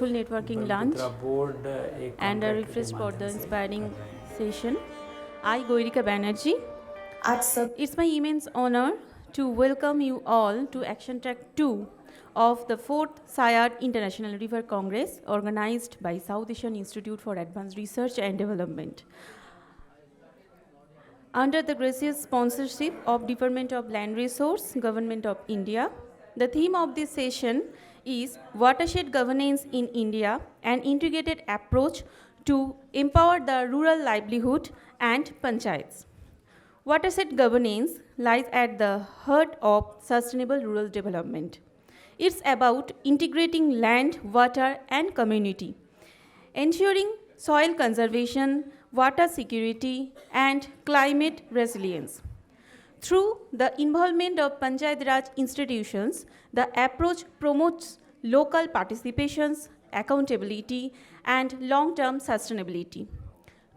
wonderful networking lunch and a refresh for the inspiring session. I, Goirika Banerjee. It's my immense honor to welcome you all to Action Track 2 of the 4th SAIARD International River Congress organized by South Asian Institute for Advanced Research and Development. Under the gracious sponsorship of Department of Land Resource, Government of India, the theme of this session is Watershed Governance in India, an integrated approach to empower the rural livelihood and panchayats. Watershed governance lies at the heart of sustainable rural development. It's about integrating land, water, and community, ensuring soil conservation, water security, and climate resilience. Through the involvement of Panchayat Raj institutions, the approach promotes local participations, accountability, and long-term sustainability,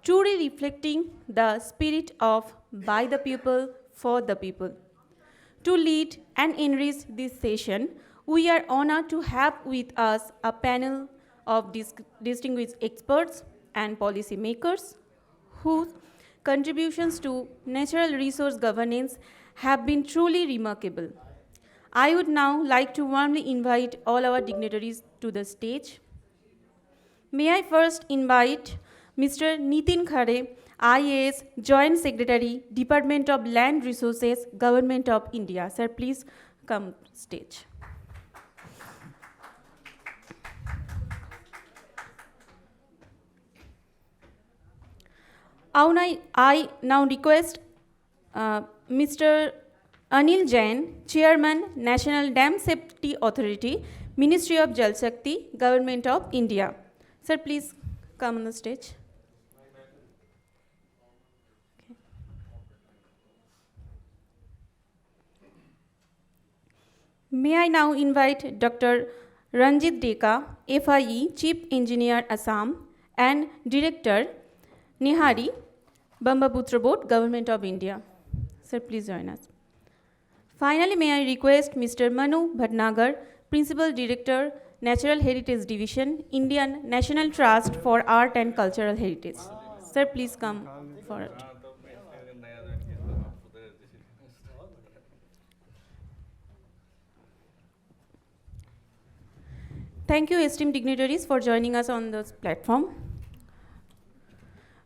truly reflecting the spirit of by the people, for the people. To lead and enrich this session, we are honored to have with us a panel of distinguished experts and policymakers whose contributions to natural resource governance have been truly remarkable. I would now like to warmly invite all our dignitaries to the stage. May I first invite Mr. Nitin Khare, IAS Joint Secretary, Department of Land Resources, Government of India. Sir, please come stage. I now request Mr. Anil Jain, Chairman, National Dam Safety Authority, Ministry of Jal Shakti, Government of India. Sir, please come on the stage. Okay. May I now invite Dr. Ranjit Deka, FIE, Chief Engineer, Assam, and Director, Nihari, Brahmaputra Board, Government of India. Sir, please join us. Finally, may I request Mr. Manu Bhatnagar, Principal Director, Natural Heritage Division, Indian National Trust for Art and Cultural Heritage. Sir, please come forward. Thank you, esteemed dignitaries, for joining us on this platform.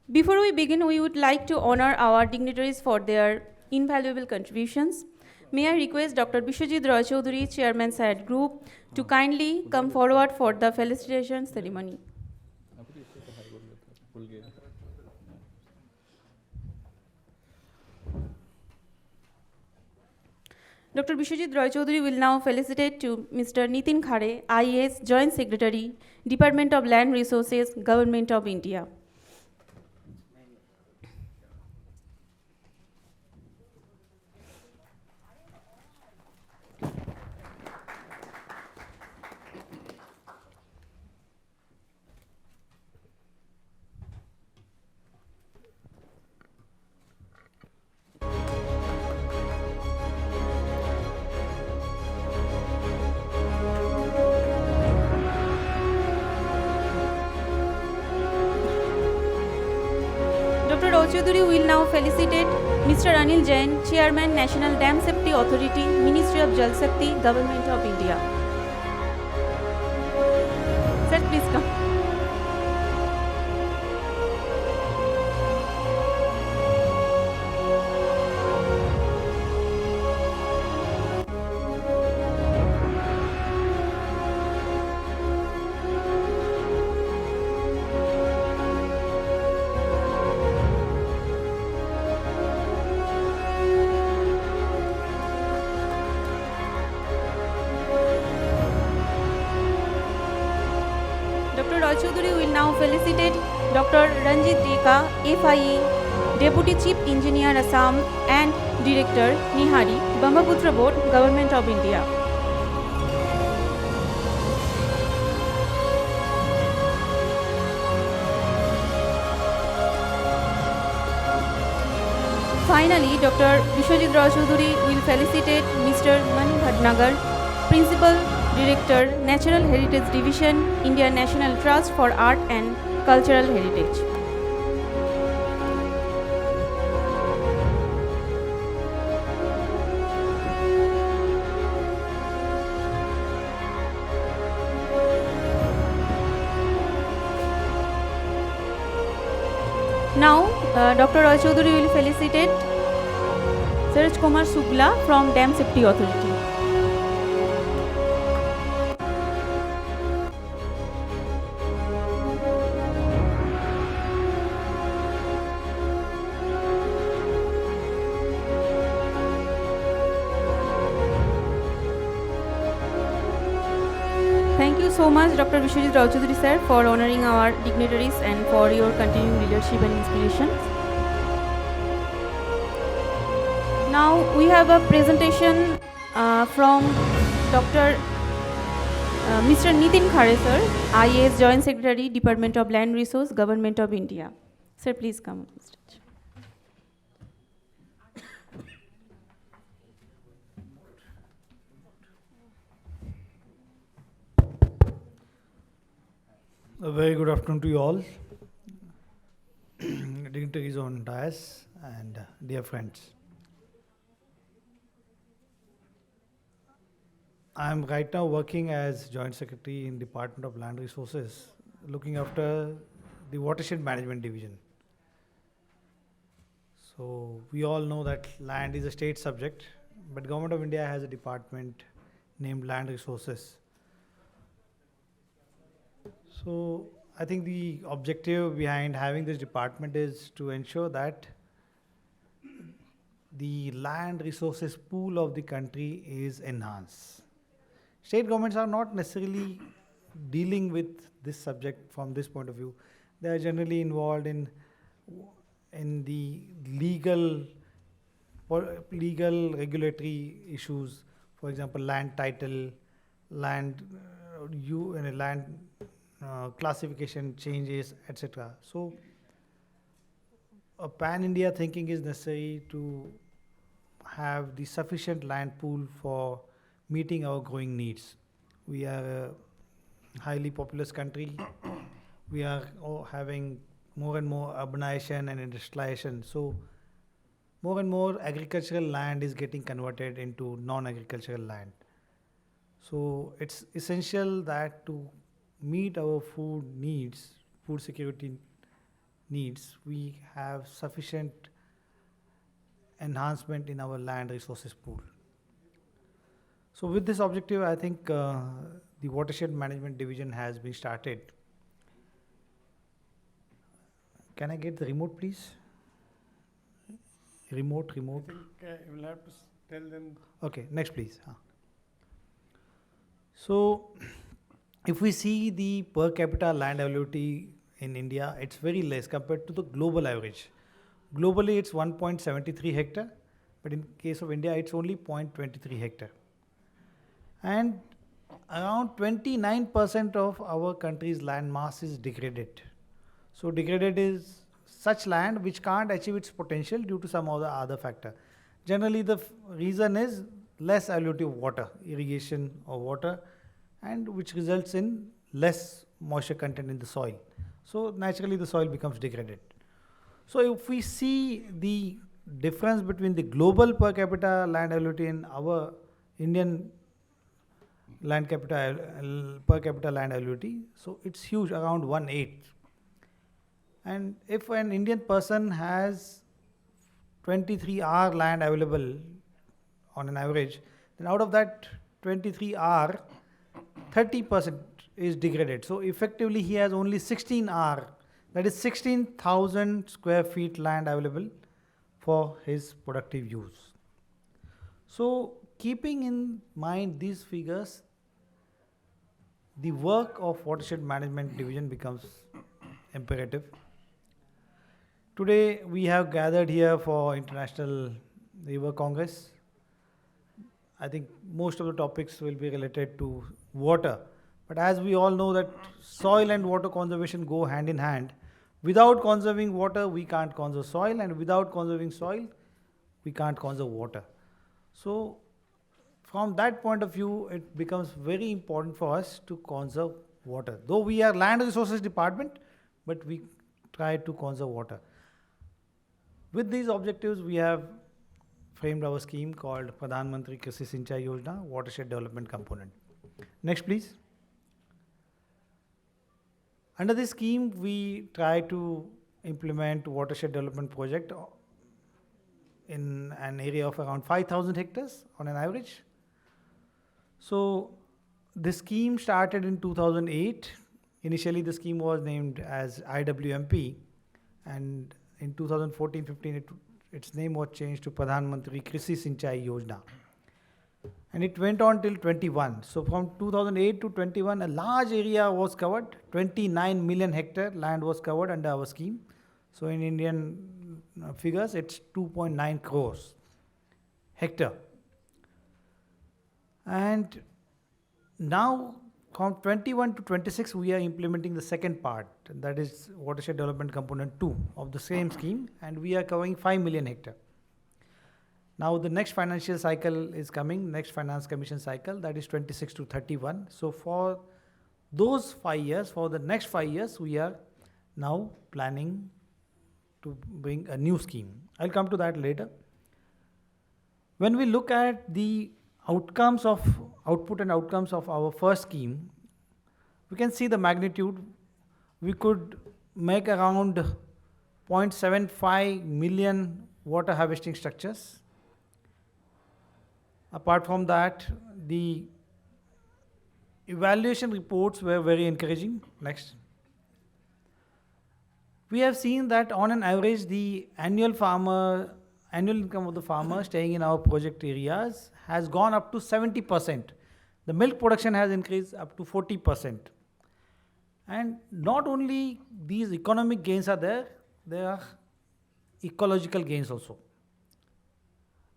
Before we begin, we would like to honor our dignitaries for their invaluable contributions. May I request Dr. Bishwajit Roy Chaudhary, Chairman SAIARD Group, to kindly come forward for the felicitation ceremony. Dr. Bishwajit Roy Chaudhary will now felicitate to Mr. Nitin Khare, IAS Joint Secretary, Department of Land Resources, Government of India. Dr. Roy Chaudhary will now felicitate Mr. Anil Jain, Chairman, National Dam Safety Authority, Ministry of Jal Shakti, Government of India. Sir, please come. Dr. Roy Chaudhary will now felicitate Dr. Ranjit Deka, FIE, Deputy Chief Engineer, Assam, and Director, Nihari, Brahmaputra Board, Government of India. Finally, Dr. Bishwajit Roy Chaudhary will felicitate Mr. Manu Bhatnagar, Principal Director, Natural Heritage Division, Indian National Trust for Art and Cultural Heritage. Now, Dr. Roy Chaudhary will felicitate Suraj Kumar Sugla from Dam Safety Authority. Thank you so much, Dr. Vishwajit Rao Chaudhary sir, for honoring our dignitaries and for your continuing leadership and inspiration. Now we have a presentation from Dr. Mr. Nitin Khare sir, IAS Joint Secretary, Department of Land Resource, Government of India. Sir, please come on stage. A very good afternoon to you all, dignitaries on dais and dear friends. I am right now working as Joint Secretary in Department of Land Resources, looking after the Watershed Management Division. So we all know that land is a state subject, but Government of India has a department named Land Resources. So I think the objective behind having this department is to ensure that the land resources pool of the country is enhanced. State governments are not necessarily dealing with this subject from this point of view. They are generally involved in the legal regulatory issues, for example, land title, land classification changes, etc. So a pan-India thinking is necessary to have the sufficient land pool for meeting our growing needs. We are a highly populous country. We are having more and more urbanization and industrialization. So more and more agricultural land is getting converted into non-agricultural land. So it's essential that to meet our food needs, food security needs, we have sufficient enhancement in our land resources pool. So with this objective, I think the Watershed Management Division has been started. Can I get the remote, please? Remote. I think we'll have to tell them. Okay, next please. So if we see the per capita land availability in India, it's very less compared to the global average. Globally, it's 1.73 hectare, but in case of India, it's only 0.23 hectare. And around 29% of our country's land mass is degraded. So degraded is such land which can't achieve its potential due to some other factor. Generally, the reason is less availability of water, irrigation of water, and which results in less moisture content in the soil. So naturally, the soil becomes degraded. So if we see the difference between the global per capita land availability and our Indian land per capita land availability, so it's huge, around 1/8. And if an Indian person has 23 hour land available on an average, then out of that 23 hour, 30% is degraded. So effectively he has only 16 hour, that is 16,000 square feet land available for his productive use. So keeping in mind these figures, the work of Watershed Management Division becomes imperative. Today we have gathered here for International River Congress. I think most of the topics will be related to water. But as we all know that soil and water conservation go hand in hand. Without conserving water, we can't conserve soil, and without conserving soil, we can't conserve water. So from that point of view, it becomes very important for us to conserve water. Though we are land resources department, but we try to conserve water. With these objectives, we have framed our scheme called Pradhan Mantri Krishi Sinchai Yojana Watershed Development Component. Next, please. Under this scheme, we try to implement watershed development project in an area of around 5,000 hectares on an average. So the scheme started in 2008. Initially, the scheme was named as IWMP, and in 2014-15, its name was changed to Pradhan Mantri Krishi Sinchai Yojana. And it went on till 21. So from 2008 to 21, a large area was covered. 29 million hectare land was covered under our scheme. So in Indian figures, it's 2.9 crores hectare. And now from 21 to 26, we are implementing the second part, and that is watershed development component 2 of the same scheme, and we are covering 5 million hectare. Now the next financial cycle is coming, next finance commission cycle, that is 26 to 31. So for those 5 years, for the next 5 years, we are now planning to bring a new scheme. I'll come to that later. When we look at the outcomes of output and outcomes of our first scheme, we can see the magnitude. We could make around 0.75 million water harvesting structures. Apart from that, the evaluation reports were very encouraging. Next. We have seen that on an average, the annual income of the farmer staying in our project areas has gone up to 70%. The milk production has increased up to 40%. And not only these economic gains are there are ecological gains also.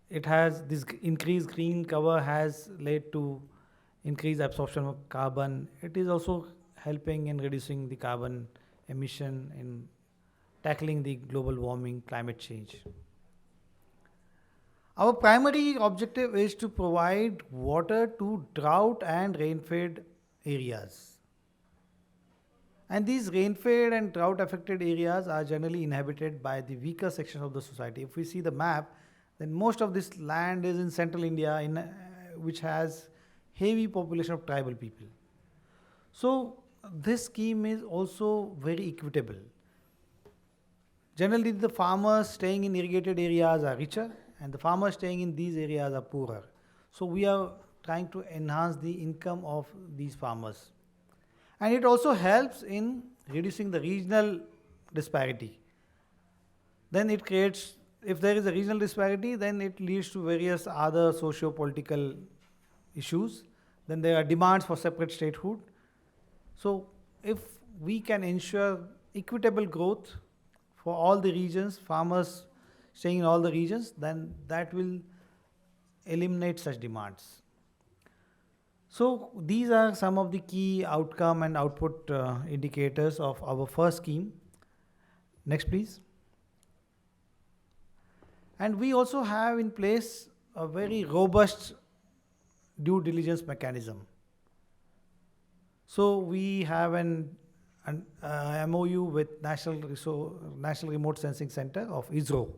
It has this increased green cover has led to increased absorption of carbon. It is also helping in reducing the carbon emission in tackling the global warming, climate change. Our primary objective is to provide water to drought and rain-fed areas. And these rain-fed and drought-affected areas are generally inhabited by the weaker sections of the society. If we see the map, then most of this land is in central India, which has heavy population of tribal people. So this scheme is also very equitable. Generally, the farmers staying in irrigated areas are richer, and the farmers staying in these areas are poorer. So we are trying to enhance the income of these farmers. And it also helps in reducing the regional disparity. Then it creates, if there is a regional disparity, then it leads to various other socio-political issues. Then there are demands for separate statehood. So if we can ensure equitable growth for all the regions, farmers staying in all the regions, then that will eliminate such demands. So these are some of the key outcome and output indicators of our first scheme. Next, please. And we also have in place a very robust due diligence mechanism. So we have an MOU with National Remote Sensing Center of ISRO,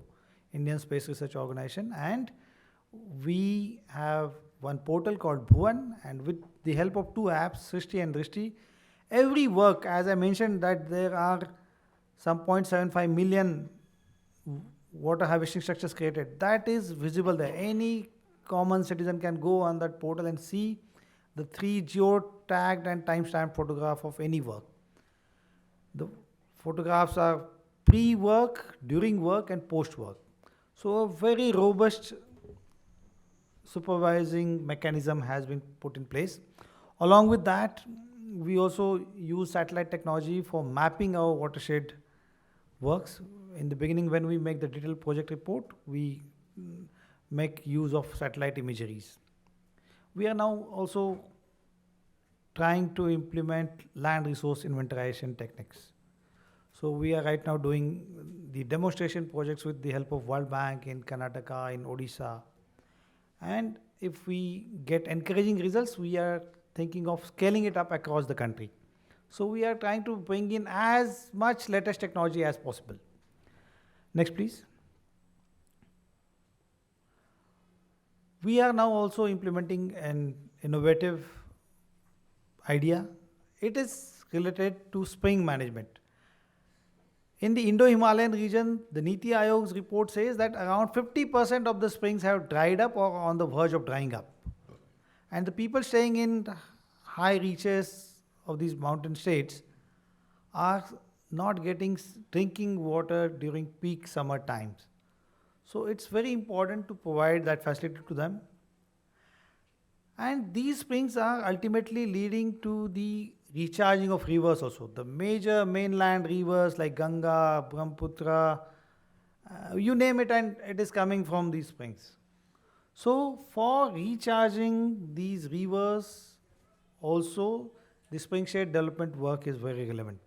Indian Space Research Organization, and we have one portal called Bhuvan, and with the help of 2 apps, Srishti and Drishti, every work, as I mentioned that there are some 0.75 million water harvesting structures created, that is visible there. Any common citizen can go on that portal and see the 3 geo-tagged and time-stamped photograph of any work. The photographs are pre-work, during work, and post-work. So a very robust supervising mechanism has been put in place. Along with that, we also use satellite technology for mapping our watershed works. In the beginning, when we make the detailed project report, we make use of satellite imageries. We are now also trying to implement land resource inventarization techniques. So we are right now doing the demonstration projects with the help of World Bank in Karnataka, in Odisha. And if we get encouraging results, we are thinking of scaling it up across the country. So we are trying to bring in as much latest technology as possible. Next, please. We are now also implementing an innovative idea. It is related to spring management. In the Indo-Himalayan region, the Niti Aayog's report says that around 50% of the springs have dried up or on the verge of drying up. And the people staying in high reaches of these mountain states are not getting drinking water during peak summer times. So it's very important to provide that facility to them. And these springs are ultimately leading to the recharging of rivers also. The major mainland rivers like Ganga, Brahmaputra, you name it, and it is coming from these springs. So for recharging these rivers also, the spring shade development work is very relevant.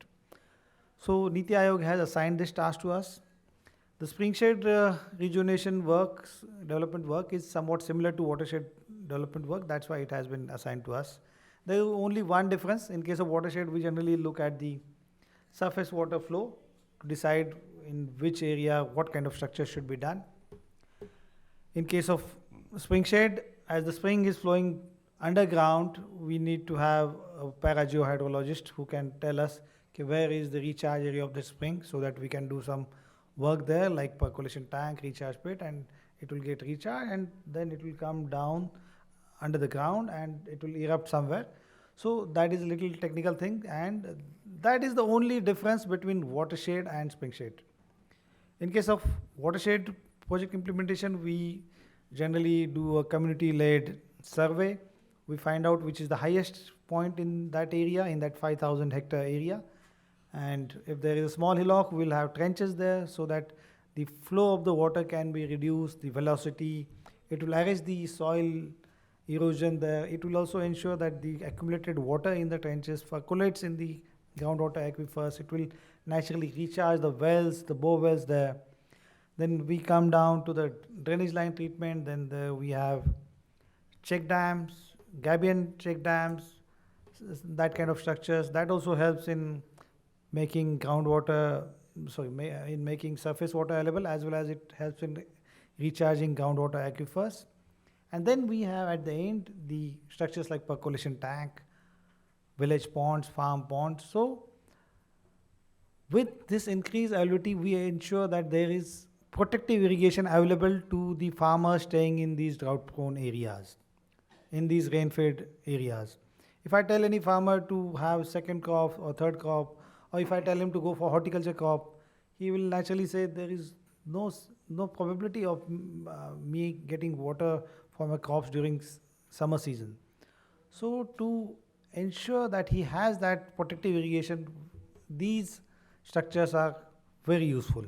So Niti Aayog has assigned this task to us. The spring shade rejuvenation works, development work is somewhat similar to watershed development work. That's why it has been assigned to us. There is only one difference. In case of watershed, we generally look at the surface water flow to decide in which area what kind of structure should be done. In case of spring shade, as the spring is flowing underground, we need to have a para-geohydrologist who can tell us where is the recharge area of the spring, so that we can do some work there like percolation tank, recharge pit, and it will get recharged and then it will come down under the ground and it will erupt somewhere. So that is a little technical thing, and that is the only difference between watershed and spring shade. In case of watershed project implementation, we generally do a community-led survey. We find out which is the highest point in that area, in that 5,000 hectare area. And if there is a small hillock, we'll have trenches there so that the flow of the water can be reduced, the velocity. It will arrest the soil erosion there. It will also ensure that the accumulated water in the trenches percolates in the groundwater aquifers. It will naturally recharge the wells, the bore wells there. Then we come down to the drainage line treatment. Then we have check dams, gabion check dams, that kind of structures. That also helps in making making surface water available, as well as it helps in recharging groundwater aquifers. And then we have at the end the structures like percolation tank, village ponds, farm ponds. So with this increased availability, we ensure that there is protective irrigation available to the farmers staying in these drought prone areas, in these rain fed areas. If I tell any farmer to have second crop or third crop, or if I tell him to go for horticulture crop, he will naturally say there is no probability of me getting water for my crops during summer season. So to ensure that he has that protective irrigation, these structures are very useful.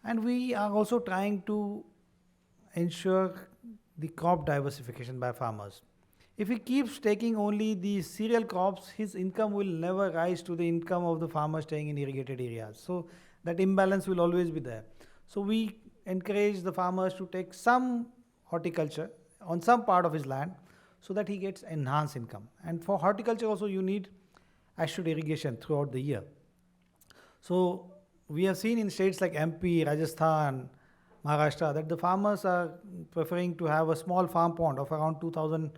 And we are also trying to ensure the crop diversification by farmers. If he keeps taking only the cereal crops, his income will never rise to the income of the farmer staying in irrigated areas. So that imbalance will always be there. So we encourage the farmers to take some horticulture on some part of his land so that he gets enhanced income. And for horticulture also you need assured irrigation throughout the year. So we have seen in states like MP, Rajasthan, Maharashtra that the farmers are preferring to have a small farm pond of around 2,000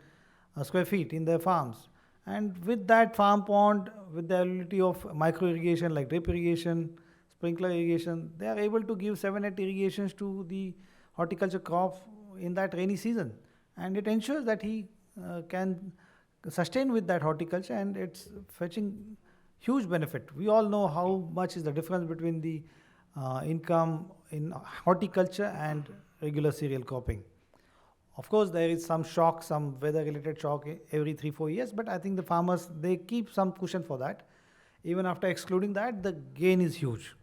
square feet in their farms. And with that farm pond, with the ability of micro irrigation like drip irrigation, sprinkler irrigation, they are able to give 7-8 irrigations to the horticulture crop in that rainy season. And it ensures that he can sustain with that horticulture, and it's fetching huge benefit. We all know how much is the difference between the income in horticulture and regular cereal cropping. Of course, there is some shock, some weather-related shock every 3-4 years, but I think the farmers, they keep some cushion for that. Even after excluding that, the gain is huge.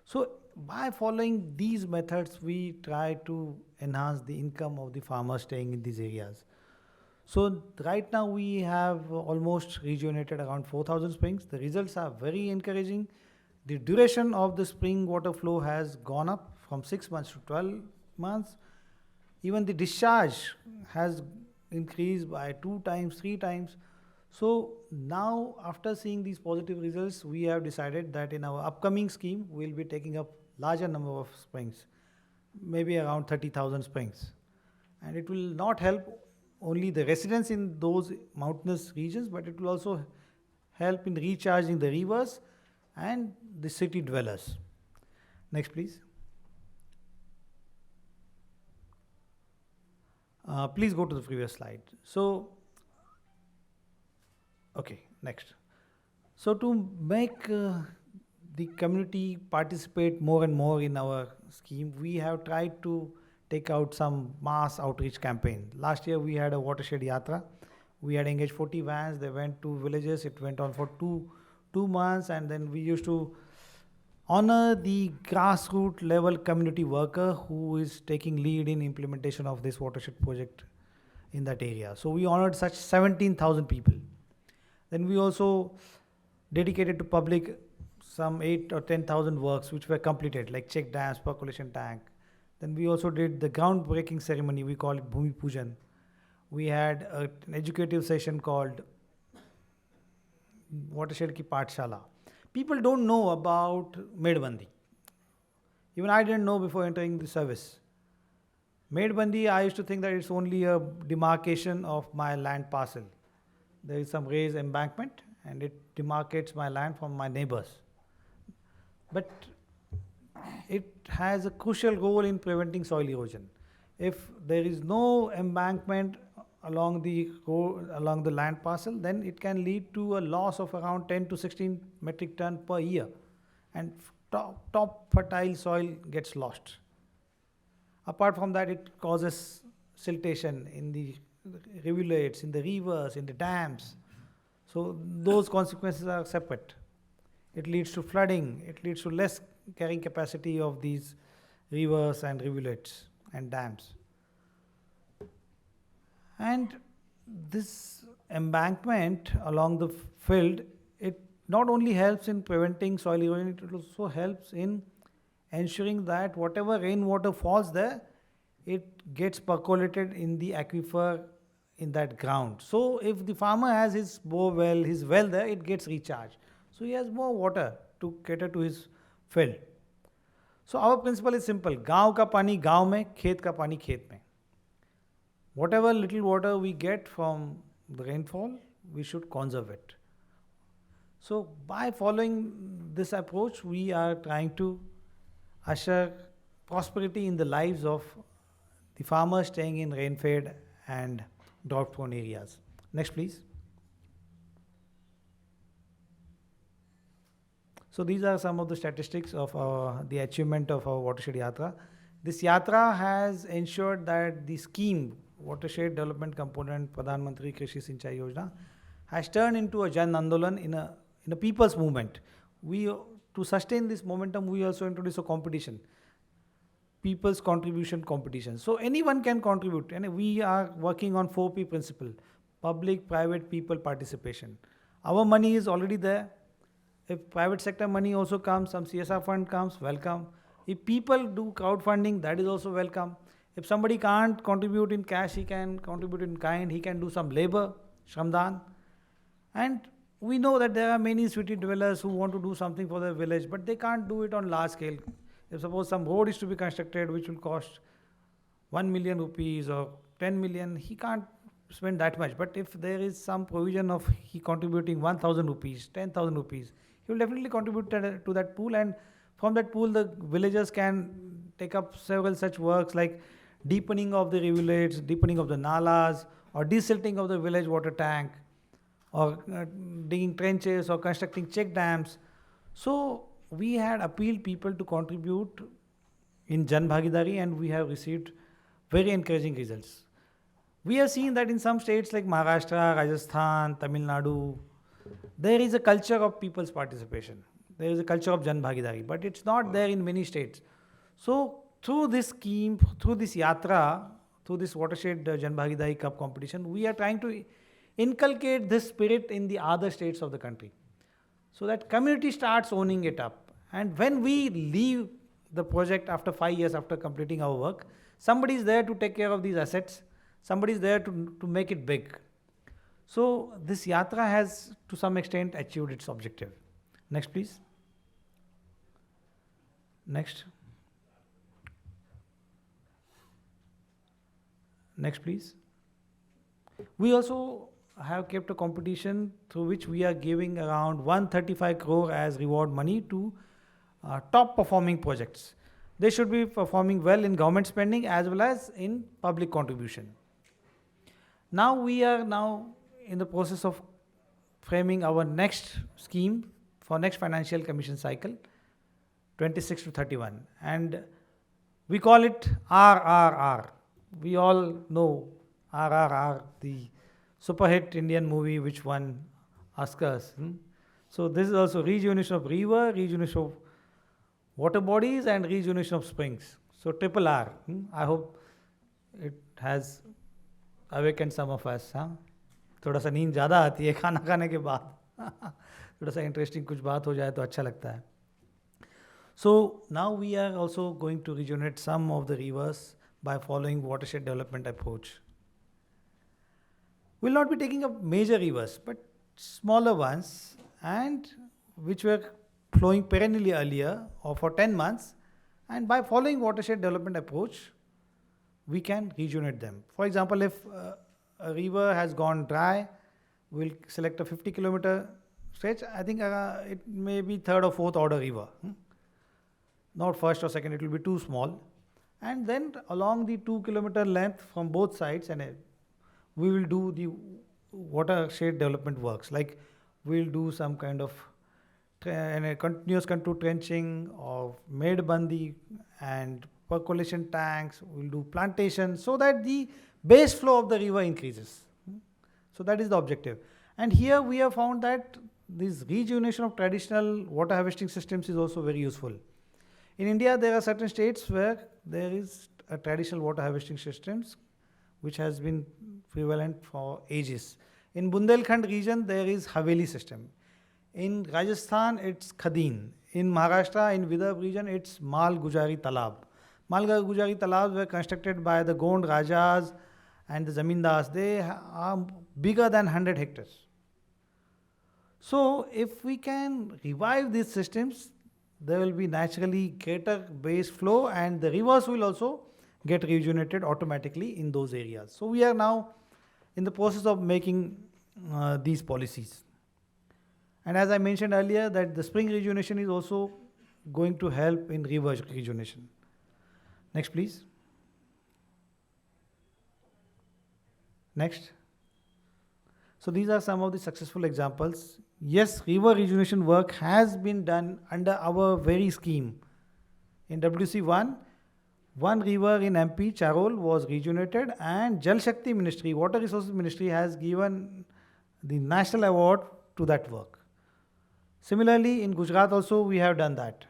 So by following these methods, we try to enhance the income of the farmers staying in these areas. So right now we have almost rejuvenated around 4,000 springs. The results are very encouraging. The duration of the spring water flow has gone up from 6 months to 12 months. Even the discharge has increased by 2 times, 3 times. So now, after seeing these positive results, we have decided that in our upcoming scheme, we'll be taking up larger number of springs, maybe around 30,000 springs. And it will not help only the residents in those mountainous regions, but it will also help in recharging the rivers and the city dwellers. Next, please. Please go to the previous slide. So, okay, next. So, to make the community participate more and more in our scheme, we have tried to take out some mass outreach campaign. Last year, we had a watershed yatra. We had engaged 40 vans. They went to villages. It went on for two months, and then we used to honor the grassroots level community worker who is taking lead in implementation of this watershed project in that area. So we honored such 17,000 people. Then we also dedicated to public some 8 or 10,000 works which were completed, like check dams, percolation tank. Then we also did the groundbreaking ceremony. We call it Bhumi Pujan. We had an educative session called Watershed Ki Pathshala. People don't know about Medbandi. Even I didn't know before entering the service. Medbandi, I used to think that it's only a demarcation of my land parcel. There is some raised embankment and it demarcates my land from my neighbors. But it has a crucial role in preventing soil erosion. If there is no embankment along the land parcel, then it can lead to a loss of around 10 to 16 metric ton per year, and top fertile soil gets lost. Apart from that, it causes siltation in the rivulets, in the rivers, in the dams. So those consequences are separate. It leads to flooding. It leads to less carrying capacity of these rivers and rivulets and dams. And this embankment along the field, it not only helps in preventing soil erosion, it also helps in ensuring that whatever rainwater falls there, it gets percolated in the aquifer in that ground. So if the farmer has his bore well, his well there, it gets recharged. So he has more water to cater to his field. So our principle is simple: गांव का पानी गांव में, खेत का पानी खेत में. Whatever little water we get from the rainfall, we should conserve it. So by following this approach, we are trying to usher prosperity in the lives of the farmers staying in rain-fed and drought-prone areas. Next, please. So these are some of the statistics of the achievement of our Watershed Yatra. This Yatra has ensured that the scheme, Watershed Development Component Pradhan Mantri Krishi Sinchai Yojana, has turned into a Jan Andolan in a people's movement. To sustain this momentum, we also introduce a competition, people's contribution competition. So anyone can contribute, and we are working on 4P principle: public, private, people participation. Our money is already there. If private sector money also comes, some CSR fund comes, welcome. If people do crowdfunding, that is also welcome. If somebody can't contribute in cash, he can contribute in kind, he can do some labor, shramdan. And we know that there are many city dwellers who want to do something for their village, but they can't do it on large scale. If suppose some road is to be constructed which will cost 1 million rupees or 10 million, he can't spend that much. But if there is some provision of he contributing 1,000 rupees, 10,000 rupees, he will definitely contribute to that pool, and from that pool the villagers can take up several such works like deepening of the rivulets, deepening of the nalas, or desilting of the village water tank, or digging trenches or constructing check dams. So we had appealed people to contribute in Jan Bhagidari, and we have received very encouraging results. We have seen that in some states like Maharashtra, Rajasthan, Tamil Nadu, there is a culture of people's participation. There is a culture of Jan Bhagidari, but it's not there in many states. So through this scheme, through this yatra, through this Watershed Jan Bhagidari Cup competition, we are trying to inculcate this spirit in the other states of the country, so that community starts owning it up. And when we leave the project after 5 years after completing our work, Somebody is there to take care of these assets. Somebody is there to make it big. So this yatra has to some extent achieved its objective. Next, please. Next. Next, please. We also have kept a competition through which we are giving around 135 crore as reward money to top performing projects. They should be performing well in government spending as well as in public contribution. Now we are in the process of framing our next scheme for next financial commission cycle, 26 to 31, and we call it RRR. We all know RRR, the super hit Indian movie which won Oscars. So this is also rejuvenation of river, rejuvenation of water bodies, and rejuvenation of springs. So triple R. I hope it has awakened some of us. थोड़ा सा नींद ज़्यादा आती है खाना खाने के बाद थोड़ा सा इंटरेस्टिंग कुछ बात हो जाए तो अच्छा लगता है. So now we are also going to rejuvenate some of the rivers by following watershed development approach. We'll not be taking up major rivers, but smaller ones, and which were flowing perennially earlier or for 10 months, and by following watershed development approach, we can rejuvenate them. For example, if a river has gone dry, we'll select a 50-kilometer stretch. I think it may be third or fourth order river. Not first or second, it will be too small. And then along the 2-kilometer length from both sides, and we will do the watershed development works. Like we'll do some kind of continuous contour trenching of made bandi and percolation tanks. We'll do plantation so that the base flow of the river increases. So that is the objective. And here we have found that this rejuvenation of traditional water harvesting systems is also very useful. In India, there are certain states where there is a traditional water harvesting systems which has been prevalent for ages. In Bundelkhand region, there is Haveli system. In Rajasthan, it's Khadin. In Maharashtra, in Vidarbha region, it's Mal Gujari Talab. Mal Gujari Talabs were constructed by the Gond Rajas and the Zamindars. They are bigger than 100 hectares. So if we can revive these systems, there will be naturally greater base flow and the rivers will also get rejuvenated automatically in those areas. So we are now in the process of making these policies. And as I mentioned earlier, that the spring rejuvenation is also going to help in river rejuvenation. Next, please. Next. So these are some of the successful examples. Yes, river rejuvenation work has been done under our very scheme. In WC1, one river in MP, Charol, was rejuvenated, and Jal Shakti Ministry, Water Resources Ministry, has given the national award to that work. Similarly, in Gujarat also we have done that.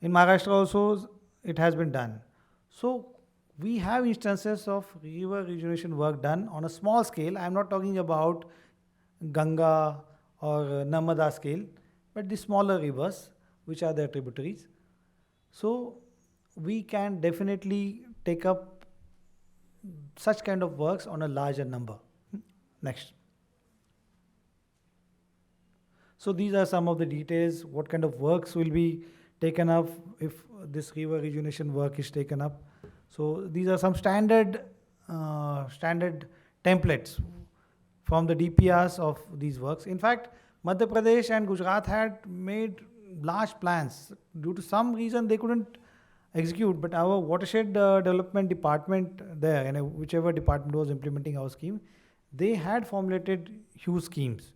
In Maharashtra also it has been done. So we have instances of river rejuvenation work done on a small scale. I am not talking about Ganga or Narmada scale, but the smaller rivers which are their tributaries. So we can definitely take up such kind of works on a larger number. Next. So these are some of the details, what kind of works will be taken up if this river rejuvenation work is taken up. So these are some standard templates from the DPRs of these works. In fact, Madhya Pradesh and Gujarat had made large plans. Due to some reason they couldn't execute, but our watershed development department there, and whichever department was implementing our scheme, they had formulated huge schemes.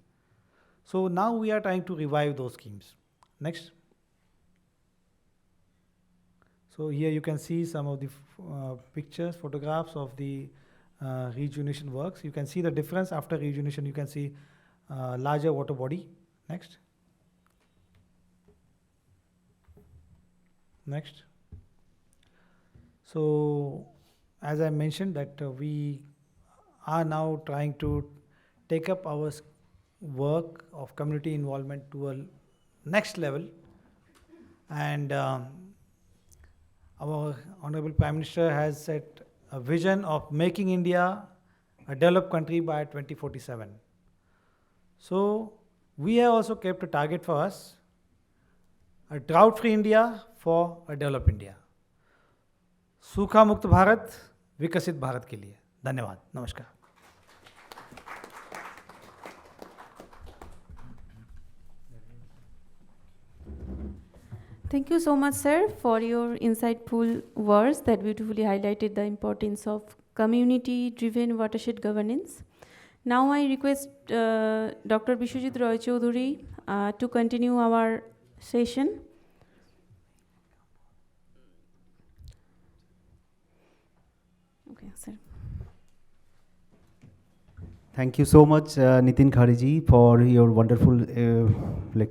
So now we are trying to revive those schemes. Next. So here you can see some of the pictures, photographs of the rejuvenation works. You can see the difference after rejuvenation. You can see larger water body. Next. Next. So as I mentioned that we are now trying to take up our work of community involvement to a next level, and our Honorable Prime Minister has set a vision of making India a developed country by 2047. So we have also kept a target for us, a drought-free India for a developed India. सूखा मुक्त भारत, विकसित भारत के लिए. धन्यवाद. नमस्कार. Thank you so much, sir, for your insightful words that beautifully highlighted the importance of community-driven watershed governance. Now I request Dr. Bishwajit Roy Choudhury to continue our session. Okay, sir. Thank you so much, Nitin Khariji, for your wonderful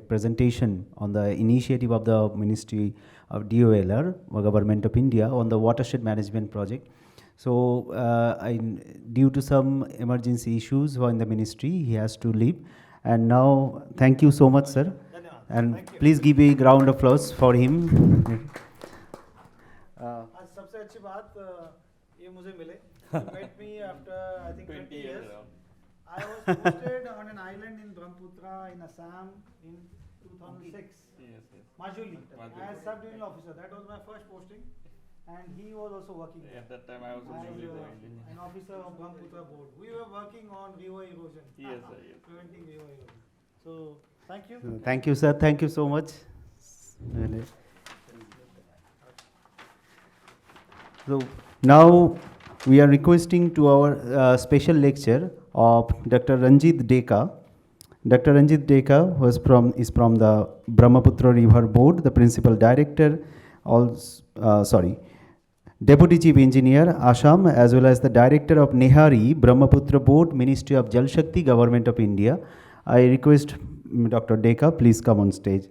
presentation on the initiative of the Ministry of DOLR, or Government of India, on the watershed management project. So, due to some emergency issues in the ministry, he has to leave. And now, thank you so much, sir. And please give a round of applause for him. आज सबसे अच्छी बात ये मुझे मिले. You met me after I think 20 years. I was posted on an island in Brahmaputra in Assam in 2006. Yes. Majuli. As sub-divisional officer. That was my first posting. And he was also working there. At that time I was An officer of Brahmaputra board. We were working on river erosion. Yes, sir, yes. Preventing river erosion. So, thank you. Thank you, sir. Thank you so much. So now we are requesting to our special lecture of Dr. Ranjit Deka. Dr. Ranjit Deka is from the Brahmaputra River Board, the principal director, Deputy Chief Engineer, Assam, as well as the Director of Nehari, Brahmaputra Board, Ministry of Jal Shakti, Government of India. I request Dr. Deka, please come on stage.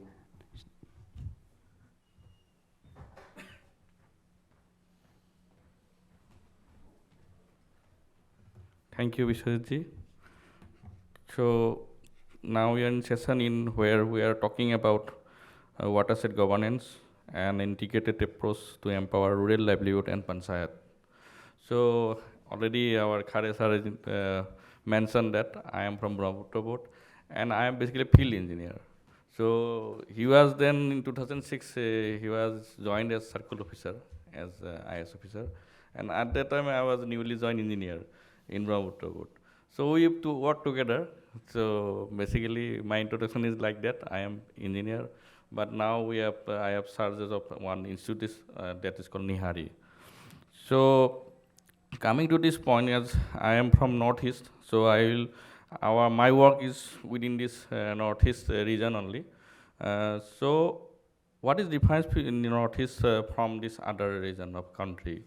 Thank you, Vishwajitji. So now we are in session in where we are talking about watershed governance and integrated approach to empower rural livelihood and panchayat. So already our Khare sir mentioned that I am from Brahmaputra board and I am basically a field engineer. So he was then in 2006 he was joined as circle officer, as IS officer, and at that time I was newly joined engineer in Brahmaputra board. So we have to work together. So basically my introduction is like that. I am engineer, but now I have charges of one institute that is called Nehari. So coming to this point, as I am from Northeast, so my work is within this Northeast region only. So what is the difference in the Northeast from this other region of country?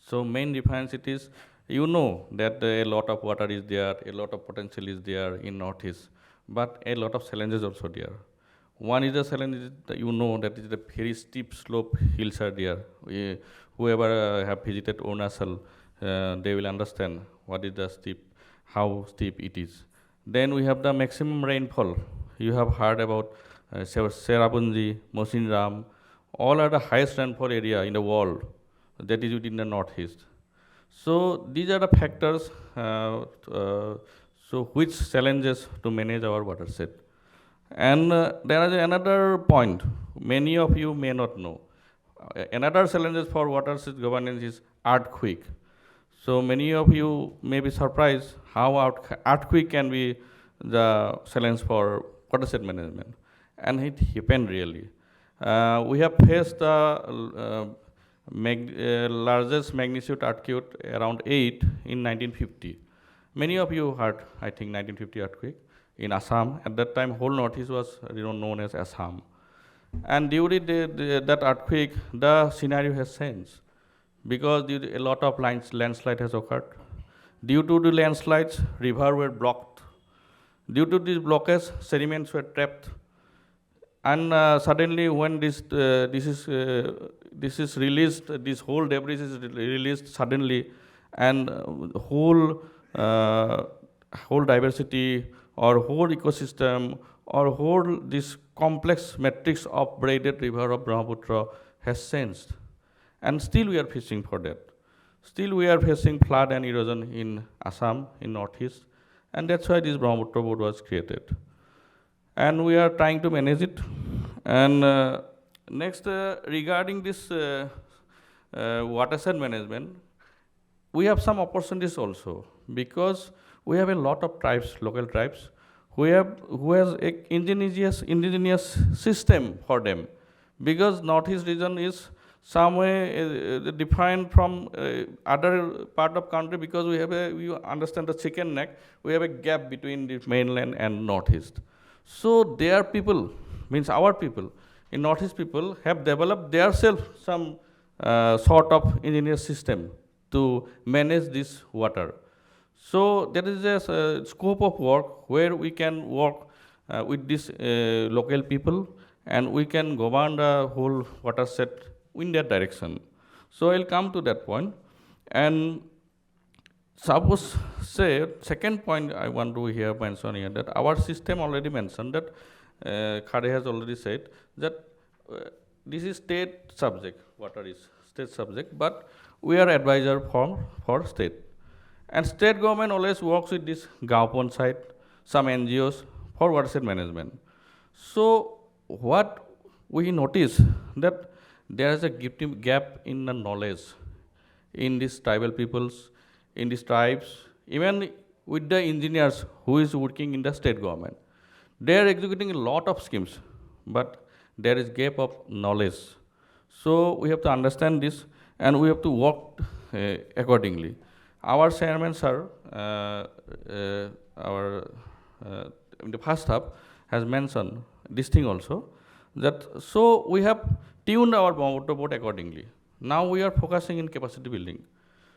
So main difference it is, you know that a lot of water is there, a lot of potential is there in Northeast, but a lot of challenges also there. One is the challenge that you know that is the very steep slope hills are there. Whoever have visited Arunachal, they will understand what is the how steep it is. Then we have the maximum rainfall. You have heard about Cherrapunji, Mosinram, all are the highest rainfall area in the world. That is within the Northeast. So these are the factors, so which challenges to manage our watershed. And there is another point, many of you may not know. Another challenges for watershed governance is earthquake. So many of you may be surprised how earthquake can be the challenge for watershed management. And it happened really. We have faced the largest magnitude earthquake around 8 in 1950. Many of you heard, I think, 1950 earthquake in Assam. At that time, whole Northeast was known as Assam. And during that earthquake, the scenario has changed because a lot of landslide has occurred. Due to the landslides, rivers were blocked. Due to this blockage, sediments were trapped. And suddenly, when this is released, this whole debris is released suddenly, and whole diversity or whole ecosystem or whole this complex matrix of braided river of Brahmaputra has changed. and still we are facing for that. Still we are facing flood and erosion in Assam, in Northeast, and that's why this Brahmaputra board was created. And we are trying to manage it. And next, regarding this watershed management, we have some opportunities also, because we have a lot of tribes, local tribes, who has a indigenous system for them, because Northeast region is some way defined from other part of country, because we understand the chicken neck, we have a gap between the mainland and Northeast. So their people, means our people, in Northeast people have developed themselves some sort of engineer system to manage this water. So there is a scope of work where we can work with these local people, and we can govern the whole watershed in that direction. So I'll come to that point. And suppose, say, second point I want to here mention here, that our system already mentioned that Khare has already said that this is state subject, water is state subject, but we are advisor for state. And state government always works with this Gaon side, some NGOs for watershed management. So what we notice that there is a gap in the knowledge in these tribal peoples, in these tribes, even with the engineers who is working in the state government. They are executing a lot of schemes, but there is gap of knowledge. So we have to understand this, and we have to work accordingly. Our chairman, sir, in the first half, has mentioned this thing also, that so we have tuned our Brahmaputra board accordingly. Now we are focusing in capacity building.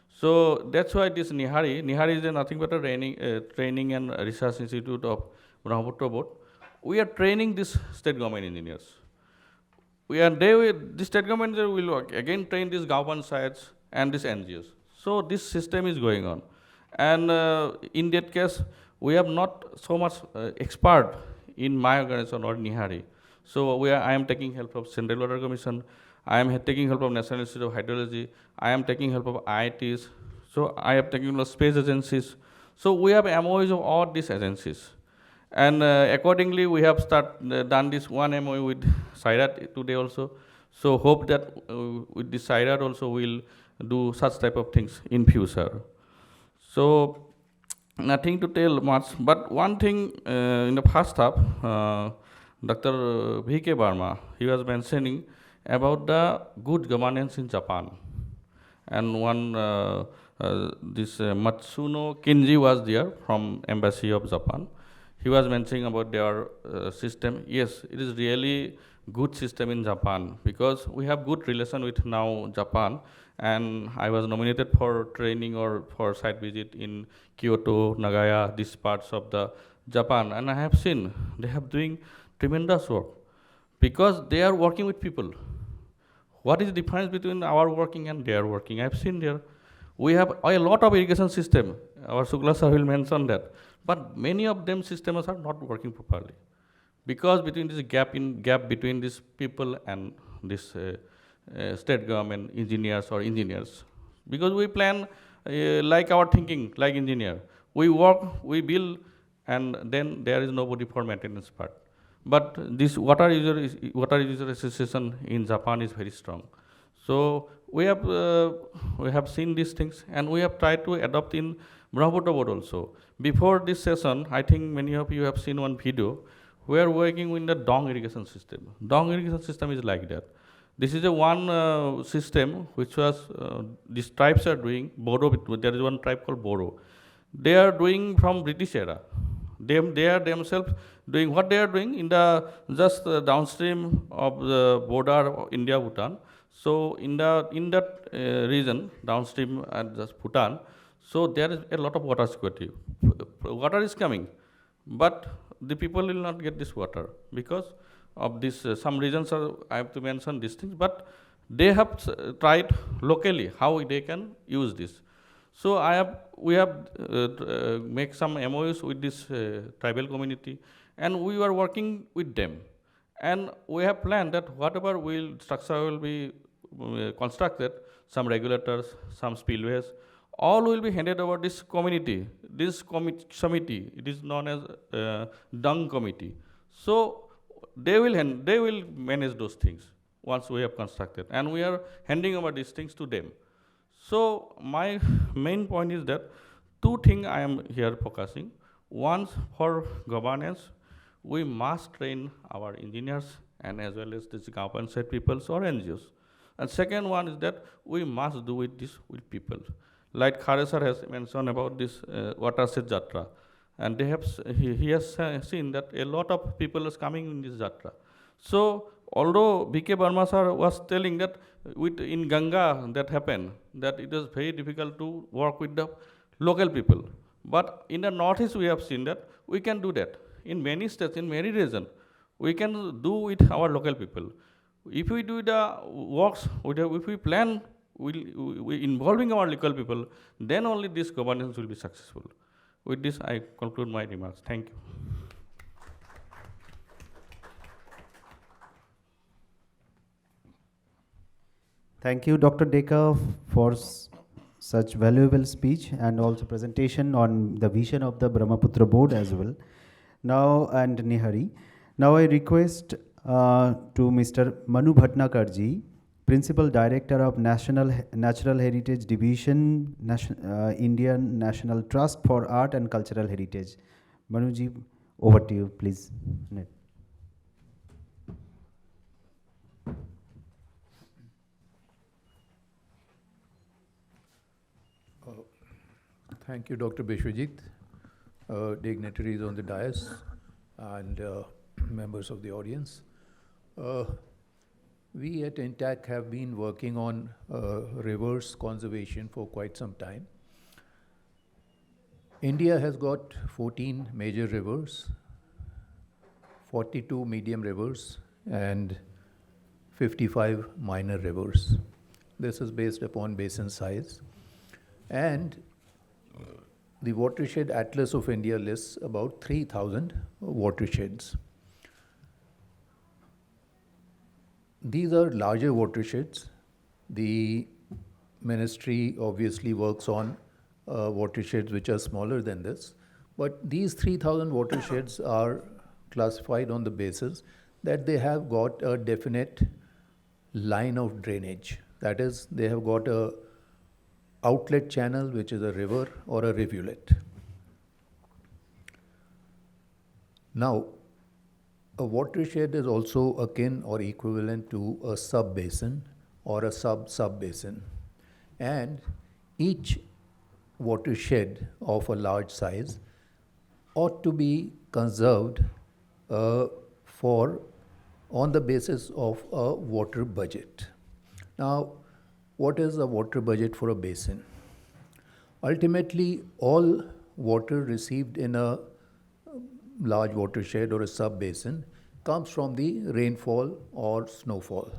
So that's why this Nihari is nothing but a training and research institute of Brahmaputra board. We are training these state government engineers. The state government will again train these government sites and these NGOs. So this system is going on. And in that case, we have not so much expert in my organization or Nihari. So I am taking help of Central Water Commission, I am taking help of National Institute of Hydrology, I am taking help of IITs, so I am taking help of space agencies. So we have MOUs of all these agencies. And accordingly, we have done this one MOU with SAIARD today also. So hope that with this SAIARD also we'll do such type of things in future. So nothing to tell much, but one thing in the first half, Dr. V.K. Barma, he was mentioning about the good governance in Japan. And one, Matsuno Kinji was there from Embassy of Japan. He was mentioning about their system. Yes, it is really good system in Japan, because we have good relation with now Japan. And I was nominated for training or for site visit in Kyoto, Nagaya, these parts of the Japan. And I have seen they have doing tremendous work, because they are working with people. What is the difference between our working and their working? I have seen there. We have a lot of irrigation system. Our Sukla sir will mention that. But many of them systems are not working properly, because between this gap between these people and this state government engineers. Because we plan like our thinking, like engineer. We work, we build, and then there is nobody for maintenance part. But this water user association in Japan is very strong. So we have seen these things, and we have tried to adopt in Brahmaputra board also. Before this session, I think many of you have seen one video. We are working with the Dong irrigation system. Dong irrigation system is like that. This is a one system which was these tribes are doing. Bodo, there is one tribe called Bodo. They are doing from British era. They are themselves doing what they are doing in the just downstream of the border of India Bhutan. So in that region downstream at just Bhutan, so there is a lot of water security. Water is coming, but the people will not get this water because of this. Some regions are, I have to mention these things, but they have tried locally how they can use this. So we have make some MOUs with this tribal community, and we are working with them. And we have planned that whatever structure will be constructed, some regulators, some spillways, all will be handed over this community, this committee. It is known as dung committee. So they will manage those things once we have constructed, and we are handing over these things to them. So my main point is that two things I am here focusing. One, for governance, we must train our engineers and as well as this government side peoples or NGOs. And second one is that we must do this with people. Like Kharesar has mentioned about this watershed jatra, and they have he has seen that a lot of people is coming in this jatra. So although B.K. Barma sir was telling that in Ganga that happened, that it is very difficult to work with the local people. But in the northeast we have seen that we can do that. In many states, in many regions, we can do with our local people. If we do the works, if we plan we involving our local people, then only this governance will be successful. With this, I conclude my remarks. Thank you. Thank you, Dr. Deka, for such valuable speech and also presentation on the vision of the Brahmaputra board as well. Now, and Nihari. Now I request to Mr. Manu Bhatnakarji, Principal Director of Natural Heritage Division, Indian National Trust for Art and Cultural Heritage. Manuji, over to you, please. Thank you, Dr. Bishwajit, dignitaries on the dais, and members of the audience. We at INTAC have been working on rivers conservation for quite some time. India has got 14 major rivers, 42 medium rivers, and 55 minor rivers. This is based upon basin size. And the Watershed Atlas of India lists about 3,000 watersheds. These are larger watersheds. The ministry obviously works on watersheds which are smaller than this. But these 3,000 watersheds are classified on the basis that they have got a definite line of drainage. That is, they have got a outlet channel, which is a river or a rivulet. Now, a watershed is also akin or equivalent to a sub-basin or a sub-sub-basin. And each watershed of a large size ought to be conserved on the basis of a water budget. Now, what is a water budget for a basin? Ultimately, all water received in a large watershed or a sub-basin comes from the rainfall or snowfall.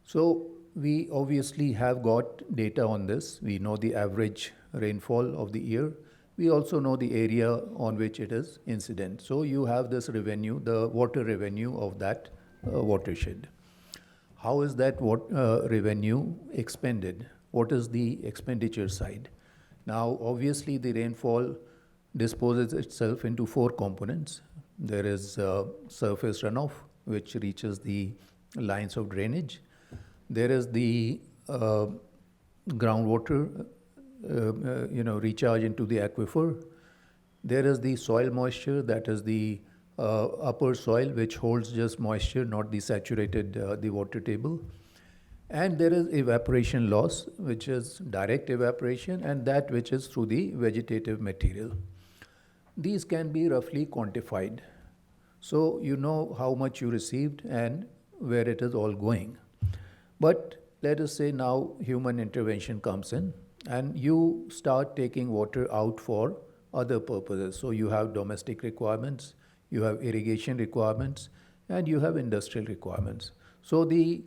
So we obviously have got data on this. We know the average rainfall of the year. We also know the area on which it is incident. So you have this revenue, the water revenue of that watershed. How is that revenue expended? What is the expenditure side? Now, obviously, the rainfall disposes itself into four components. There is surface runoff, which reaches the lines of drainage. There is the groundwater, recharge into the aquifer. There is the soil moisture, that is the upper soil, which holds just moisture, not the saturated the water table. And there is evaporation loss, which is direct evaporation, and that which is through the vegetative material. These can be roughly quantified. So you know how much you received and where it is all going. But let us say now human intervention comes in and you start taking water out for other purposes. So you have domestic requirements, you have irrigation requirements, and you have industrial requirements. So the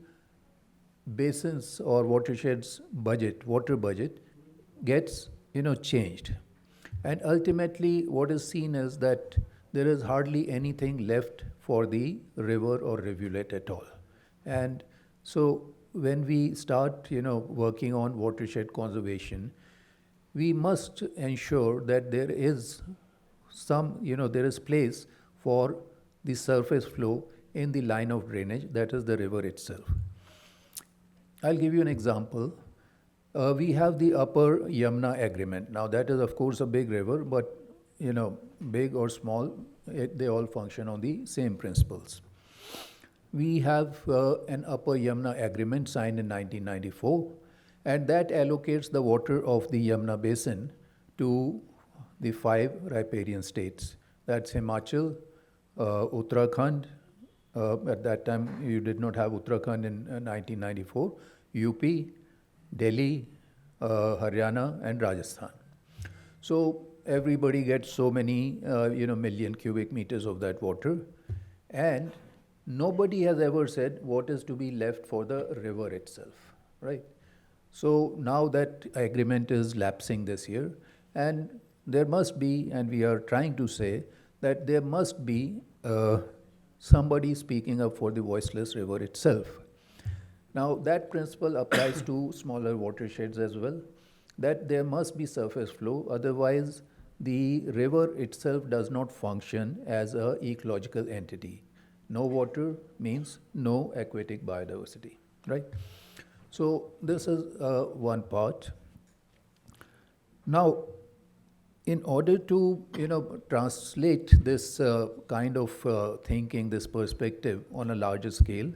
basins or watersheds budget, water budget, gets changed. And ultimately what is seen is that there is hardly anything left for the river or rivulet at all. And so when we start, working on watershed conservation, we must ensure that there is there is place for the surface flow in the line of drainage, that is the river itself. I'll give you an example. We have the upper Yamuna agreement. Now that is of course a big river, but big or small, they all function on the same principles. We have an upper Yamuna agreement signed in 1994, and that allocates the water of the Yamuna basin to the 5 riparian states. That's Himachal, Uttarakhand. At that time, you did not have Uttarakhand in 1994. UP, Delhi, Haryana, and Rajasthan. So everybody gets so many, million cubic meters of that water, and nobody has ever said what is to be left for the river itself, right? So now that agreement is lapsing this year, and there must be, and we are trying to say that there must be somebody speaking up for the voiceless river itself. Now that principle applies to smaller watersheds as well, that there must be surface flow, otherwise the river itself does not function as an ecological entity. No water means no aquatic biodiversity, right? So this is one part. Now, in order to translate this kind of thinking, this perspective on a larger scale,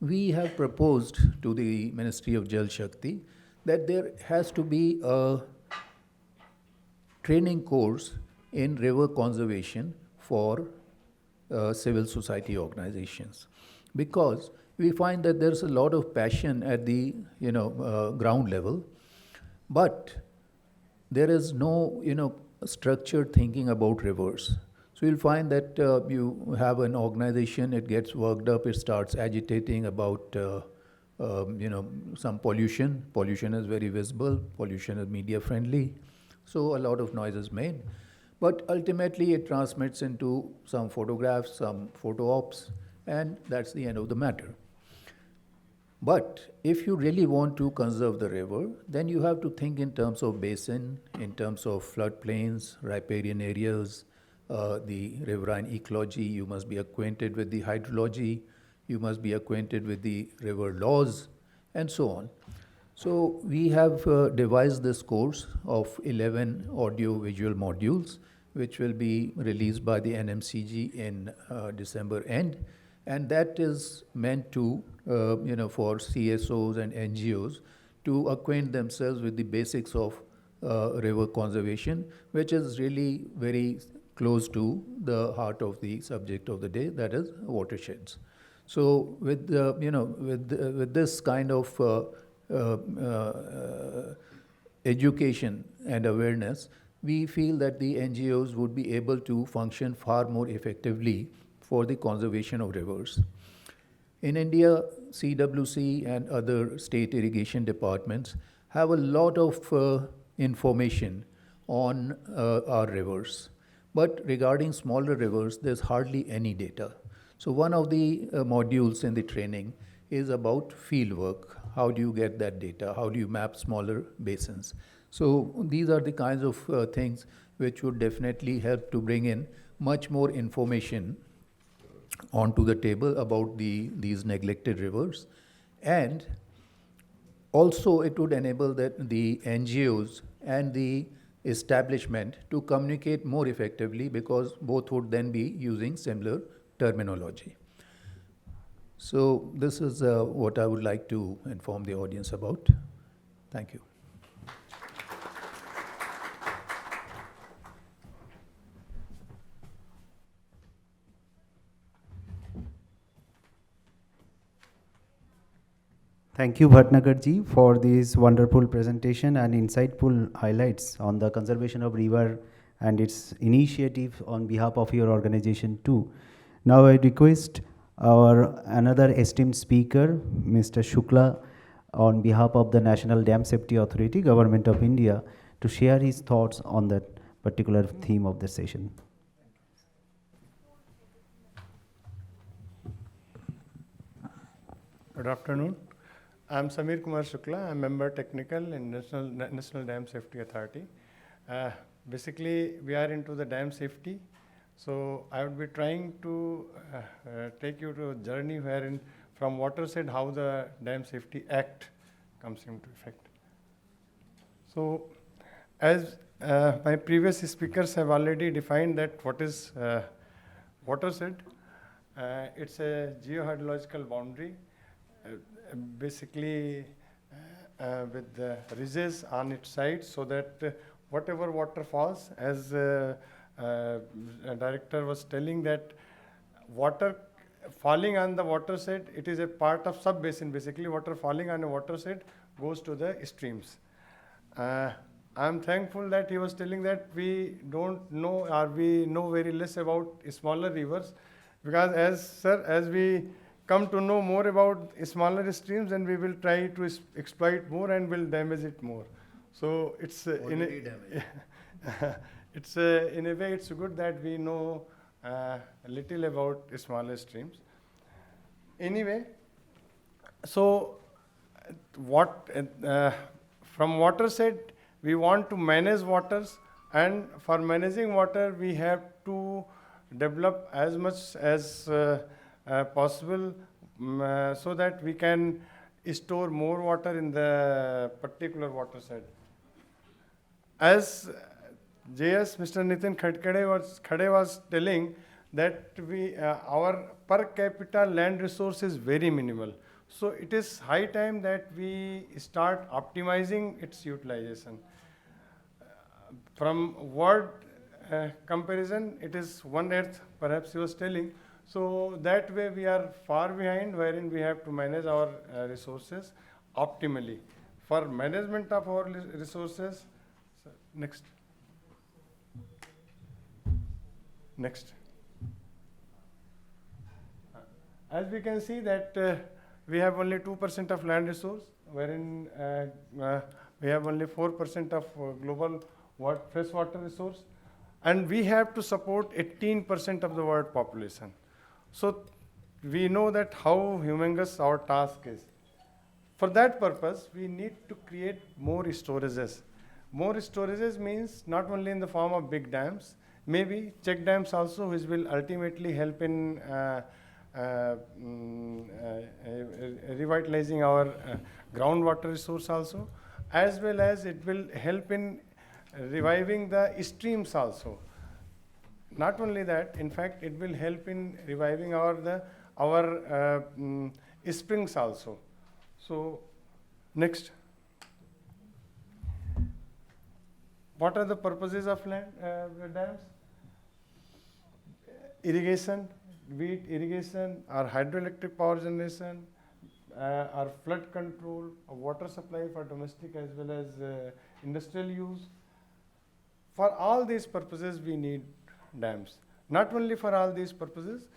we have proposed to the Ministry of Jal Shakti that there has to be a training course in river conservation for civil society organizations, because we find that there's a lot of passion at the ground level, but there is no structured thinking about rivers. So you'll find that you have an organization, it gets worked up, it starts agitating about some pollution. Pollution is very visible, pollution is media friendly, so a lot of noise is made. But ultimately it transmits into some photographs, some photo ops, and that's the end of the matter. But if you really want to conserve the river, then you have to think in terms of basin, in terms of floodplains, riparian areas, the riverine ecology. You must be acquainted with the hydrology, you must be acquainted with the river laws, and so on. So we have devised this course of 11 audio-visual modules, which will be released by the NMCG in December end. And that is meant to, for CSOs and NGOs to acquaint themselves with the basics of river conservation, which is really very close to the heart of the subject of the day, that is watersheds. So with this kind of education and awareness, we feel that the NGOs would be able to function far more effectively for the conservation of rivers. In India, CWC and other state irrigation departments have a lot of information on our rivers. But regarding smaller rivers, there's hardly any data. So one of the modules in the training is about field work. How do you get that data? How do you map smaller basins? So these are the kinds of things which would definitely help to bring in much more information onto the table about these neglected rivers. And also it would enable the NGOs and the establishment to communicate more effectively, because both would then be using similar terminology. So this is what I would like to inform the audience about. Thank you. Thank you, Bhatnagar ji, for this wonderful presentation and insightful highlights on the conservation of river and its initiative on behalf of your organization too. Now I request our another esteemed speaker, Mr. Shukla, on behalf of the National Dam Safety Authority, Government of India, to share his thoughts on that particular theme of the session. Good afternoon. I'm Samir Kumar Shukla. I'm member technical in National Dam Safety Authority. Uh, Basically, we are into the dam safety. So I would be trying to take you to a journey wherein from watershed how the Dam Safety Act comes into effect. So as my previous speakers have already defined that what is watershed, it's a geohydrological boundary, basically with the ridges on its sides, so that whatever water falls, as director was telling, that water falling on the watershed, it is a part of sub-basin. Basically, water falling on a watershed goes to the streams. I'm thankful that he was telling that we don't know, or we know very less about smaller rivers, because as we come to know more about smaller streams, and we will try to exploit more and will damage it more. So it's Already damaged. it's in a way it's good that we know a little about smaller streams. Anyway, so what from watershed we want to manage waters, and for managing water we have to develop as much as possible, so that we can store more water in the particular watershed. As Mr. Nitin Khade was telling, that our per capita land resource is very minimal. So it is high time that we start optimizing its utilization. From world comparison, it is 1/8, perhaps he was telling. So that way we are far behind, wherein we have to manage our resources optimally. For management of our resources, next. As we can see that we have only 2% of land resource, wherein we have only 4% of global freshwater resource, and we have to support 18% of the world population. So we know that how humongous our task is. For that purpose, we need to create more storages. More storages means not only in the form of big dams, maybe check dams also, which will ultimately help in revitalizing our groundwater resource also, as well as it will help in reviving the streams also. Not only that, in fact, it will help in reviving our springs also. So, next. What are the purposes of dams? Irrigation, be it irrigation or hydroelectric power generation, or flood control, or water supply for domestic as well as industrial use. For all these purposes, we need dams. Not only for all these purposes,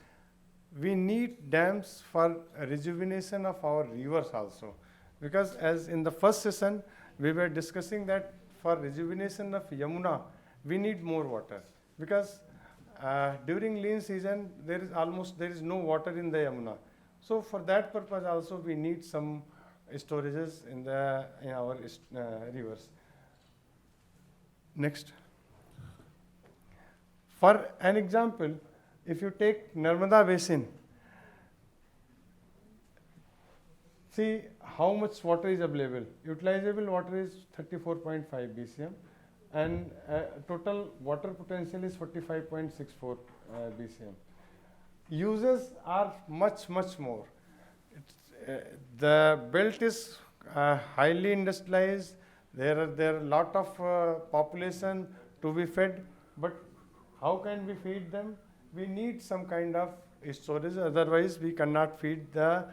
we need dams for rejuvenation of our rivers also. Because as in the first session, we were discussing that for rejuvenation of Yamuna, we need more water. Because during lean season, there is no water in the Yamuna. So for that purpose also, we need some storages in our rivers. Next. For an example, if you take Narmada Basin, see how much water is available. Utilizable water is 34.5 BCM, and total water potential is 45.64 BCM. Uses are much more. The belt is highly industrialized. There are a lot of population to be fed, but how can we feed them? We need some kind of storage, otherwise we cannot feed the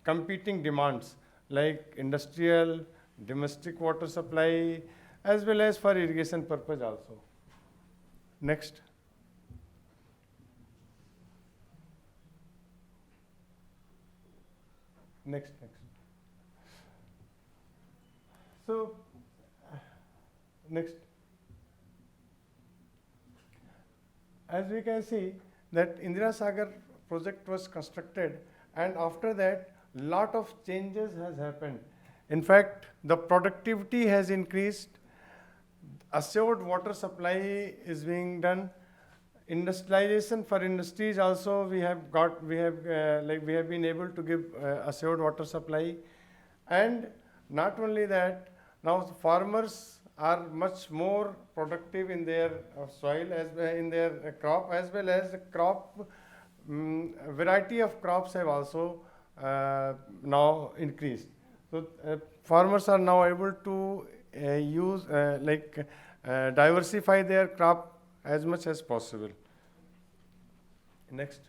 competing demands like industrial, domestic water supply, as well as for irrigation purpose also. Next. So, next. As we can see that Indira Sagar project was constructed, and after that lot of changes has happened. In fact, the productivity has increased, assured water supply is being done, industrialization for industries also we have been able to give assured water supply. And not only that, now the farmers are much more productive in their soil, as in their crop, as well as the crop variety of crops have also now increased. So farmers are now able to use diversify their crop as much as possible. Next.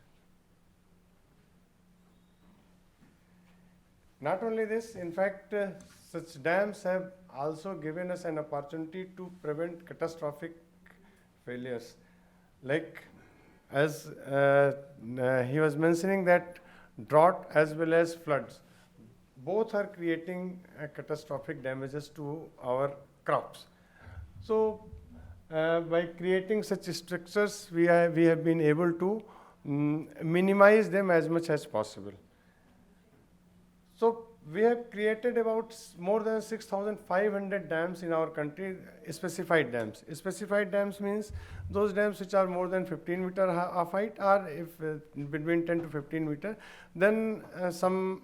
Not only this, in fact, such dams have also given us an opportunity to prevent catastrophic failures. Like as he was mentioning, that drought as well as floods, both are creating catastrophic damages to our crops. So by creating such structures, we have been able to minimize them as much as possible. So we have created about more than 6,500 dams in our country, specified dams. Specified dams means those dams which are more than 15 meter of height, or if between 10 to 15 meter, then some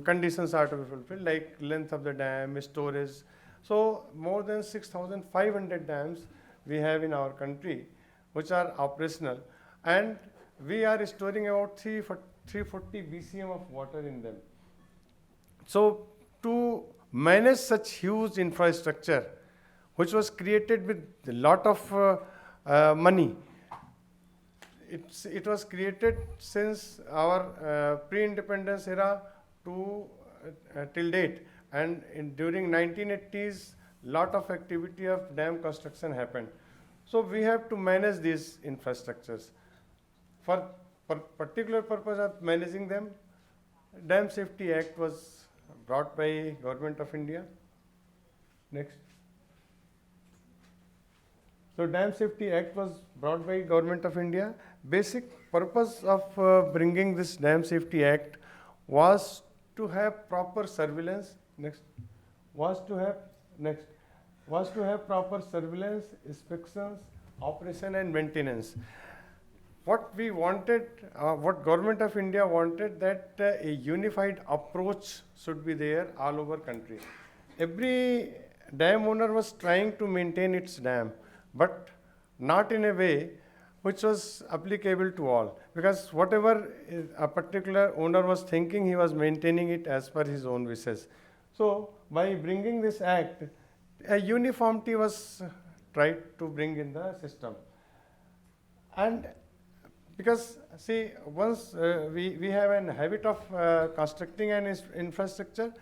conditions are to be fulfilled, like length of the dam, storage. So more than 6,500 dams we have in our country which are operational, and we are storing about 340 BCM of water in them. So to manage such huge infrastructure, which was created with a lot of money, it was created since our pre-independence era to till date, and during 1980s, lot of activity of dam construction happened. So we have to manage these infrastructures. For particular purpose of managing them, Dam Safety Act was brought by Government of India. Next. So Dam Safety Act was brought by Government of India. Basic purpose of bringing this Dam Safety Act was to have proper surveillance. Next. Was to have proper surveillance, inspections, operation and maintenance. What we wanted, what Government of India wanted, that a unified approach should be there all over country. Every dam owner was trying to maintain its dam, but not in a way which was applicable to all, because whatever a particular owner was thinking, he was maintaining it as per his own wishes. So by bringing this act, a uniformity was tried to bring in the system. And because see, once we have a habit of constructing an infrastructure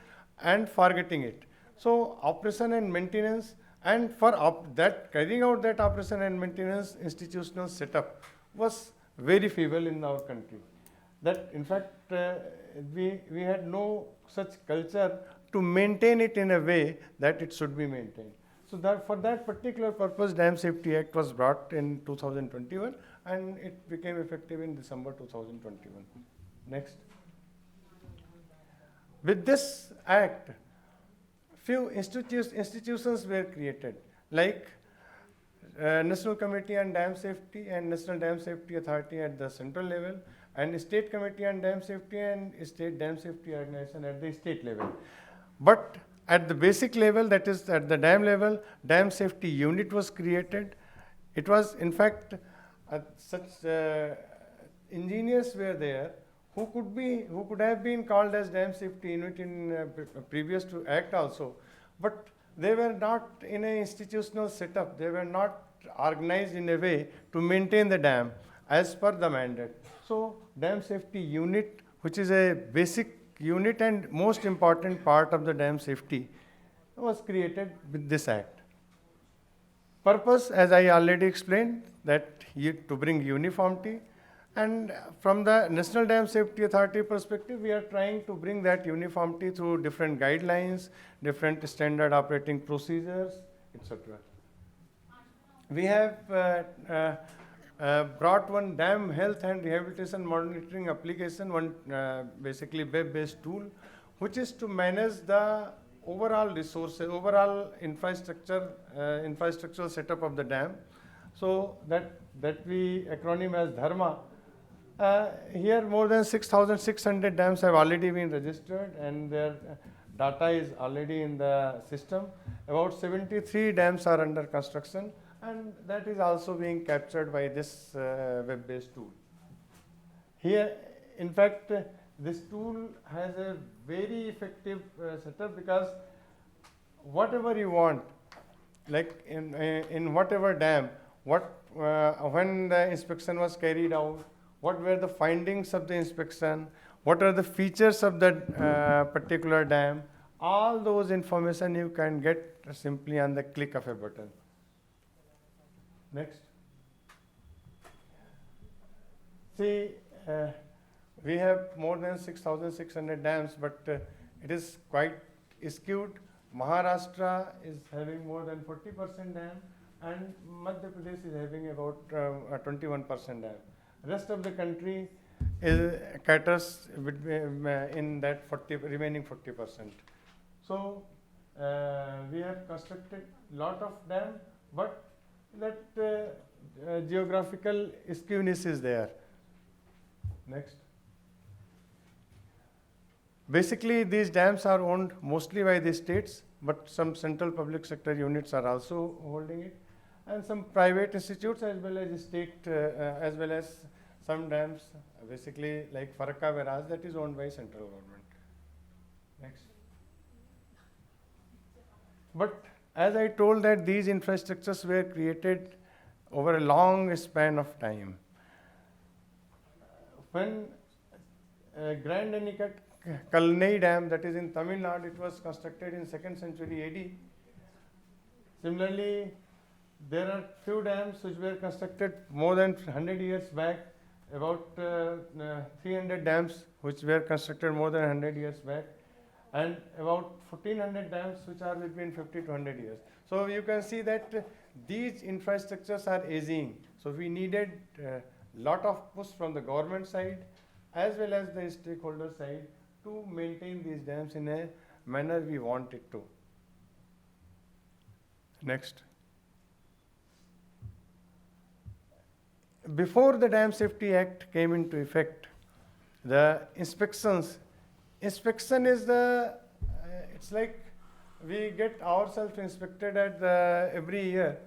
and forgetting it. So operation and maintenance, and for that carrying out that operation and maintenance, institutional setup was very feeble in our country. That in fact we had no such culture to maintain it in a way that it should be maintained. So that for that particular purpose, Dam Safety Act was brought in 2021, and it became effective in December 2021. Next. With this act, few institutions were created, like National Committee on Dam Safety and National Dam Safety Authority at the central level, and State Committee on Dam Safety and State Dam Safety Organization at the state level. But at the basic level, that is at the dam level, Dam Safety Unit was created. It was in fact such engineers were there who could have been called as Dam Safety Unit in previous to act also, but they were not in an institutional setup. They were not organized in a way to maintain the dam as per the mandate. So Dam Safety Unit, which is a basic unit and most important part of the dam safety, was created with this act. Purpose, as I already explained, that to bring uniformity, and from the National Dam Safety Authority perspective, we are trying to bring that uniformity through different guidelines, different standard operating procedures, etc. We have brought one dam health and rehabilitation monitoring application, one basically web-based tool, which is to manage the overall resources, overall infrastructural setup of the dam. So that we acronym as Dharma. Here more than 6,600 dams have already been registered and their data is already in the system. About 73 dams are under construction, and that is also being captured by this web-based tool. Here, in fact, this tool has a very effective setup, because whatever you want, like in whatever dam, when the inspection was carried out, what were the findings of the inspection, what are the features of that particular dam, all those information you can get simply on the click of a button. Next. See, we have more than 6,600 dams, but it is quite skewed. Maharashtra is having more than 40% dam, and Madhya Pradesh is having about 21% dam. Rest of the country caters in that remaining 40%. So we have constructed lot of dam, but that geographical skewness is there. Next. Basically, these dams are owned mostly by the states, but some central public sector units are also holding it, and some private institutes as well as state, as well as some dams, basically like Farakka Barrage, that is owned by central government. Next. But as I told that these infrastructures were created over a long span of time. When Grand Anikat Kalnei Dam, that is in Tamil Nadu, it was constructed in 2nd century AD. Similarly, there are few dams which were constructed more than 100 years back, about 300 dams which were constructed more than 100 years back, and about 1400 dams which are between 50 to 100 years. So you can see that these infrastructures are aging. So we needed lot of push from the government side as well as the stakeholder side to maintain these dams in a manner we want it to. Next. Before the Dam Safety Act came into effect, the inspection is the, it's like we get ourselves inspected at every year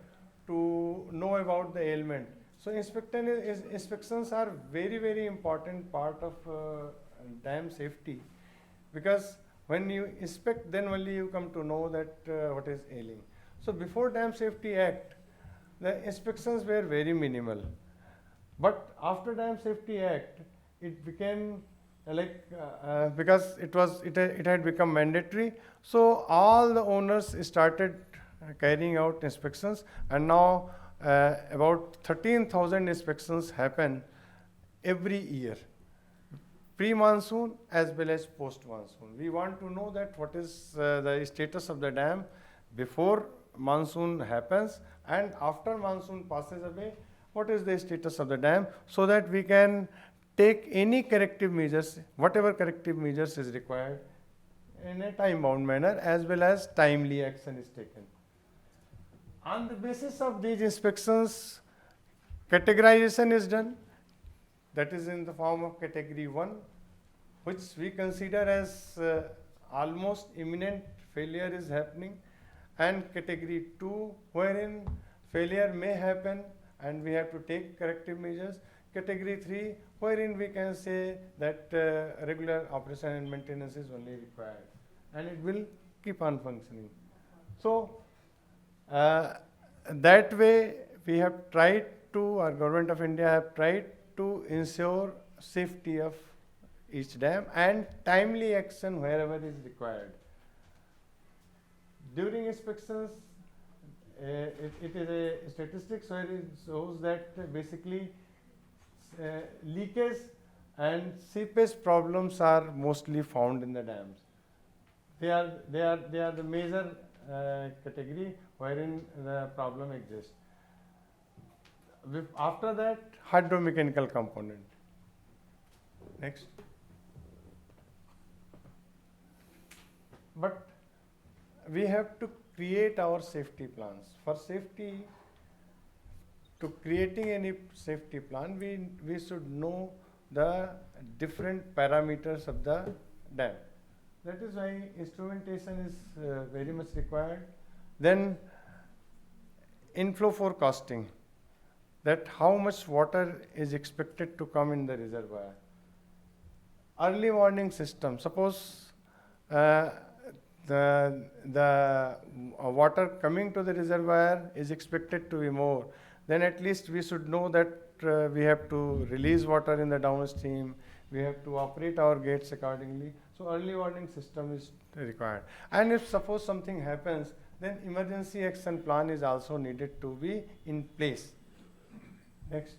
to know about the ailment. So inspections are very, very important part of dam safety, because when you inspect, then only you come to know that what is ailing. So before Dam Safety Act, the inspections were very minimal. But after Dam Safety Act, it became because it had become mandatory. So all the owners started carrying out inspections, and now about 13,000 inspections happen every year, pre-monsoon as well as post-monsoon. We want to know that what is the status of the dam before monsoon happens, and after monsoon passes away, what is the status of the dam, so that we can take any corrective measures, whatever corrective measures is required, in a time-bound manner, as well as timely action is taken. On the basis of these inspections, categorization is done. That is in the form of category 1, which we consider as almost imminent failure is happening, and category 2, wherein failure may happen and we have to take corrective measures. Category 3, wherein we can say that regular operation and maintenance is only required, and it will keep on functioning. So that way we have tried to, our Government of India have tried to ensure safety of each dam and timely action wherever is required. During inspections, it is a statistics where it shows that basically leakage and seepage problems are mostly found in the dams. They are the major category wherein the problem exists. After that, hydromechanical component. Next. But we have to create our safety plans. For safety, to creating any safety plan, we should know the different parameters of the dam. That is why instrumentation is very much required. Then inflow forecasting, that how much water is expected to come in the reservoir. Early warning system, suppose the water coming to the reservoir is expected to be more, then at least we should know that we have to release water in the downstream, we have to operate our gates accordingly. So early warning system is required. And if suppose something happens, then emergency action plan is also needed to be in place. Next.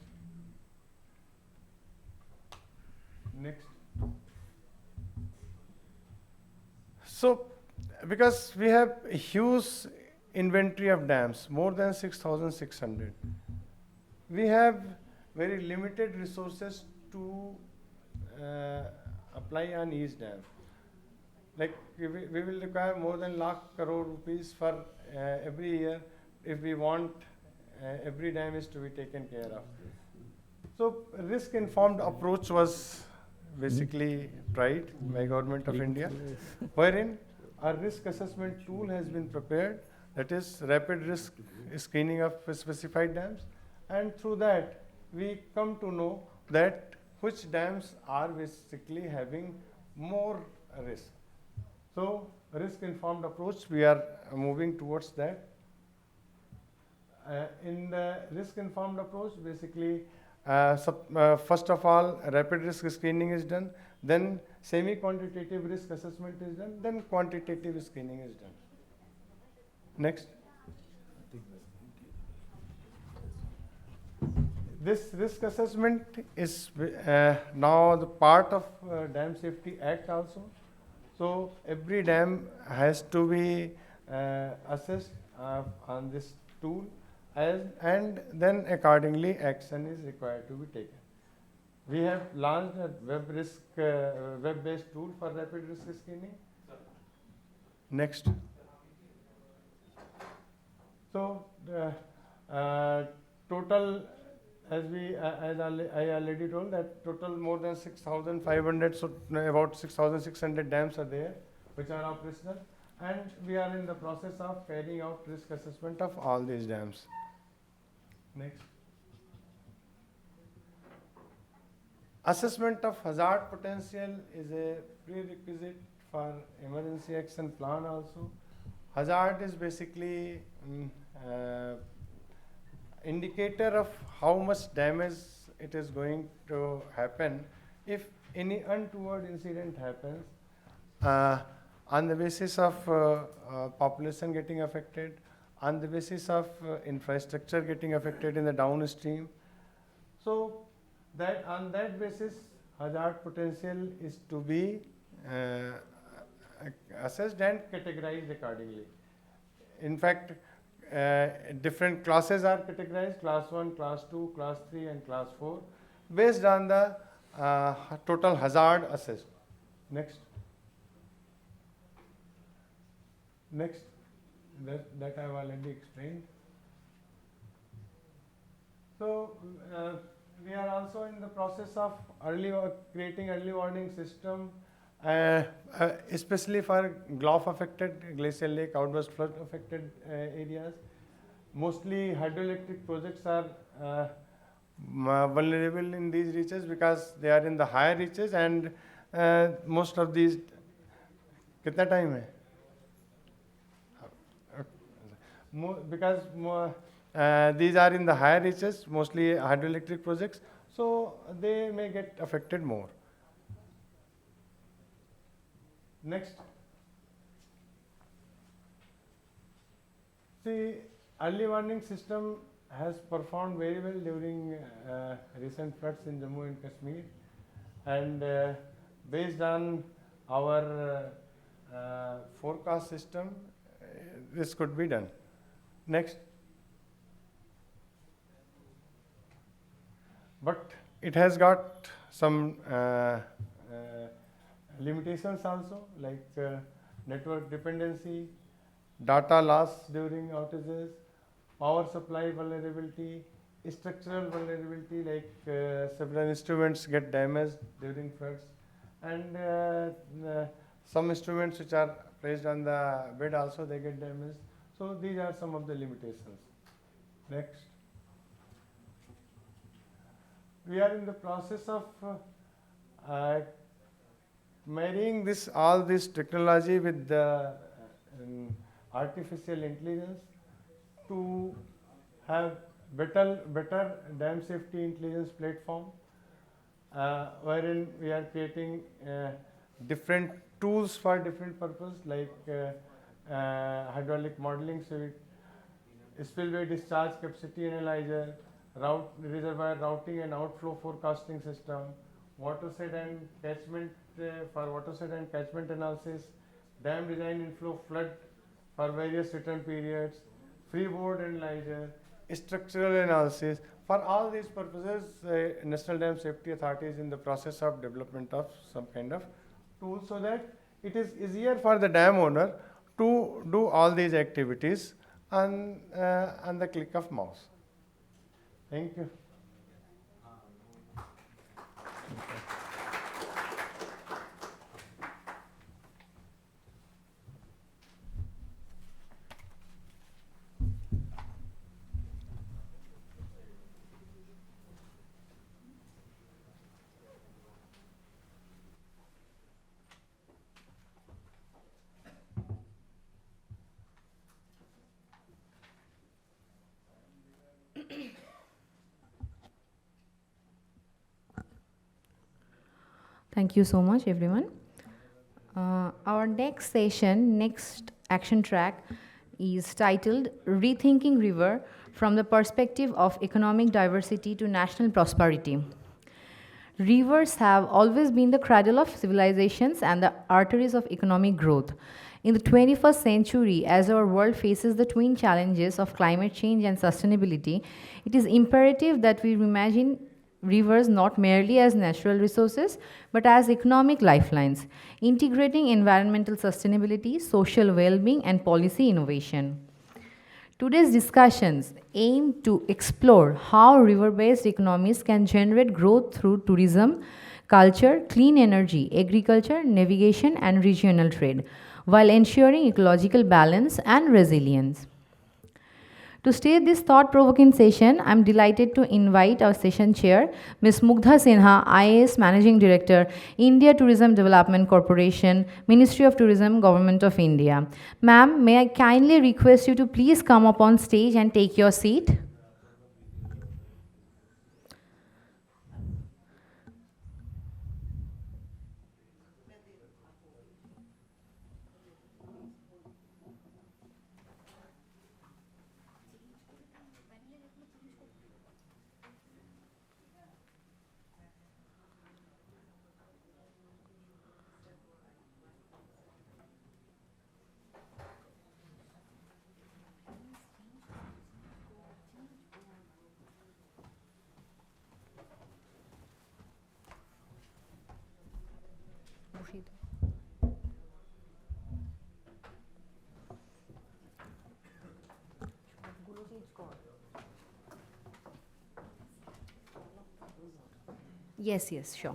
Next. So, because we have a huge inventory of dams, more than 6,600, we have very limited resources to apply on each dam. Like we will require more than lakh crore rupees for every year if we want every dam is to be taken care of. So risk informed approach was basically tried by Government of India, wherein a risk assessment tool has been prepared, that is rapid risk screening of specified dams, and through that we come to know that which dams are basically having more risk. So risk informed approach, we are moving towards that. In the risk informed approach, basically first of all, rapid risk screening is done, then semi-quantitative risk assessment is done, then quantitative screening is done. Next. This risk assessment is now the part of Dam Safety Act also. So every dam has to be assessed on this tool, and then accordingly action is required to be taken. We have launched a web-based tool for rapid risk screening. Next. So total, as I already told, that total more than 6,500, so about 6,600 dams are there which are operational, and we are in the process of carrying out risk assessment of all these dams. Next. Assessment of hazard potential is a prerequisite for emergency action plan also. Hazard is basically indicator of how much damage it is going to happen if any untoward incident happens on the basis of population getting affected, on the basis of infrastructure getting affected in the downstream. So that on that basis hazard potential is to be assessed and categorized accordingly. In fact, different classes are categorized: class 1, class 2, class 3 and class 4 based on the total hazard assessed. Next. Next. That I have already explained. So we are also in the process of creating early warning system, especially for GLOF affected, glacial lake outburst flood affected areas. Mostly hydroelectric projects are vulnerable in these reaches because they are in the higher reaches, and most of these. Kitna time hai? Because these are in the higher reaches, mostly hydroelectric projects, so they may get affected more. Next. See, early warning system has performed very well during recent floods in Jammu and Kashmir, and based on our forecast system, this could be done. Next. but it has got some limitations also, like network dependency, data loss during outages, power supply vulnerability, structural vulnerability, like several instruments get damaged during floods, and some instruments which are placed on the bed also they get damaged. So these are some of the limitations. Next. We are in the process of marrying all this technology with the artificial intelligence to have better dam safety intelligence platform, wherein we are creating different tools for different purpose, like hydraulic modeling suite, spillway discharge capacity analyzer, reservoir routing and outflow forecasting system, watershed and catchment for watershed and catchment analysis, dam design inflow flood for various return periods, freeboard analyzer, structural analysis. For all these purposes, National Dam Safety Authority is in the process of development of some kind of tool, so that it is easier for the dam owner to do all these activities on the click of mouse. Thank you. Thank you so much, everyone. Our next session, next action track is titled Rethinking River from the Perspective of Economic Diversity to National Prosperity. Rivers have always been the cradle of civilizations and the arteries of economic growth. In the 21st century, as our world faces the twin challenges of climate change and sustainability, it is imperative that we imagine rivers not merely as natural resources, but as economic lifelines, integrating environmental sustainability, social well-being, and policy innovation. Today's discussions aim to explore how river-based economies can generate growth through tourism, culture, clean energy, agriculture, navigation, and regional trade, while ensuring ecological balance and resilience. To state this thought-provoking session, I'm delighted to invite our session chair, Ms. Mugdha Sinha, IAS Managing Director, India Tourism Development Corporation, Ministry of Tourism, Government of India. Ma'am, may I kindly request you to please come up on stage and take your seat? Yes, sure.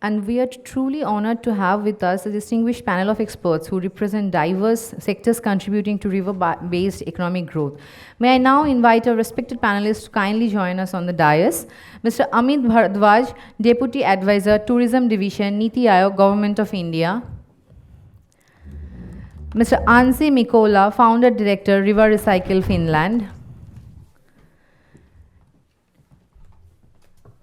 And we are truly honored to have with us a distinguished panel of experts who represent diverse sectors contributing to river-based economic growth. May I now invite our respected panelists to kindly join us on the dais. Mr. Amit Bharadwaj, Deputy Advisor, Tourism Division, Niti Aayog, Government of India. Mr. Ansi Mikola, Founder Director, River Recycle, Finland.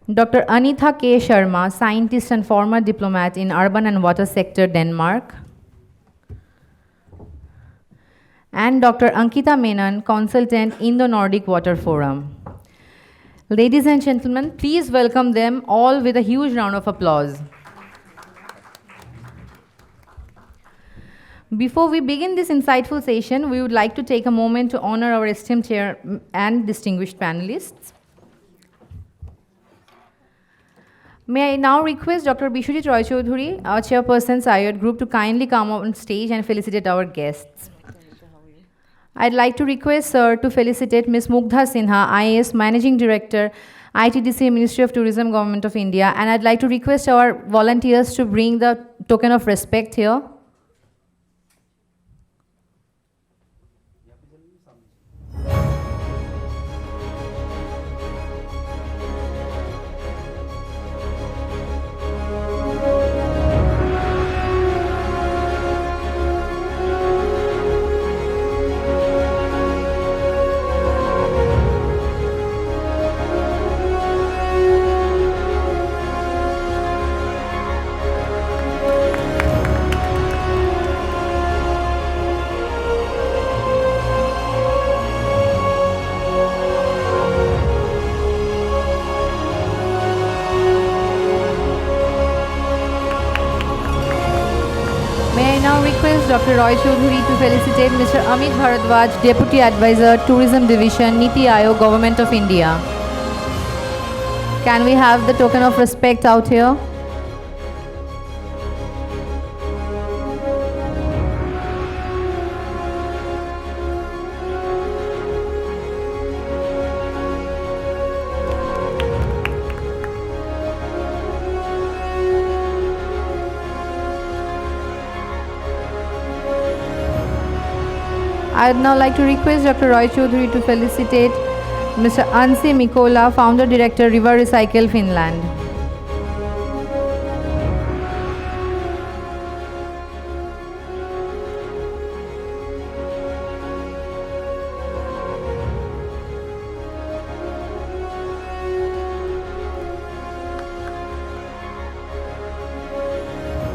Dr. Anitha K. Sharma, Scientist and former diplomat in Urban and Water Sector, Denmark. And Dr. Ankita Menon, Consultant, Indo-Nordic Water Forum. Ladies and gentlemen, please welcome them all with a huge round of applause. Before we begin this insightful session, we would like to take a moment to honor our esteemed chair and distinguished panelists. May I now request Dr. Bishwajit Roy Choudhury, our chairperson, SAIARD Group, to kindly come on stage and felicitate our guests. I'd like to request Sir to felicitate Ms. Mugdha Sinha, IAS Managing Director, ITDC, Ministry of Tourism, Government of India. And I'd like to request our volunteers to bring the token of respect here. May I now request Dr. Roy Choudhury to felicitate Mr. Amit Bharadwaj, Deputy Advisor, Tourism Division, Niti Aayog, Government of India. Can we have the token of respect out here? I would now like to request Dr. Roy Choudhury to felicitate Mr. Ansi Mikola, Founder Director, River Recycle, Finland.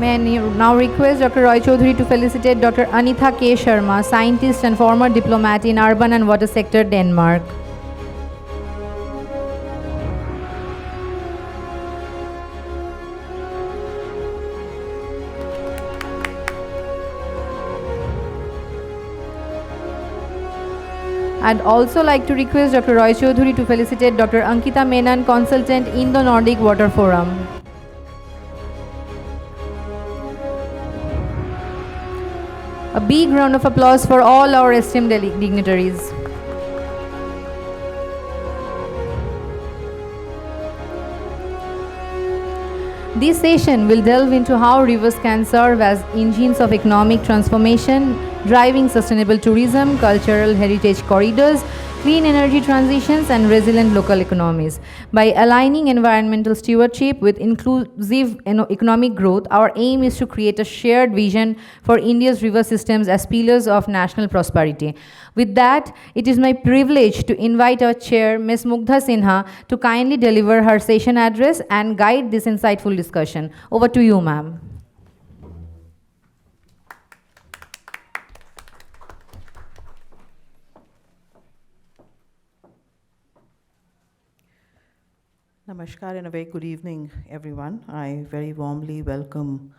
May I now request Dr. Roy Choudhury to felicitate Dr. Anitha K. Sharma, scientist and former diplomat in urban and water sector, Denmark. I'd also like to request Dr. Roy Choudhury to felicitate Dr. Ankita Menon, consultant, Indo-Nordic Water Forum. A big round of applause for all our esteemed dignitaries. This session will delve into how rivers can serve as engines of economic transformation, driving sustainable tourism, cultural heritage corridors, clean energy transitions, and resilient local economies. By aligning environmental stewardship with inclusive economic growth, our aim is to create a shared vision for India's river systems as pillars of national prosperity. With that, it is my privilege to invite our chair, Ms. Mugdha Sinha, to kindly deliver her session address and guide this insightful discussion. Over to you, ma'am. Namaskar and a very good evening, everyone. I very warmly welcome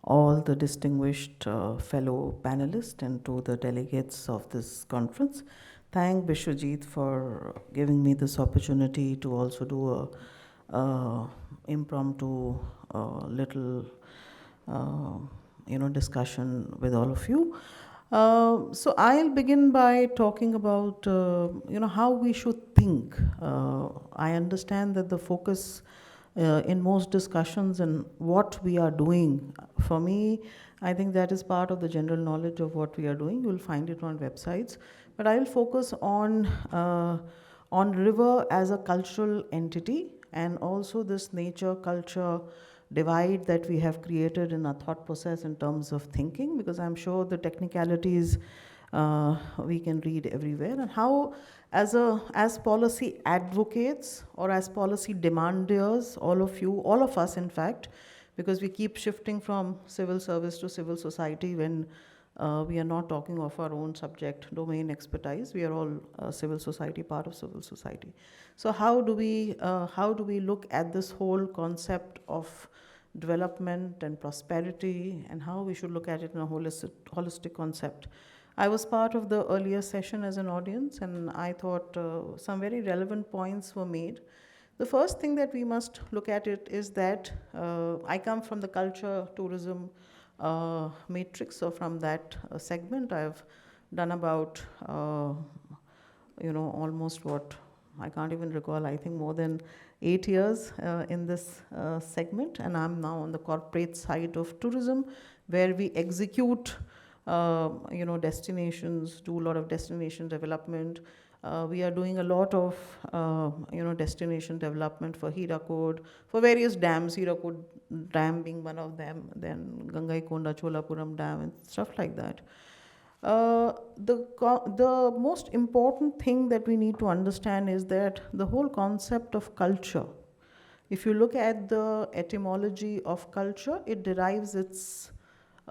all the distinguished fellow panelists and to the delegates of this conference. Thank Bishwajit for giving me this opportunity to also do a impromptu little discussion with all of you. So I'll begin by talking about how we should think. I understand that the focus in most discussions and what we are doing. For me, I think that is part of the general knowledge of what we are doing. You'll find it on websites. But I'll focus on river as a cultural entity and also this nature-culture divide that we have created in our thought process in terms of thinking, because I'm sure the technicalities we can read everywhere, and how as policy advocates or as policy demanders, all of us in fact, because we keep shifting from civil service to civil society when we are not talking of our own subject domain expertise. We are all civil society, part of civil society. So how do we look at this whole concept of development and prosperity, and how we should look at it in a holistic concept. I was part of the earlier session as an audience, and I thought some very relevant points were made. The first thing that we must look at it is that I come from the culture tourism matrix, so from that segment I've done about almost what I can't even recall, I think more than 8 years in this segment, and I'm now on the corporate side of tourism, where we execute destinations, do a lot of destination development. We are doing a lot of destination development for Hirakud, for various dams, Hirakud Dam being one of them, then Gangaikonda, Cholapuram Dam, and stuff like that. The most important thing that we need to understand is that the whole concept of culture, if you look at the etymology of culture, it derives its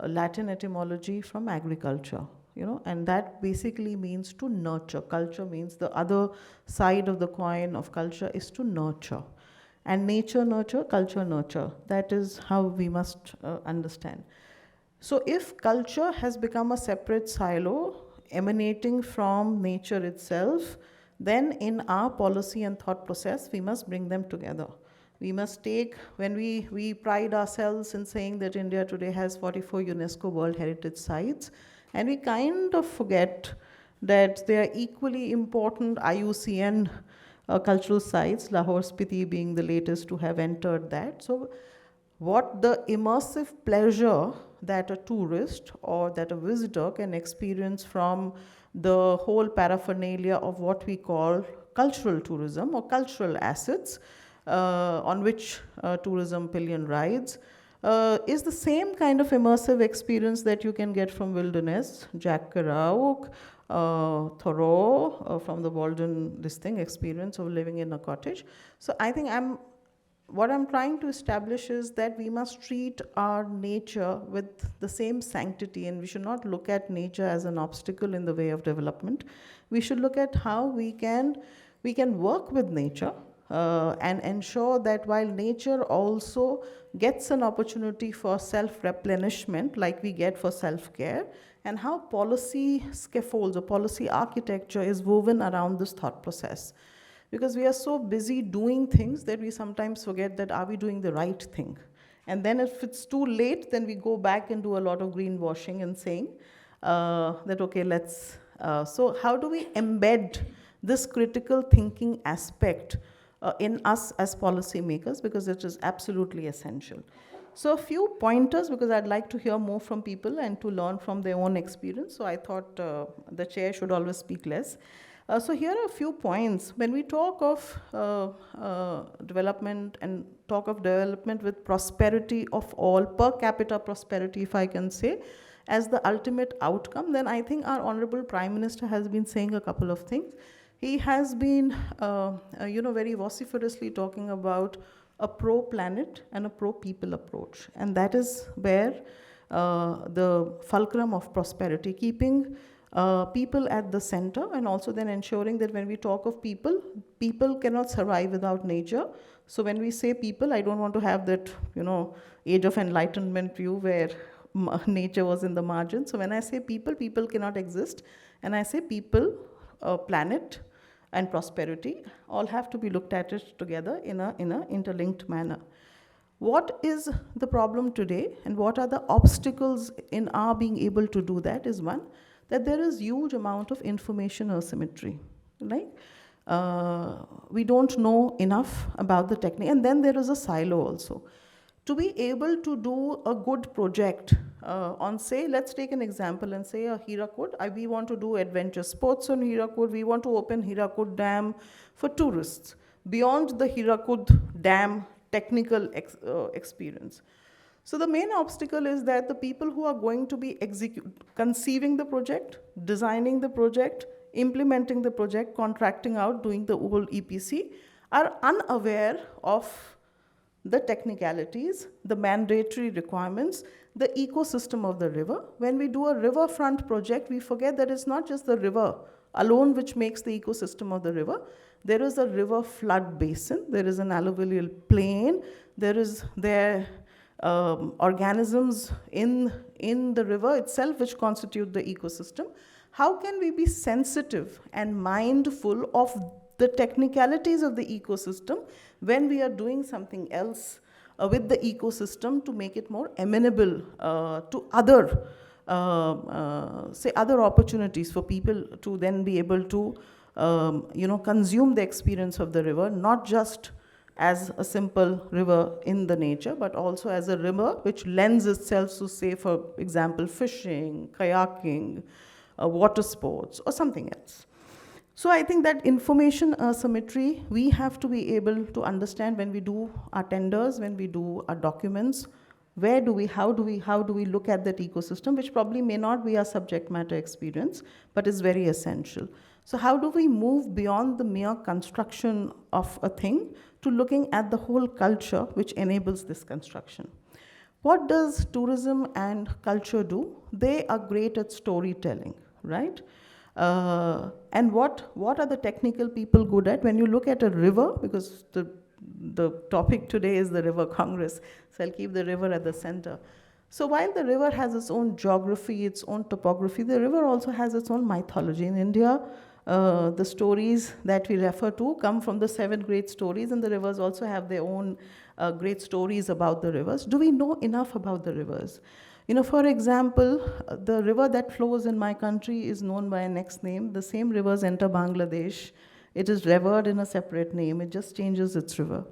Latin etymology from agriculture, and that basically means to nurture. Culture means the other side of the coin of culture is to nurture. And nature nurture, culture nurture. That is how we must understand. So if culture has become a separate silo emanating from nature itself, then in our policy and thought process, we must bring them together. We must take, when we pride ourselves in saying that India today has 44 UNESCO World Heritage Sites, and we kind of forget that they are equally important IUCN cultural sites, Lahore Spiti being the latest to have entered that. So what the immersive pleasure that a tourist or that a visitor can experience from the whole paraphernalia of what we call cultural tourism or cultural assets, on which tourism pillion rides, is the same kind of immersive experience that you can get from wilderness, Jack Kerouac, Thoreau, from the Walden experience of living in a cottage. So I think what I'm trying to establish is that we must treat our nature with the same sanctity, and we should not look at nature as an obstacle in the way of development. We should look at how we can work with nature and ensure that while nature also gets an opportunity for self-replenishment like we get for self-care, and how policy scaffolds or policy architecture is woven around this thought process. Because we are so busy doing things that we sometimes forget that are we doing the right thing? And then if it's too late, then we go back and do a lot of greenwashing and saying that, okay, let's, so how do we embed this critical thinking aspect in us as policymakers, because it is absolutely essential. So a few pointers, because I'd like to hear more from people and to learn from their own experience. So I thought the chair should always speak less. So here are a few points. When we talk of development and talk of development with prosperity of all, per capita prosperity, if I can say, as the ultimate outcome, then I think our Honorable Prime Minister has been saying a couple of things. He has been, very vociferously talking about a pro-planet and a pro-people approach. And that is where the fulcrum of prosperity, keeping people at the center, and also then ensuring that when we talk of people, people cannot survive without nature. So when we say people, I don't want to have that, age of enlightenment view where nature was in the margin. So when I say people, people cannot exist. And I say people, planet, and prosperity all have to be looked at it together in a interlinked manner. What is the problem today, and what are the obstacles in our being able to do that is one, that there is huge amount of information asymmetry, right? We don't know enough about the technique, and then there is a silo also. To be able to do a good project on, say, let's take an example and say a Hirakud, we want to do adventure sports on Hirakud, we want to open Hirakud Dam for tourists, beyond the Hirakud Dam technical experience. So the main obstacle is that the people who are going to be conceiving the project, designing the project, implementing the project, contracting out, doing the whole EPC, are unaware of the technicalities, the mandatory requirements, the ecosystem of the river. When we do a riverfront project, we forget that it's not just the river alone which makes the ecosystem of the river. There is a river flood basin, there is an alluvial plain, there is organisms in the river itself which constitute the ecosystem. How can we be sensitive and mindful of the technicalities of the ecosystem when we are doing something else with the ecosystem to make it more amenable to other, say, other opportunities for people to then be able to, consume the experience of the river, not just as a simple river in the nature, but also as a river which lends itself to, say, for example, fishing, kayaking, water sports, or something else. So I think that information asymmetry, we have to be able to understand when we do our tenders, when we do our documents, how do we look at that ecosystem, which probably may not be our subject matter experience, but is very essential. So how do we move beyond the mere construction of a thing to looking at the whole culture which enables this construction? What does tourism and culture do? They are great at storytelling, right? And what are the technical people good at? When you look at a river, because the topic today is the River Congress, so I'll keep the river at the center. So while the river has its own geography, its own topography, the river also has its own mythology. In India, the stories that we refer to come from the 7 great stories, and the rivers also have their own great stories about the rivers. Do we know enough about the rivers? For example, the river that flows in my country is known by a next name. The same rivers enter Bangladesh. It is revered in a separate name. It just changes its river.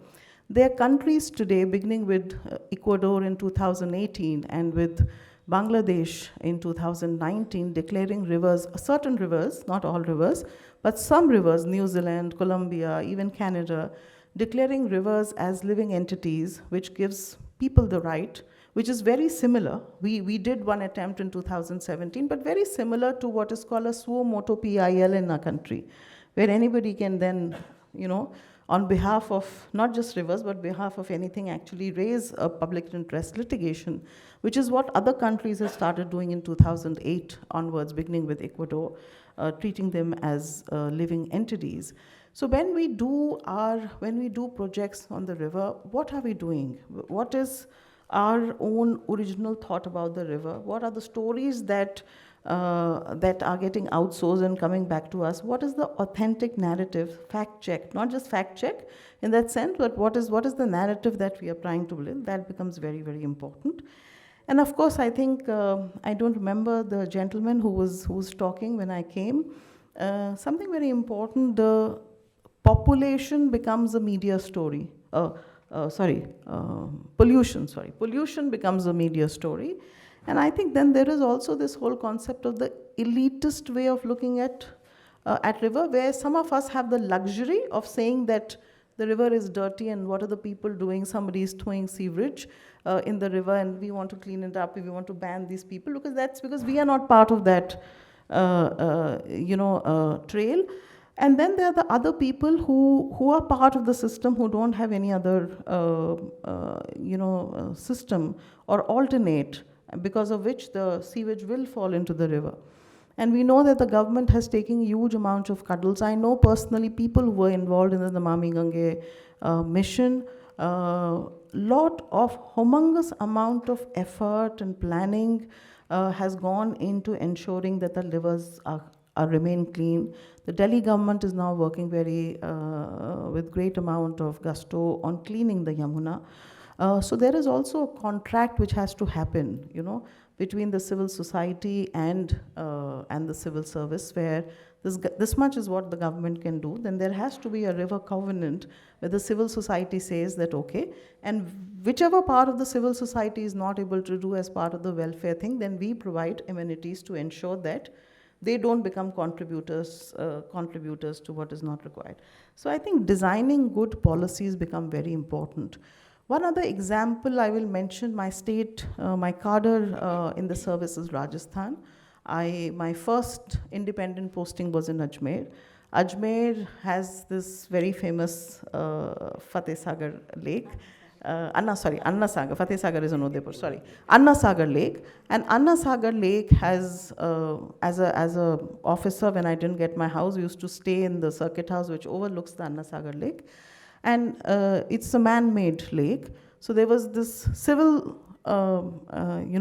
There are countries today, beginning with Ecuador in 2018 and with Bangladesh in 2019, declaring rivers, certain rivers, not all rivers, but some rivers, New Zealand, Colombia, even Canada, declaring rivers as living entities, which gives people the right, which is very similar. We did one attempt in 2017, but very similar to what is called a suo motu PIL in our country, where anybody can then, on behalf of not just rivers, but behalf of anything, actually raise a public interest litigation, which is what other countries have started doing in 2008 onwards, beginning with Ecuador, treating them as living entities. So when we do projects on the river, what are we doing? What is our own original thought about the river? What are the stories that are getting outsourced and coming back to us? What is the authentic narrative? Fact check, not just fact check in that sense, but what is the narrative that we are trying to build? That becomes very, very important. And of course, I think, I don't remember the gentleman who was talking when I came. Something very important, the population becomes a media story. Pollution becomes a media story. And I think then there is also this whole concept of the elitist way of looking at river, where some of us have the luxury of saying that the river is dirty and what are the people doing? Somebody is throwing sewage in the river and we want to clean it up, we want to ban these people, because we are not part of that trail. And then there are the other people who are part of the system, who don't have any other system or alternate, because of which the sewage will fall into the river. And we know that the government has taken huge amounts of cuddles. I know personally people who were involved in the Namami Gange mission. Lot of humongous amount of effort and planning has gone into ensuring that the rivers remain clean. The Delhi government is now working with great amount of gusto on cleaning the Yamuna. So there is also a contract which has to happen, between the civil society and the civil service, where this much is what the government can do. Then there has to be a river covenant where the civil society says that okay, and whichever part of the civil society is not able to do as part of the welfare thing, then we provide amenities to ensure that they don't become contributors to what is not required. So I think designing good policies become very important. One other example I will mention, my state, my cadre in the service is Rajasthan. My first independent posting was in Ajmer. Ajmer has this very famous Fateh Sagar Lake. Anna Sagar. Fateh Sagar is in Udaipur, sorry. Anna Sagar Lake. And Anna Sagar Lake has, as a officer, when I didn't get my house, we used to stay in the circuit house which overlooks the Anna Sagar Lake. And it's a man-made lake. So there was this civil,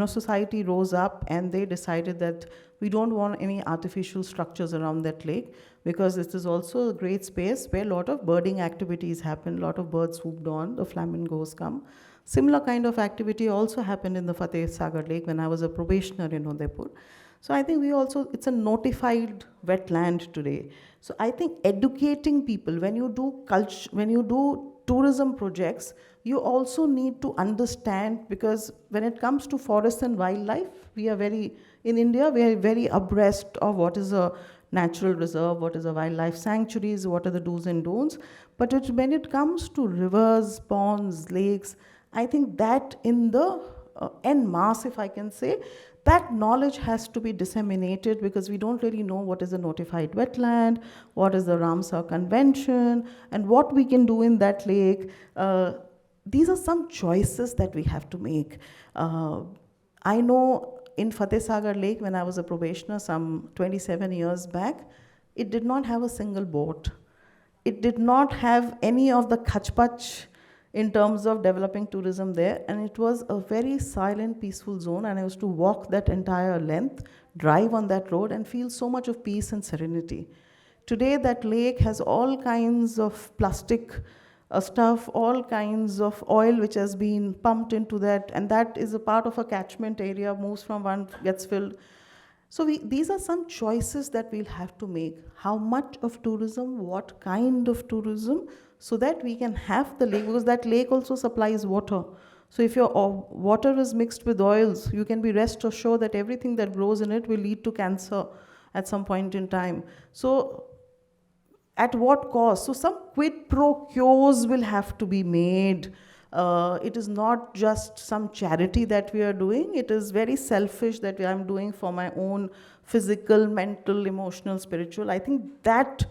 society rose up, and they decided that we don't want any artificial structures around that lake, because this is also a great space where a lot of birding activities happen, a lot of birds swooped on, the flamingos come. Similar kind of activity also happened in the Fateh Sagar Lake when I was a probationer in Udaipur. So I think it's a notified wetland today. So I think educating people, when you do tourism projects, you also need to understand, because when it comes to forest and wildlife, in India, we are very abreast of what is a natural reserve, what is a wildlife sanctuaries, what are the do's and don'ts. But when it comes to rivers, ponds, lakes, I think that in the en masse, if I can say, that knowledge has to be disseminated, because we don't really know what is a notified wetland, what is the Ramsar Convention, and what we can do in that lake. These are some choices that we have to make. I know in Fateh Sagar Lake, when I was a probationer some 27 years back, it did not have a single boat. It did not have any of the kachpach in terms of developing tourism there, and it was a very silent, peaceful zone, and I used to walk that entire length, drive on that road, and feel so much of peace and serenity. Today, that lake has all kinds of plastic stuff, all kinds of oil which has been pumped into that, and that is a part of a catchment area, moves from one, gets filled. So these are some choices that we'll have to make. How much of tourism, what kind of tourism, so that we can have the lake, because that lake also supplies water. So if your water is mixed with oils, you can be rest assured that everything that grows in it will lead to cancer at some point in time. So at what cost? So some quid pro quos will have to be made. It is not just some charity that we are doing. It is very selfish that I'm doing for my own physical, mental, emotional, spiritual. I think that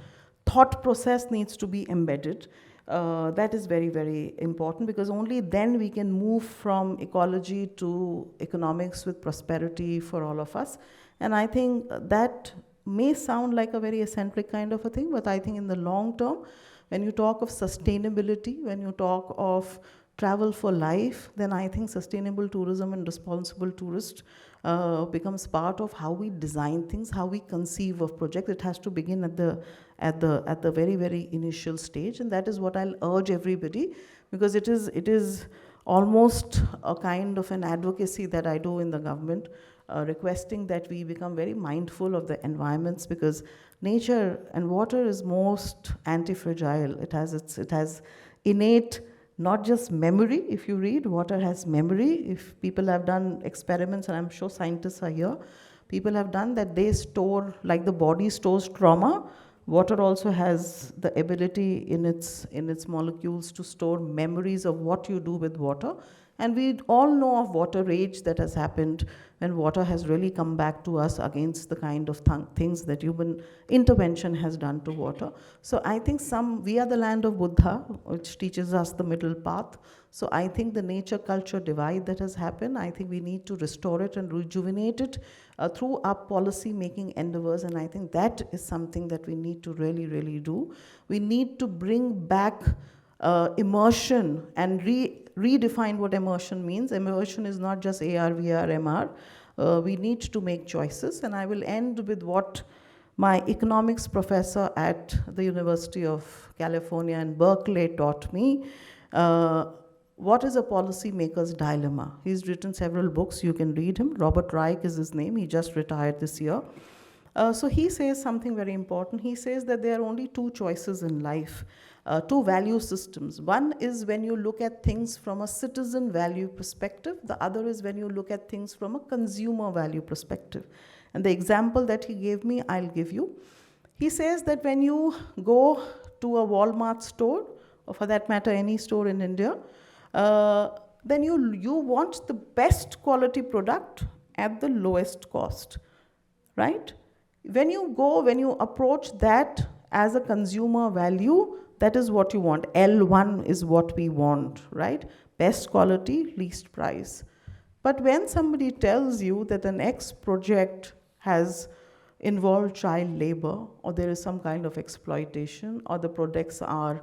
thought process needs to be embedded. That is very, very important, because only then we can move from ecology to economics with prosperity for all of us. And I think that may sound like a very eccentric kind of a thing, but I think in the long term, when you talk of sustainability, when you talk of travel for life, then I think sustainable tourism and responsible tourist becomes part of how we design things, how we conceive of projects. It has to begin at the very, very initial stage, and that is what I'll urge everybody, because it is almost a kind of an advocacy that I do in the government, requesting that we become very mindful of the environments, because nature and water is most anti-fragile. It has innate, not just memory. If you read, water has memory. If people have done experiments, and I'm sure scientists are here, people have done that, they store, like the body stores trauma, water also has the ability in its molecules to store memories of what you do with water. And we all know of water rage that has happened when water has really come back to us against the kind of things that human intervention has done to water. So I think we are the land of Buddha, which teaches us the middle path. So I think the nature-culture divide that has happened, I think we need to restore it and rejuvenate it through our policy-making endeavors, and I think that is something that we need to really, really do. We need to bring back immersion and redefine what immersion means. Immersion is not just AR, VR, MR. We need to make choices, and I will end with what my economics professor at the University of California in Berkeley taught me. What is a policymaker's dilemma? He's written several books, you can read him. Robert Reich is his name, he just retired this year. So he says something very important. He says that there are only two choices in life, two value systems. One is when you look at things from a citizen value perspective. The other is when you look at things from a consumer value perspective. And the example that he gave me, I'll give you. He says that when you go to a Walmart store, or for that matter, any store in India, then you want the best quality product at the lowest cost, right? When you approach that as a consumer value, that is what you want. L1 is what we want, right? Best quality, least price. But when somebody tells you that an X project has involved child labor, or there is some kind of exploitation, or the products are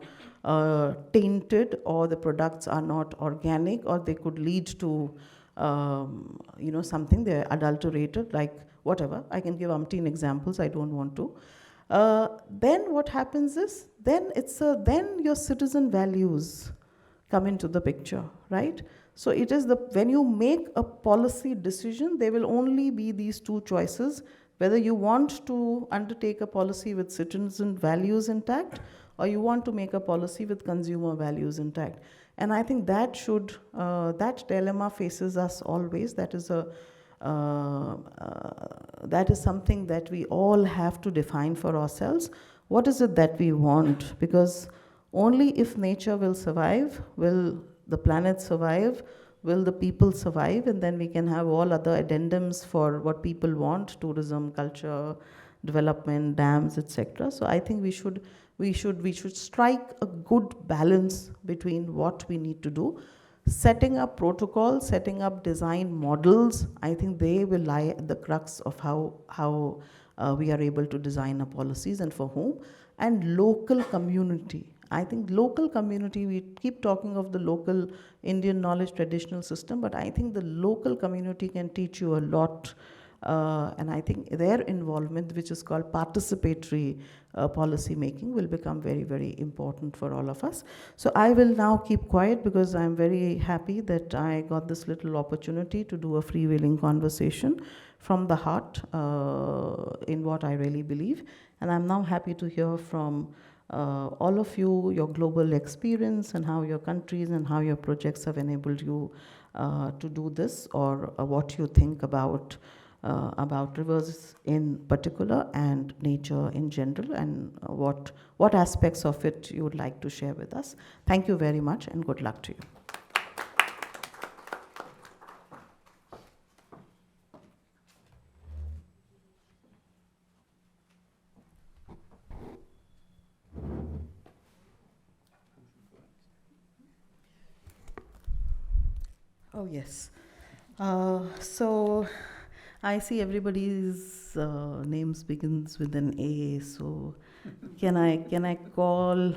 tainted, or the products are not organic, or they could lead to something, they're adulterated, like whatever. I can give umpteen examples, I don't want to. Then what happens is, then your citizen values come into the picture, right? So it is when you make a policy decision, there will only be these two choices: whether you want to undertake a policy with citizen values intact, or you want to make a policy with consumer values intact. And I think that that dilemma faces us always. That is something that we all have to define for ourselves. What is it that we want? Because only if nature will survive, will the planet survive, will the people survive, and then we can have all other addendums for what people want: tourism, culture, development, dams, etc. So I think we should strike a good balance between what we need to do. Setting up protocols, setting up design models, I think they will lie at the crux of how we are able to design our policies, and for whom. And local community. I think local community, we keep talking of the local Indian knowledge traditional system, but I think the local community can teach you a lot. And I think their involvement, which is called participatory policy making, will become very, very important for all of us. So I will now keep quiet, because I'm very happy that I got this little opportunity to do a freewheeling conversation from the heart in what I really believe. And I'm now happy to hear from all of you, your global experience, and how your countries and how your projects have enabled you to do this, or what you think about rivers in particular and nature in general, and what aspects of it you would like to share with us. Thank you very much, and good luck to you. Oh, yes. So I see everybody's names begins with an A. So can I call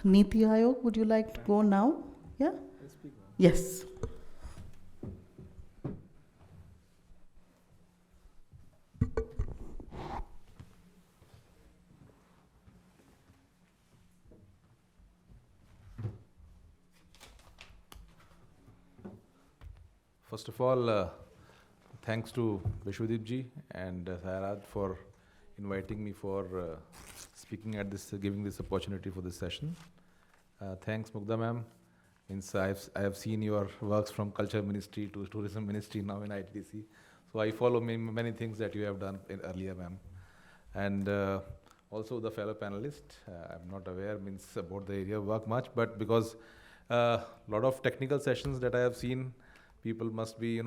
Niti Aayog? Would you like to go now? Yeah? Yes. First of all, thanks to Vishwadip ji and SAIARD for inviting me for speaking at this, giving this opportunity for this session. Thanks, Mugdha ma'am. I have seen your works from Culture Ministry to Tourism Ministry now in ITDC. So I follow many things that you have done earlier, ma'am. And also the fellow panelist, I'm not aware about the area of work much, but because a lot of technical sessions that I have seen, people must be,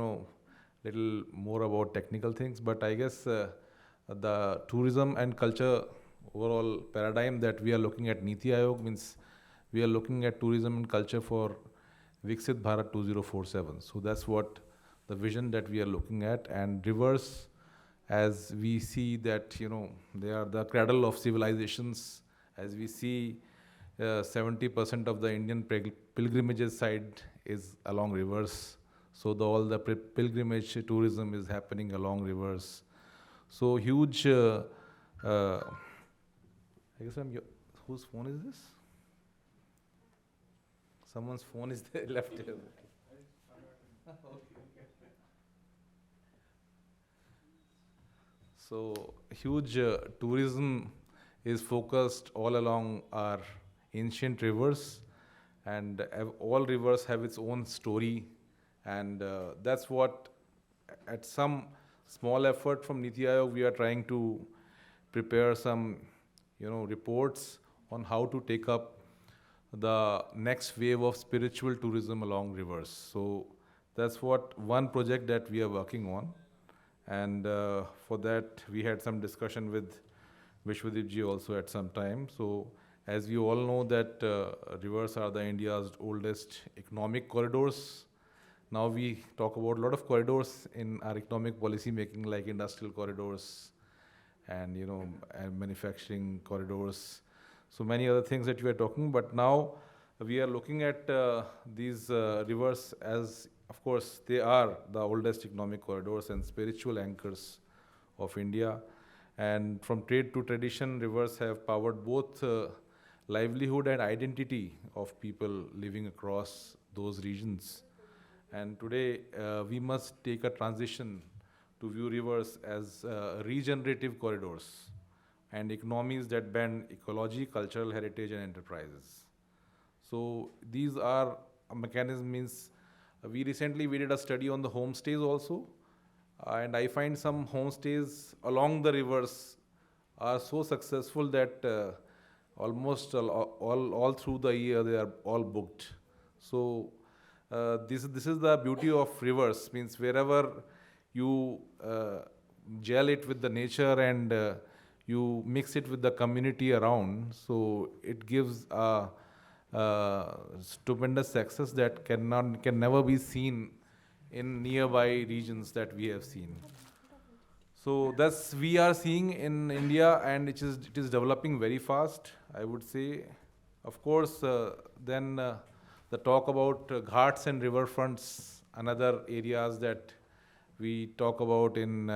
little more about technical things. But I guess the tourism and culture overall paradigm that we are looking at Niti Aayog means we are looking at tourism and culture for Viksit Bharat 2047. So that's what the vision that we are looking at. And rivers, as we see that, they are the cradle of civilizations. As we see 70% of the Indian pilgrimages side is along rivers. So all the pilgrimage tourism is happening along rivers. So huge, I guess whose phone is this? Someone's phone is there left here. So huge tourism is focused all along our ancient rivers, and all rivers have its own story. And that's what, at some small effort from Niti Aayog, we are trying to prepare some, reports on how to take up the next wave of spiritual tourism along rivers. So that's what one project that we are working on. And for that, we had some discussion with Vishwadip ji also at some time. So as we all know that rivers are the India's oldest economic corridors. Now we talk about a lot of corridors in our economic policy making, like industrial corridors and, and manufacturing corridors. so many other things that you are talking. But now we are looking at these rivers as, of course, they are the oldest economic corridors and spiritual anchors of India. And from trade to tradition, rivers have powered both livelihood and identity of people living across those regions. And today, we must take a transition to view rivers as regenerative corridors and economies that blend ecology, cultural heritage, and enterprises. So these are a mechanism. Means we recently we did a study on the homestays also, and I find some homestays along the rivers are so successful that almost all through the year they are all booked. So this is the beauty of rivers. Means wherever you gel it with the nature and you mix it with the community around, so it gives a stupendous success that can never be seen in nearby regions that we have seen. So that's we are seeing in India, and it is developing very fast, I would say. Of course, then the talk about ghats and riverfronts, another areas that we talk about in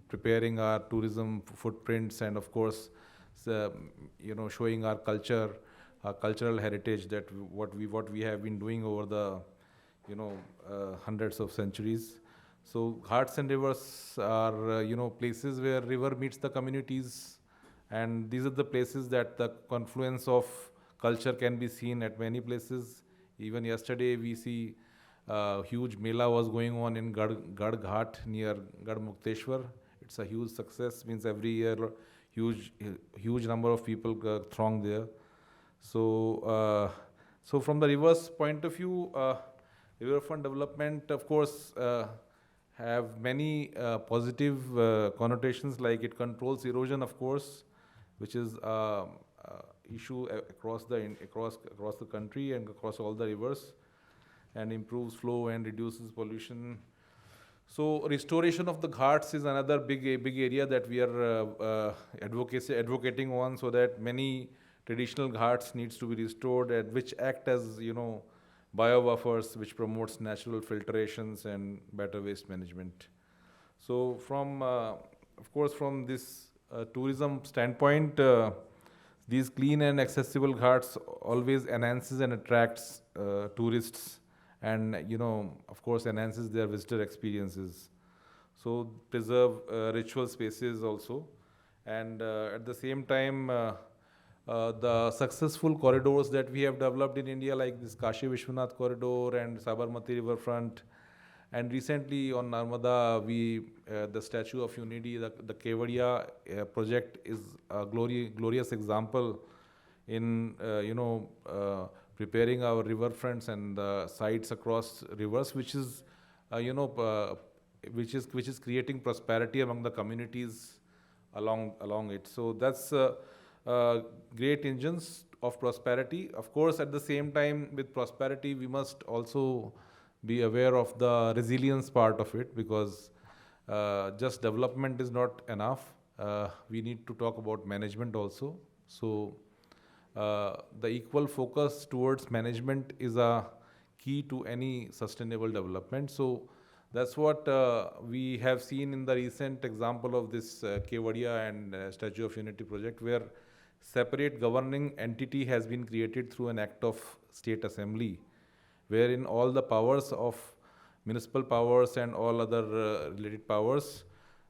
preparing our tourism footprints, and of course, showing our culture, our cultural heritage, that what we have been doing over the hundreds of centuries. So ghats and rivers are places where river meets the communities, and these are the places that the confluence of culture can be seen at many places. Even yesterday we see huge mela was going on in Gad Ghat near Gad Mukteshwar. It's a huge success. Means every year huge number of people throng there. So so from the reverse point of view, riverfront development, of course, have many positive connotations, like it controls erosion, of course, which is issue across the country and across all the rivers, and improves flow and reduces pollution. So restoration of the ghats is another big area that we are advocating on, so that many traditional ghats needs to be restored, and which act as biobuffers, which promotes natural filtrations and better waste management. So from of course, from this tourism standpoint, these clean and accessible ghats always enhances and attracts tourists, and of course enhances their visitor experiences. So preserve ritual spaces also, and at the same time, the successful corridors that we have developed in India, like this Kashi Vishwanath corridor and Sabarmati riverfront, and recently on Narmada, the Statue of Unity, the Kevadia project is a glorious example in preparing our riverfronts and the sites across rivers, which is which is creating prosperity among the communities along it. So that's great engines of prosperity. Of course, at the same time, with prosperity, we must also be aware of the resilience part of it, because just development is not enough. We need to talk about management also. So the equal focus towards management is a key to any sustainable development. So that's what we have seen in the recent example of this Kevadia and Statue of Unity project, where separate governing entity has been created through an act of state assembly, wherein all the powers of municipal powers and all other related powers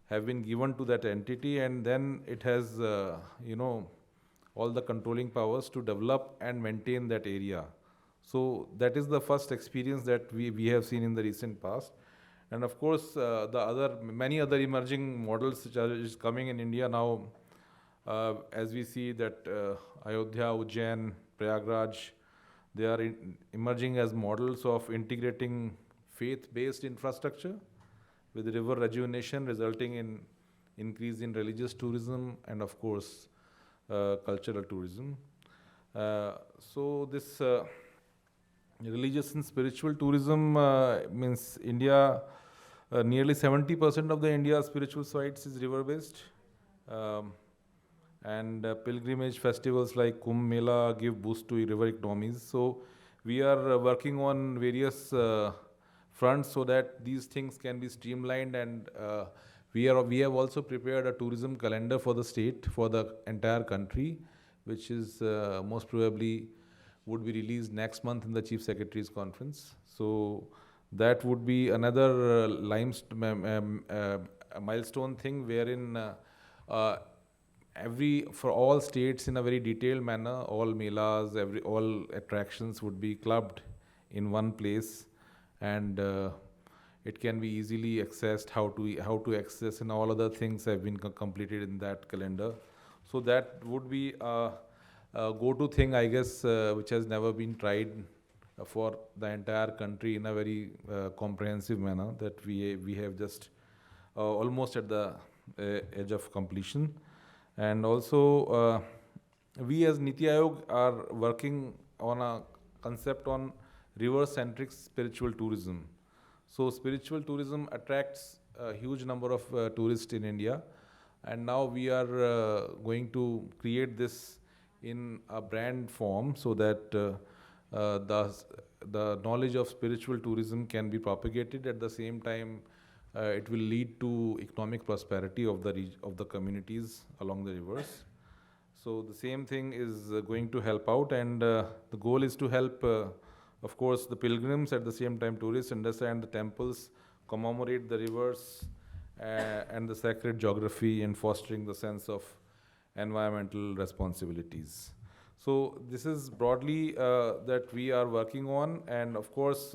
have been given to that entity, and then it has all the controlling powers to develop and maintain that area. So that is the first experience that we have seen in the recent past. And of course, many other emerging models which are coming in India now, as we see that Ayodhya, Ujjain, Prayagraj, they are emerging as models of integrating faith-based infrastructure with river rejuvenation, resulting in increase in religious tourism and, of course, cultural tourism. So this religious and spiritual tourism means India, nearly 70% of the India's spiritual sites is river-based. and pilgrimage festivals like Kumbh Mela give boost to river economies. So we are working on various fronts so that these things can be streamlined, and we have also prepared a tourism calendar for the state, for the entire country, which is most probably would be released next month in the Chief Secretary's conference. So that would be another milestone thing wherein for all states in a very detailed manner, all melas, all attractions would be clubbed in one place, and it can be easily accessed, how to access, and all other things have been completed in that calendar. So that would be a go-to thing, I guess, which has never been tried for the entire country in a very comprehensive manner, that we have just almost at the edge of completion. And also, we as Niti Aayog are working on a concept on river-centric spiritual tourism. So spiritual tourism attracts a huge number of tourists in India, and now we are going to create this in a brand form so that the knowledge of spiritual tourism can be propagated. At the same time, it will lead to economic prosperity of the communities along the rivers. So the same thing is going to help out, and the goal is to help, of course, the pilgrims, at the same time tourists understand the temples, commemorate the rivers and the sacred geography, and fostering the sense of environmental responsibilities. So this is broadly that we are working on, and of course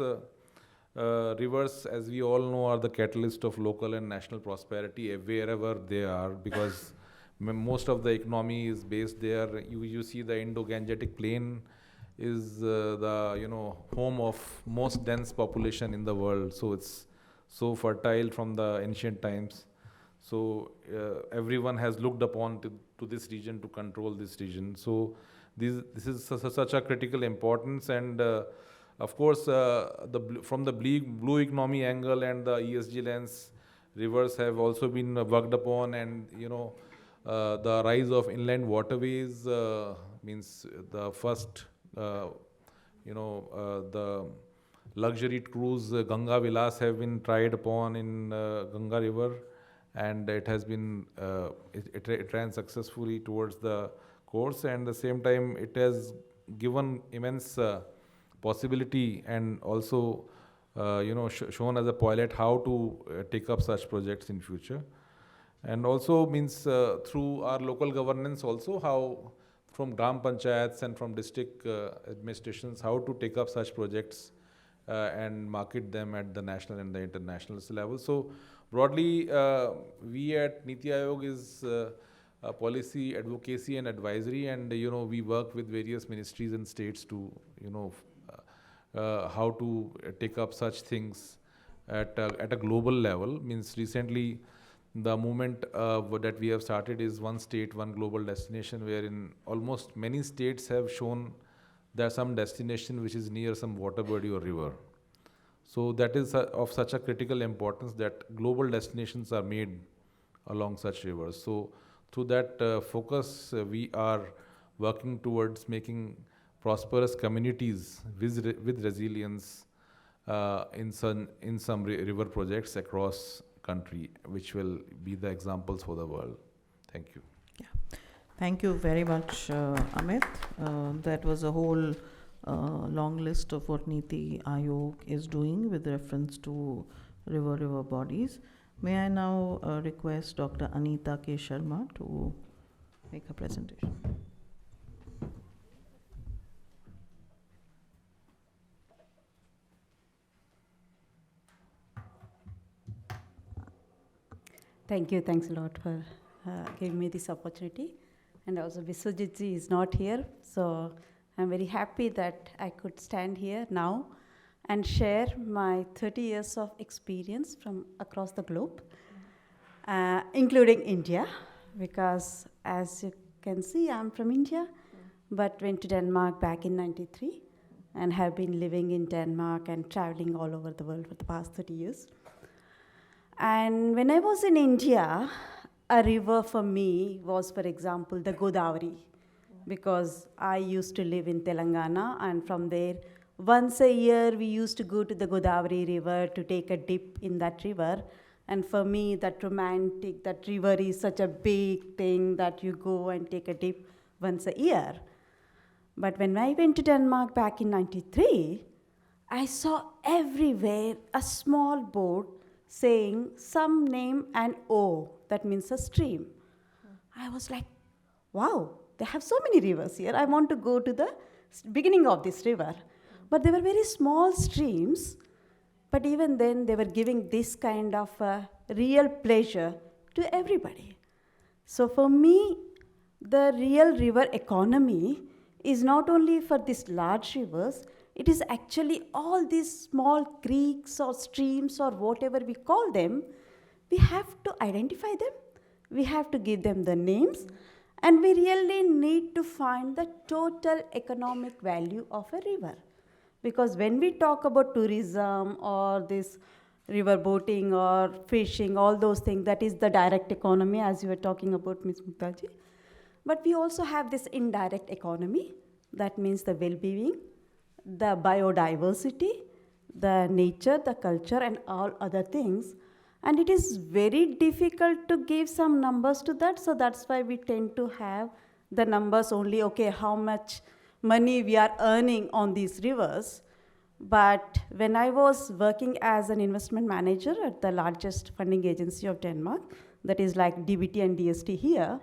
rivers, as we all know, are the catalyst of local and national prosperity wherever they are, because most of the economy is based there. You see the Indo-Gangetic Plain is the home of most dense population in the world, so it's so fertile from the ancient times. So everyone has looked upon to this region, to control this region. So this is such a critical importance, and of course, from the blue economy angle and the ESG lens, rivers have also been worked upon, and the rise of inland waterways means the first, the luxury cruise Ganga Vilas have been tried upon in Ganga River, and it has been it ran successfully towards the course, and at the same time it has given immense possibility, and also shown as a pilot how to take up such projects in future. And also means through our local governance also, how from gram panchayats and from district administrations, how to take up such projects and market them at the national and the international level. So broadly, we at Niti Aayog is policy, advocacy and advisory, and we work with various ministries and states to how to take up such things at a global level. Means recently the movement that we have started is one state, one global destination, wherein almost many states have shown there some destination which is near some water body or river. So that is of such a critical importance that global destinations are made along such rivers. So through that focus, we are working towards making prosperous communities with resilience in some river projects across country, which will be the examples for the world. Thank you. Yeah. Thank you very much, Amit. That was a whole long list of what Niti Aayog is doing with reference to river bodies. May I now request Dr. Anita K. Sharma to make a presentation. Thank you. Thanks a lot for giving me this opportunity. And also Biswajit ji is not here, so I'm very happy that I could stand here now and share my 30 years of experience from across the globe, including India, because as you can see, I'm from India, but went to Denmark back in '93 and have been living in Denmark and traveling all over the world for the past 30 years. And when I was in India, a river for me was, for example, the Godavari, because I used to live in Telangana, and from there, once a year, we used to go to the Godavari river to take a dip in that river. And for me, that river is such a big thing that you go and take a dip once a year. But when I went to Denmark back in '93, I saw everywhere a small board saying some name and O, that means a stream. I was like, wow, they have so many rivers here. I want to go to the beginning of this river. But they were very small streams, but even then they were giving this kind of real pleasure to everybody. So for me, the real river economy is not only for these large rivers, it is actually all these small creeks or streams or whatever we call them. We have to identify them, we have to give them the names, and we really need to find the total economic value of a river. Because when we talk about tourism or this river boating or fishing, all those things, that is the direct economy, as you were talking about, Ms. Muktaji. But we also have this indirect economy, that means the well-being, the biodiversity, the nature, the culture, and all other things. And it is very difficult to give some numbers to that, so that's why we tend to have the numbers only, okay, how much money we are earning on these rivers. But when I was working as an investment manager at the largest funding agency of Denmark, that is like DBT and DST here,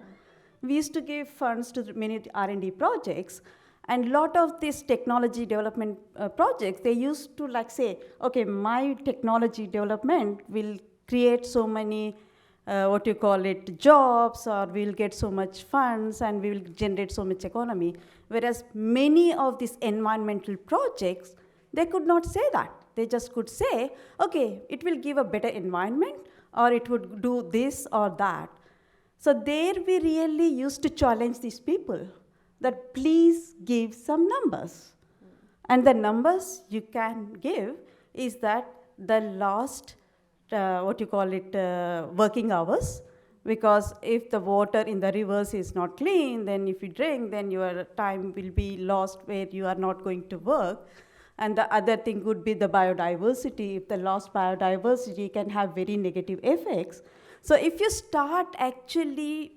we used to give funds to many R&D projects, and a lot of these technology development projects, they used to like say, okay, my technology development will create so many jobs, or we'll get so much funds, and we will generate so much economy. Whereas many of these environmental projects, they could not say that. They just could say, okay, it will give a better environment, or it would do this or that. So there we really used to challenge these people that please give some numbers. And the numbers you can give is that the last working hours, because if the water in the rivers is not clean, then if you drink, then your time will be lost where you are not going to work. And the other thing would be the biodiversity. If the lost biodiversity can have very negative effects. So if you start actually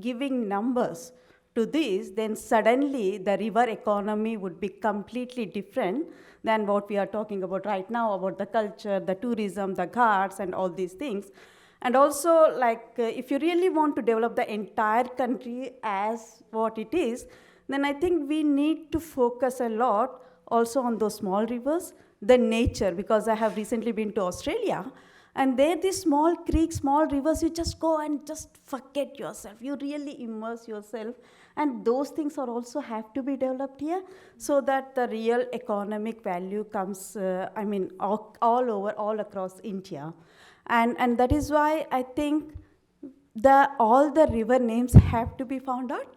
giving numbers to this, then suddenly the river economy would be completely different than what we are talking about right now, about the culture, the tourism, the ghats, and all these things. And also, if you really want to develop the entire country as what it is, then I think we need to focus a lot also on those small rivers, the nature, because I have recently been to Australia, and there these small creeks, small rivers, you just go and just forget yourself. You really immerse yourself. And those things are also have to be developed here, so that the real economic value comes, all over, all across India. And that is why I think all the river names have to be found out.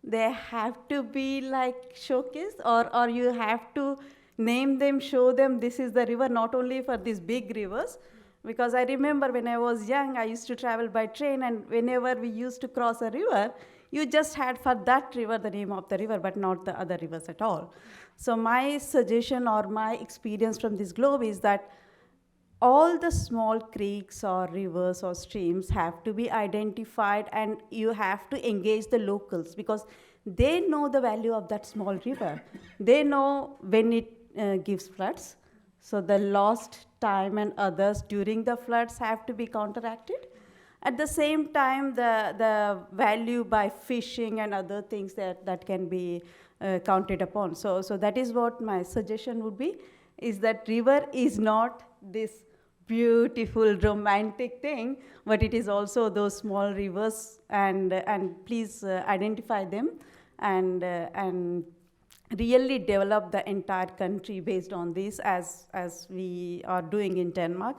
They have to be like showcased, or you have to name them, show them this is the river, not only for these big rivers. Because I remember when I was young, I used to travel by train, and whenever we used to cross a river, you just had for that river the name of the river, but not the other rivers at all. So my suggestion or my experience from this globe is that all the small creeks or rivers or streams have to be identified, and you have to engage the locals, because they know the value of that small river. They know when it gives floods. So the lost time and others during the floods have to be counteracted. At the same time, the value by fishing and other things that can be counted upon. So that is what my suggestion would be, is that river is not this beautiful romantic thing, but it is also those small rivers, and please identify them and really develop the entire country based on this, as we are doing in Denmark.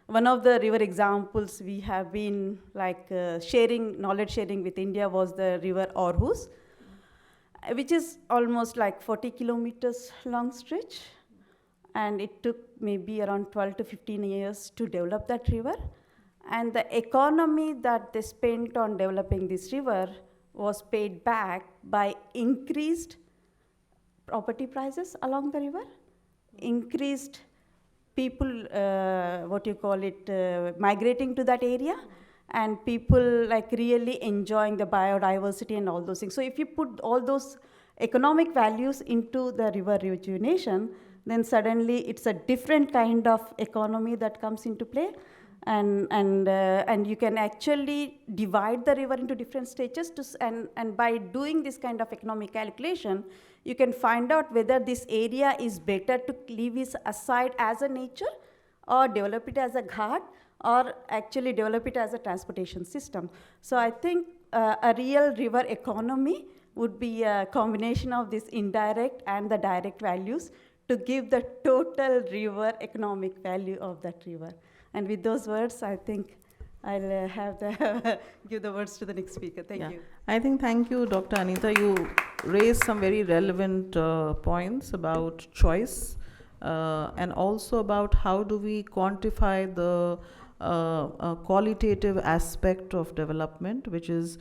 One of the river examples we have been knowledge sharing with India was the river Aarhus, which is almost like 40 kilometers long stretch. And it took maybe around 12 to 15 years to develop that river. And the economy that they spent on developing this river was paid back by increased property prices along the river, increased people, migrating to that area, and people like really enjoying the biodiversity and all those things. So if you put all those economic values into the river rejuvenation, then suddenly it's a different kind of economy that comes into play. And you can actually divide the river into different stages and by doing this kind of economic calculation, you can find out whether this area is better to leave it aside as a nature or develop it as a ghat or actually develop it as a transportation system. So I think a real river economy would be a combination of this indirect and the direct values to give the total river economic value of that river. And with those words, I think I'll give the words to the next speaker. Thank you. I think thank you, Dr. Anita. You raised some very relevant points about choice and also about how do we quantify the qualitative aspect of development, which is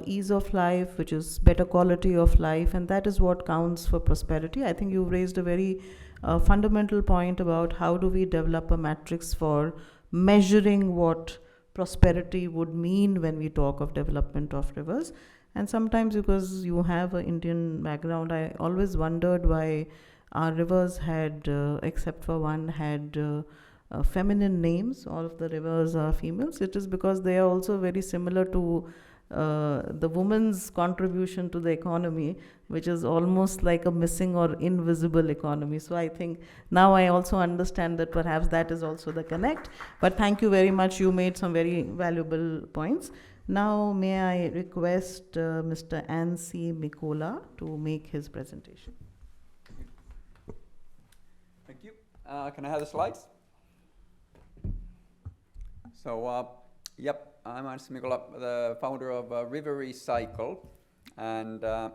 ease of life, which is better quality of life, and that is what counts for prosperity. I think you raised a very fundamental point about how do we develop a matrix for measuring what prosperity would mean when we talk of development of rivers. And sometimes, because you have an Indian background, I always wondered why our rivers had, except for one, had feminine names. All of the rivers are females. It is because they are also very similar to the woman's contribution to the economy, which is almost like a missing or invisible economy. So I think now I also understand that perhaps that is also the connect. But thank you very much. You made some very valuable points. Now may I request Mr. Ansi Mikola to make his presentation. Thank you. Can I have the slides? So, yep. I'm Ansi Mikola, the founder of River Recycle, and to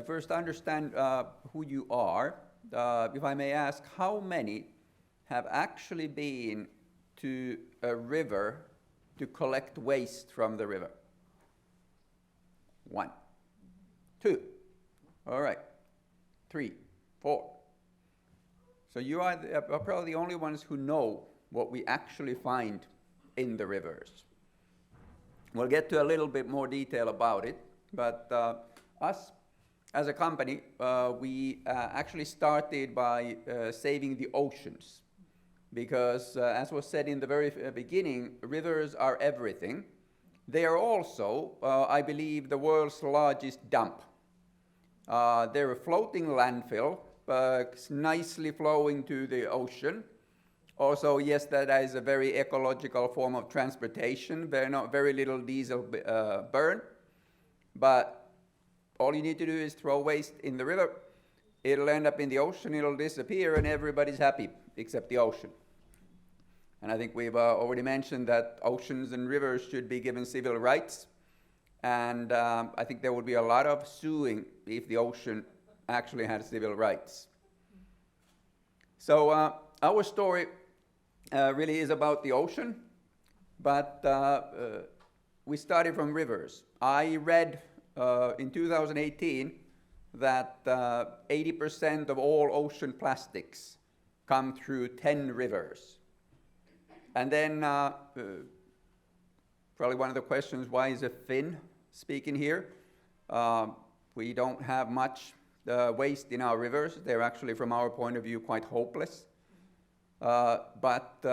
first understand who you are, if I may ask, how many have actually been to a river to collect waste from the river? 1, 2, all right, 3, 4. So you are probably the only ones who know what we actually find in the rivers. We'll get to a little bit more detail about it, but us as a company, we actually started by saving the oceans, because as was said in the very beginning, rivers are everything. They are also, I believe, the world's largest dump. They're a floating landfill, nicely flowing to the ocean. Also, yes, that is a very ecological form of transportation. Very little diesel burn, but all you need to do is throw waste in the river. It'll end up in the ocean, it'll disappear, and everybody's happy, except the ocean. And I think we've already mentioned that oceans and rivers should be given civil rights, and I think there would be a lot of suing if the ocean actually had civil rights. So our story really is about the ocean, but we started from rivers. I read in 2018 that 80% of all ocean plastics come through 10 rivers. And then probably one of the questions, why is a Finn speaking here? We don't have much waste in our rivers. They're actually, from our point of view, quite hopeless. But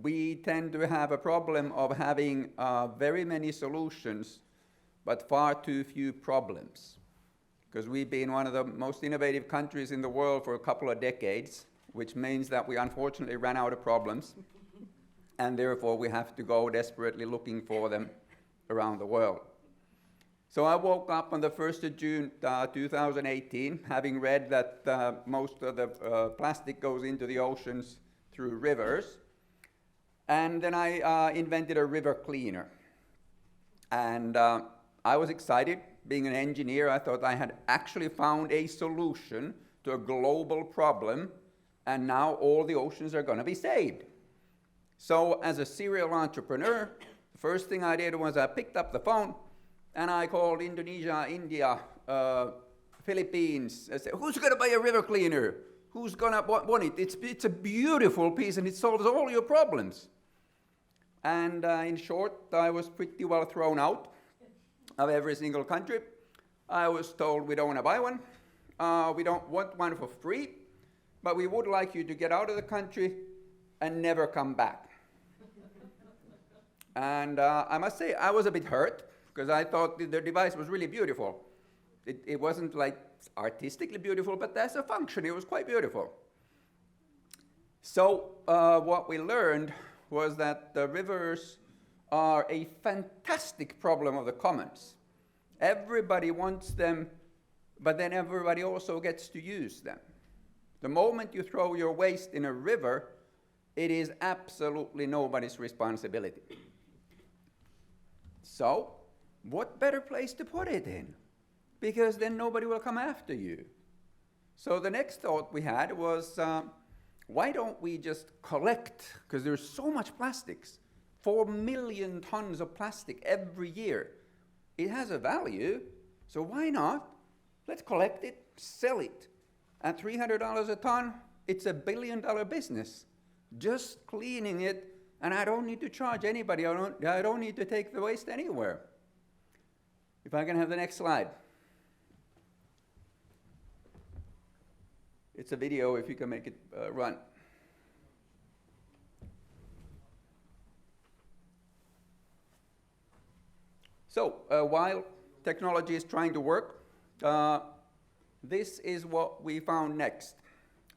we tend to have a problem of having very many solutions, but far too few problems. Because we've been one of the most innovative countries in the world for a couple of decades, which means that we unfortunately ran out of problems, and therefore we have to go desperately looking for them around the world. So I woke up on the 1st of June 2018, having read that most of the plastic goes into the oceans through rivers. And then I invented a river cleaner. And I was excited. Being an engineer, I thought I had actually found a solution to a global problem, and now all the oceans are going to be saved. So as a serial entrepreneur, the first thing I did was I picked up the phone and I called Indonesia, India, Philippines. I said, who's going to buy a river cleaner? Who's going to want it? It's a beautiful piece and it solves all your problems. And in short, I was pretty well thrown out of every single country. I was told we don't want to buy one. We don't want one for free, but we would like you to get out of the country and never come back. And I must say, I was a bit hurt because I thought the device was really beautiful. It wasn't like artistically beautiful, but as a function, it was quite beautiful. So what we learned was that the rivers are a fantastic problem of the commons. Everybody wants them, but then everybody also gets to use them. The moment you throw your waste in a river, it is absolutely nobody's responsibility. So, what better place to put it in? Because then nobody will come after you. So the next thought we had was, why don't we just collect, because there's so much plastics, 4 million tons of plastic every year. It has a value, so why not? Let's collect it, sell it. At $300 a ton, it's $1 billion business. Just cleaning it, and I don't need to charge anybody. I don't need to take the waste anywhere. If I can have the next slide. It's a video, if you can make it run. So, while technology is trying to work, this is what we found next.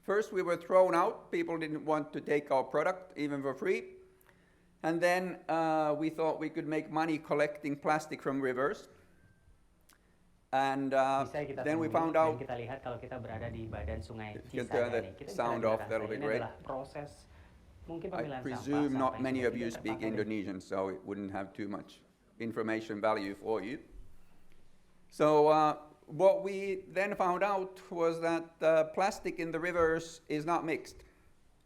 First, we were thrown out. People didn't want to take our product, even for free. And then we thought we could make money collecting plastic from rivers. And then we found out. Kita lihat kalau kita berada di badan sungai Get the sound off, that'll be great. Proses mungkin I pemilihan presume sampah, not sampah many yang of you tidak speak terpakai Indonesian, so it wouldn't have too much information value for you. So what we then found out was that plastic in the rivers is not mixed.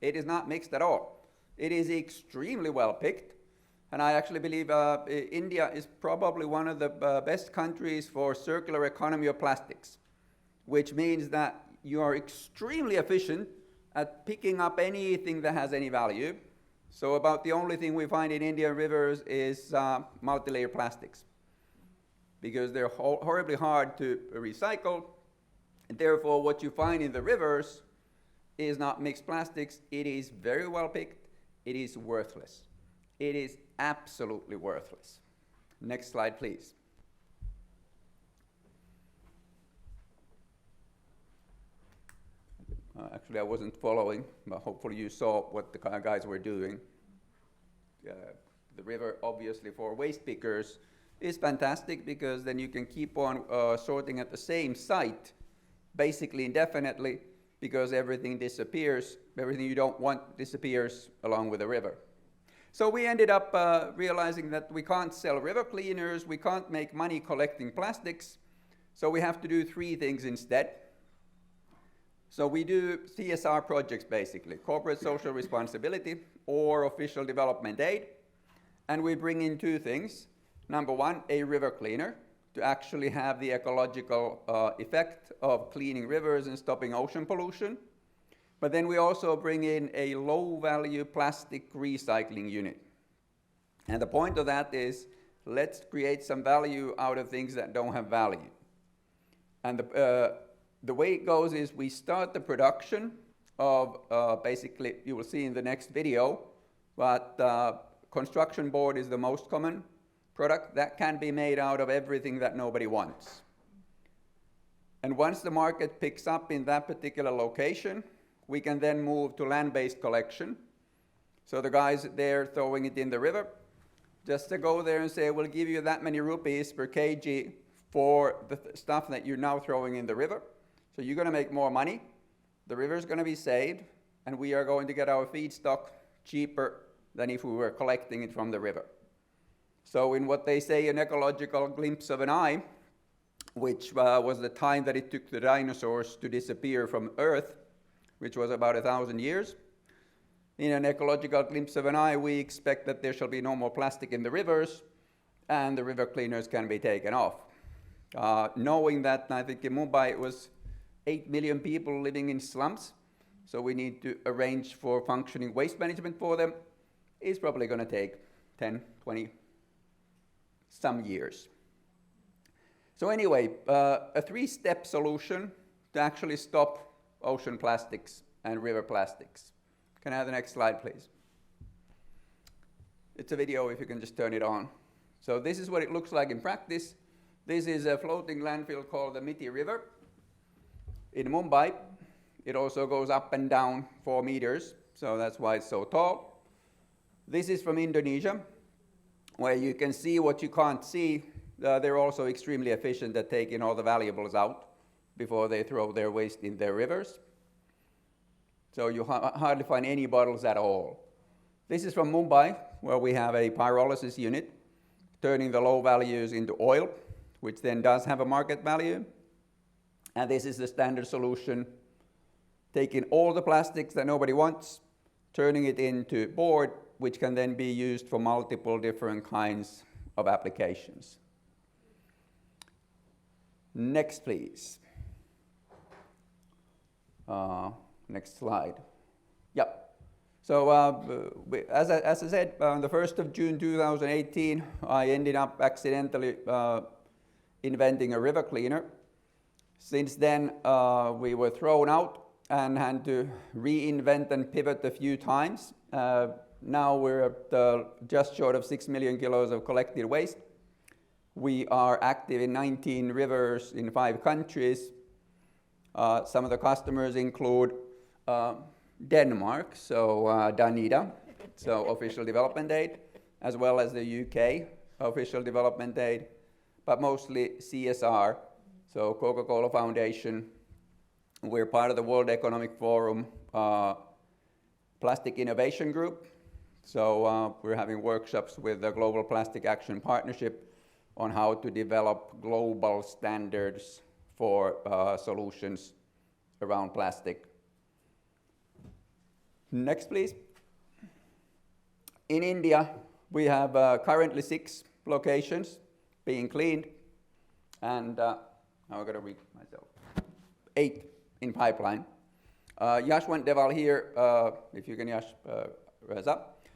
It is not mixed at all. It is extremely well picked. And I actually believe India is probably one of the best countries for circular economy of plastics, which means that you are extremely efficient at picking up anything that has any value. So about the only thing we find in Indian rivers is multi-layer plastics, because they're horribly hard to recycle. And therefore, what you find in the rivers is not mixed plastics. It is very well picked. It is worthless. It is absolutely worthless. Next slide, please. Actually, I wasn't following, but hopefully you saw what the guys were doing. The river, obviously, for waste pickers is fantastic, because then you can keep on sorting at the same site, basically indefinitely, because everything disappears. Everything you don't want disappears along with the river. So we ended up realizing that we can't sell river cleaners, we can't make money collecting plastics, so we have to do 3 things instead. So we do CSR projects, basically, corporate social responsibility or official development aid, and we bring in 2 things. Number 1, a river cleaner, to actually have the ecological effect of cleaning rivers and stopping ocean pollution. But then we also bring in a low-value plastic recycling unit. And the point of that is, let's create some value out of things that don't have value. And the way it goes is we start the production of, basically, you will see in the next video, but construction board is the most common product that can be made out of everything that nobody wants. And once the market picks up in that particular location, we can then move to land-based collection. So the guys there throwing it in the river, just to go there and say, we'll give you that many rupees per kg for the stuff that you're now throwing in the river. So you're going to make more money, the river's going to be saved, and we are going to get our feedstock cheaper than if we were collecting it from the river. So in what they say, an ecological glimpse of an eye, which was the time that it took the dinosaurs to disappear from Earth, which was about 1,000 years, in an ecological glimpse of an eye, we expect that there shall be no more plastic in the rivers and the river cleaners can be taken off. Knowing that, I think in Mumbai it was 8 million people living in slums, so we need to arrange for functioning waste management for them, is probably going to take 10, 20, some years. So anyway, a 3-step solution to actually stop ocean plastics and river plastics. Can I have the next slide, please? It's a video, if you can just turn it on. So this is what it looks like in practice. This is a floating landfill called the Miti River in Mumbai. It also goes up and down 4 meters, so that's why it's so tall. This is from Indonesia, where you can see what you can't see. They're also extremely efficient at taking all the valuables out before they throw their waste in their rivers. So you hardly find any bottles at all. This is from Mumbai, where we have a pyrolysis unit, turning the low values into oil, which then does have a market value. And this is the standard solution, taking all the plastics that nobody wants, turning it into board, which can then be used for multiple different kinds of applications. Next, please. Next slide. Yep. So as I said, on the 1st of June 2018, I ended up accidentally inventing a river cleaner. Since then, we were thrown out and had to reinvent and pivot a few times. Now we're at just short of 6 million kilos of collected waste. We are active in 19 rivers in 5 countries. Some of the customers include Denmark, so Danida, so official development aid, as well as the UK, official development aid, but mostly CSR, so Coca-Cola Foundation. We're part of the World Economic Forum Plastic Innovation Group, so we're having workshops with the Global Plastic Action Partnership on how to develop global standards for solutions around plastic. Next, please. In India, we have currently 6 locations being cleaned, and now I've got to read myself, 8 in pipeline. Yashwant Deval here, if you can Yash rise up,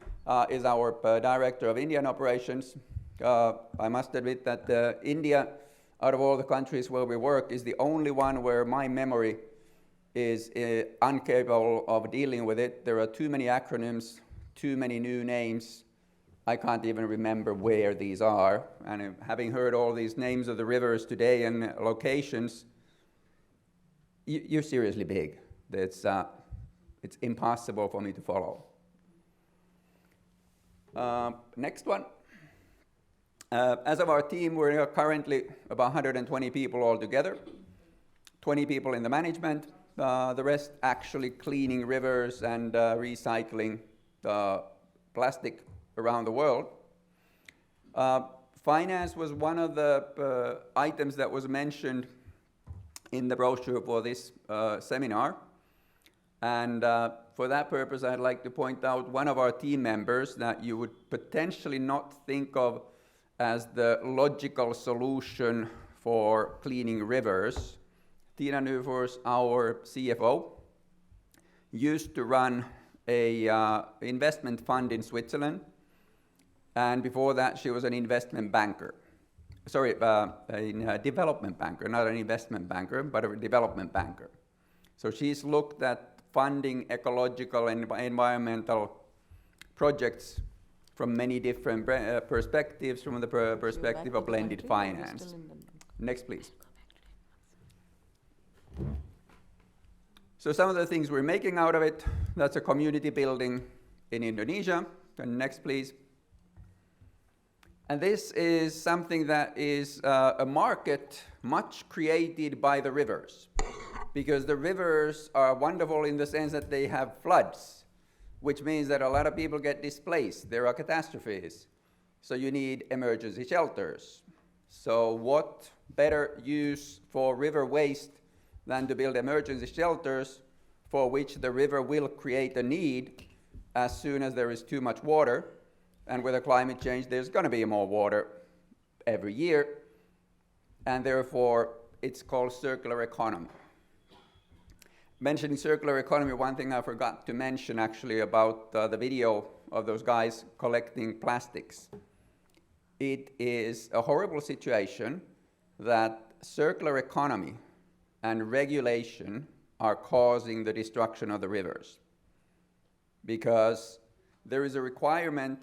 is our Director of Indian Operations. I must admit that India, out of all the countries where we work, is the only one where my memory is incapable of dealing with it. There are too many acronyms, too many new names. I can't even remember where these are. And having heard all these names of the rivers today and locations, you're seriously big. It's impossible for me to follow. Next one. As of our team, we're currently about 120 people altogether, 20 people in the management, the rest actually cleaning rivers and recycling plastic around the world. Finance was one of the items that was mentioned in the brochure for this seminar. And for that purpose, I'd like to point out one of our team members that you would potentially not think of as the logical solution for cleaning rivers. Tina Nyfors, our CFO, used to run a investment fund in Switzerland, and before that she was an investment banker. Sorry, a development banker, not an investment banker, but a development banker. So she's looked at funding ecological and environmental projects from many different perspectives, from the perspective of blended finance. Next, please. So some of the things we're making out of it, that's a community building in Indonesia. And next, please. And this is something that is a market much created by the rivers, because the rivers are wonderful in the sense that they have floods, which means that a lot of people get displaced. There are catastrophes. So you need emergency shelters. So what better use for river waste than to build emergency shelters for which the river will create a need, as soon as there is too much water, and with the climate change, there's going to be more water every year, and therefore it's called circular economy. Mentioning circular economy, one thing I forgot to mention actually about the video of those guys collecting plastics. It is a horrible situation that circular economy and regulation are causing the destruction of the rivers, because there is a requirement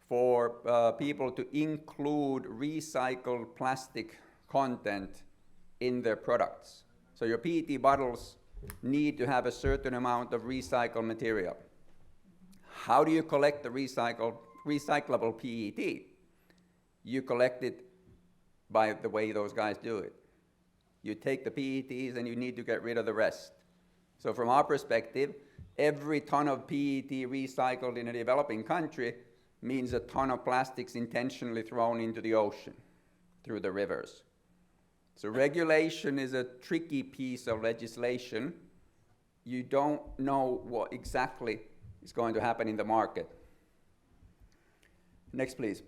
for people to include recycled plastic content in their products. So your PET bottles need to have a certain amount of recycled material. How do you collect the recyclable PET? You collect it by the way those guys do it. You take the PETs and you need to get rid of the rest. So from our perspective, every ton of PET recycled in a developing country means a ton of plastics intentionally thrown into the ocean through the rivers. So regulation is a tricky piece of legislation. You don't know what exactly is going to happen in the market. Next, please.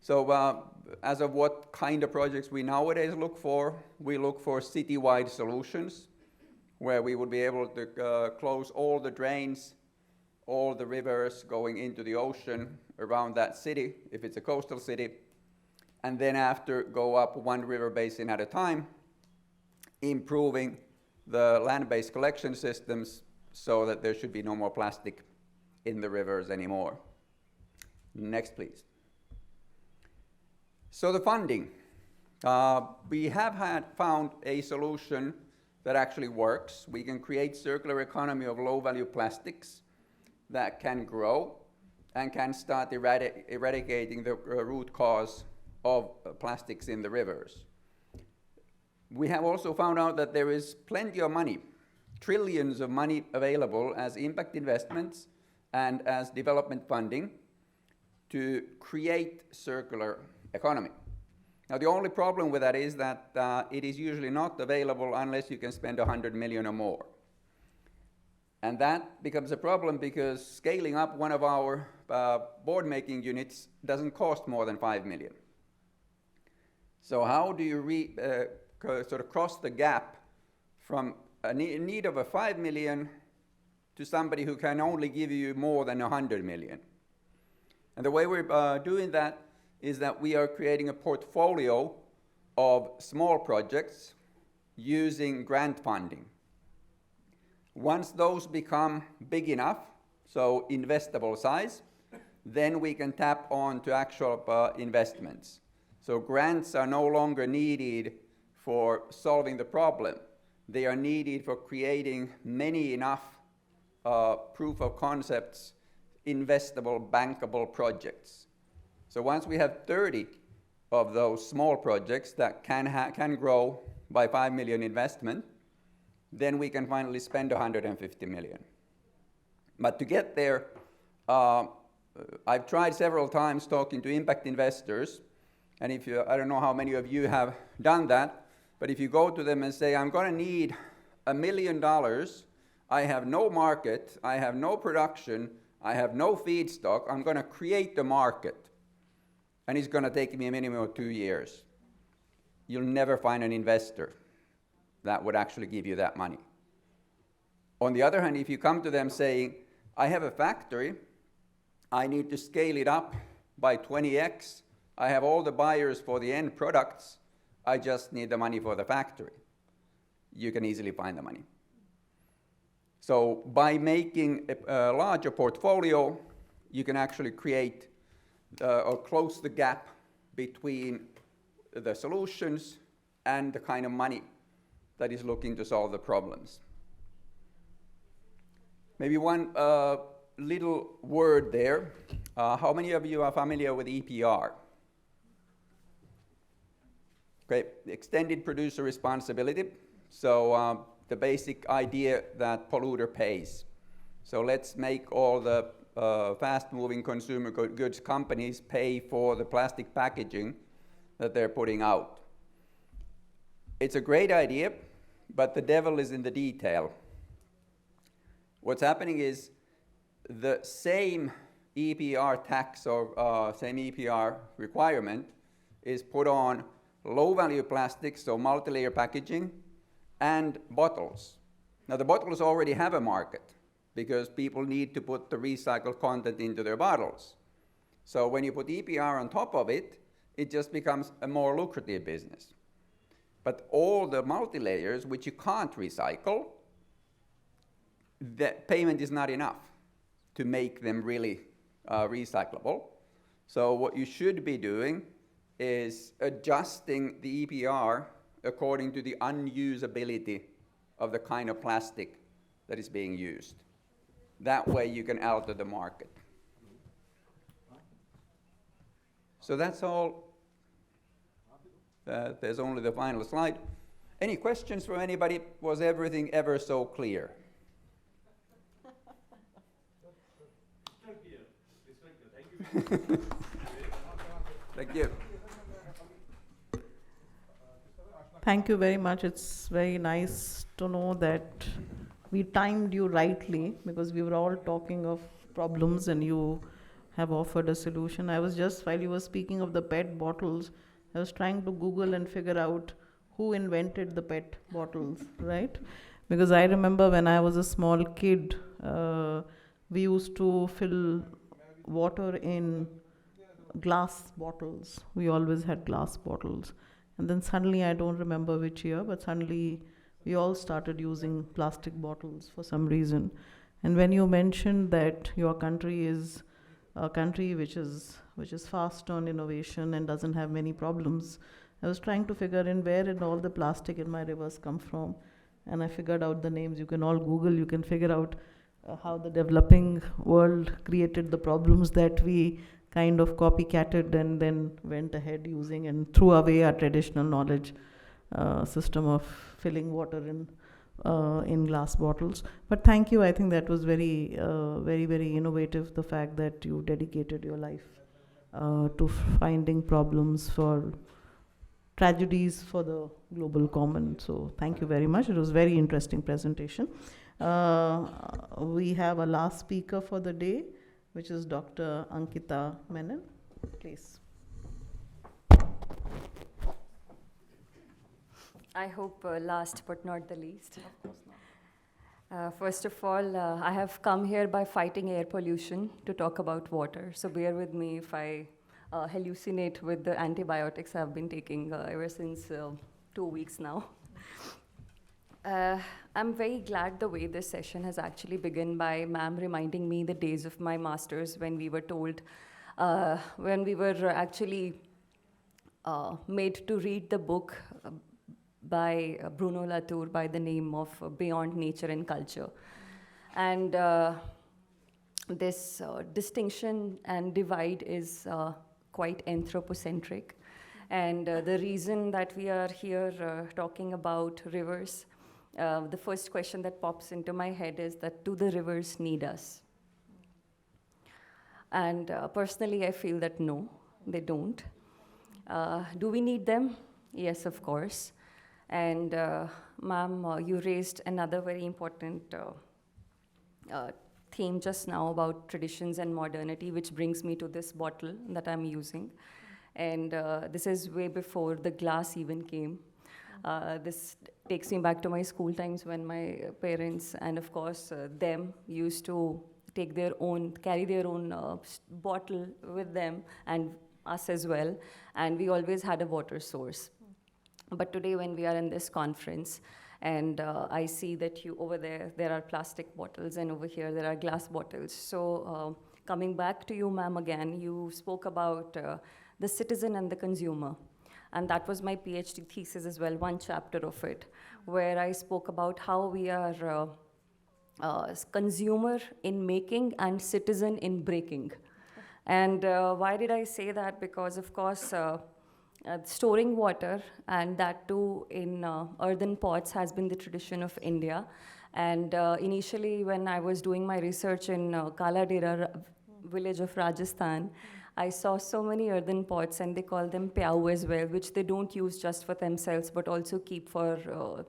So as of what kind of projects we nowadays look for, we look for citywide solutions where we would be able to close all the drains, all the rivers going into the ocean around that city, if it's a coastal city, and then after go up one river basin at a time, improving the land-based collection systems so that there should be no more plastic in the rivers anymore. Next, please. So the funding. We have found a solution that actually works. We can create circular economy of low-value plastics that can grow and can start eradicating the root cause of plastics in the rivers. We have also found out that there is plenty of money, trillions of money available as impact investments and as development funding to create circular economy. Now, the only problem with that is that it is usually not available unless you can spend 100 million or more. And that becomes a problem because scaling up one of our board making units doesn't cost more than 5 million. So how do you sort of cross the gap from a need of a 5 million to somebody who can only give you more than 100 million? And the way we're doing that is that we are creating a portfolio of small projects using grant funding. Once those become big enough, so investable size, then we can tap on to actual investments. So grants are no longer needed for solving the problem. They are needed for creating many enough proof of concepts, investable, bankable projects. So once we have 30 of those small projects that can grow by 5 million investment, then we can finally spend 150 million. But to get there, I've tried several times talking to impact investors, and I don't know how many of you have done that, but if you go to them and say, I'm going to need $1 million, I have no market, I have no production, I have no feedstock, I'm going to create the market, and it's going to take me a minimum of 2 years. You'll never find an investor that would actually give you that money. On the other hand, if you come to them saying, I have a factory, I need to scale it up by 20x, I have all the buyers for the end products, I just need the money for the factory. You can easily find the money. So by making a larger portfolio, you can actually create or close the gap between the solutions and the kind of money that is looking to solve the problems. Maybe one little word there. How many of you are familiar with EPR? Okay, extended producer responsibility. So the basic idea that polluter pays. So let's make all the fast-moving consumer goods companies pay for the plastic packaging that they're putting out. It's a great idea, but the devil is in the detail. What's happening is the same EPR tax or same EPR requirement is put on low-value plastics, so multi-layer packaging, and bottles. Now, the bottles already have a market because people need to put the recycled content into their bottles. So when you put EPR on top of it, it just becomes a more lucrative business. But all the multi-layers, which you can't recycle, the payment is not enough to make them really recyclable. So what you should be doing is adjusting the EPR according to the unusability of the kind of plastic that is being used. That way you can alter the market. So that's all. There's only the final slide. Any questions from anybody? Was everything ever so clear? Thank you. Thank you very much. It's very nice to know that we timed you rightly, because we were all talking of problems and you have offered a solution. I was just, while you were speaking of the PET bottles, I was trying to Google and figure out who invented the PET bottles, right? Because I remember when I was a small kid, we used to fill water in glass bottles. We always had glass bottles. And then suddenly, I don't remember which year, but suddenly we all started using plastic bottles for some reason. And when you mentioned that your country is a country which is fast on innovation and doesn't have many problems, I was trying to figure in where did all the plastic in my rivers come from. And I figured out the names. You can all Google, you can figure out how the developing world created the problems that we kind of copycatted and then went ahead using and threw away our traditional knowledge system of filling water in glass bottles. But thank you. I think that was very, very innovative, the fact that you dedicated your life to finding problems for tragedies for the global common. So thank you very much. It was a very interesting presentation. We have a last speaker for the day, which is Dr. Ankita Menon. Please. I hope last but not the least. Of course not. First of all, I have come here by fighting air pollution to talk about water. So bear with me if I hallucinate with the antibiotics I've been taking ever since 2 weeks now. I'm very glad the way this session has actually begun by ma'am reminding me the days of my masters when we were told, when we were actually made to read the book by Bruno Latour by the name of Beyond Nature and Culture. And this distinction and divide is quite anthropocentric. And the reason that we are here talking about rivers, the first question that pops into my head is that, do the rivers need us? And personally, I feel that no, they don't. Do we need them? Yes, of course. And ma'am, you raised another very important theme just now about traditions and modernity, which brings me to this bottle that I'm using. And this is way before the glass even came. This takes me back to my school times when my parents and of course them used to take their own, carry their own bottle with them, and us as well. And we always had a water source. But today when we are in this conference, and I see that you over there are plastic bottles, and over here there are glass bottles. So coming back to you, ma'am, again, you spoke about the citizen and the consumer. And that was my PhD thesis as well, one chapter of it, where I spoke about how we are consumer in making and citizen in breaking. And why did I say that? Because of course, storing water, and that too in earthen pots, has been the tradition of India. And initially when I was doing my research in Kala Dera village of Rajasthan, I saw so many earthen pots, and they call them pyau as well, which they don't use just for themselves, but also keep for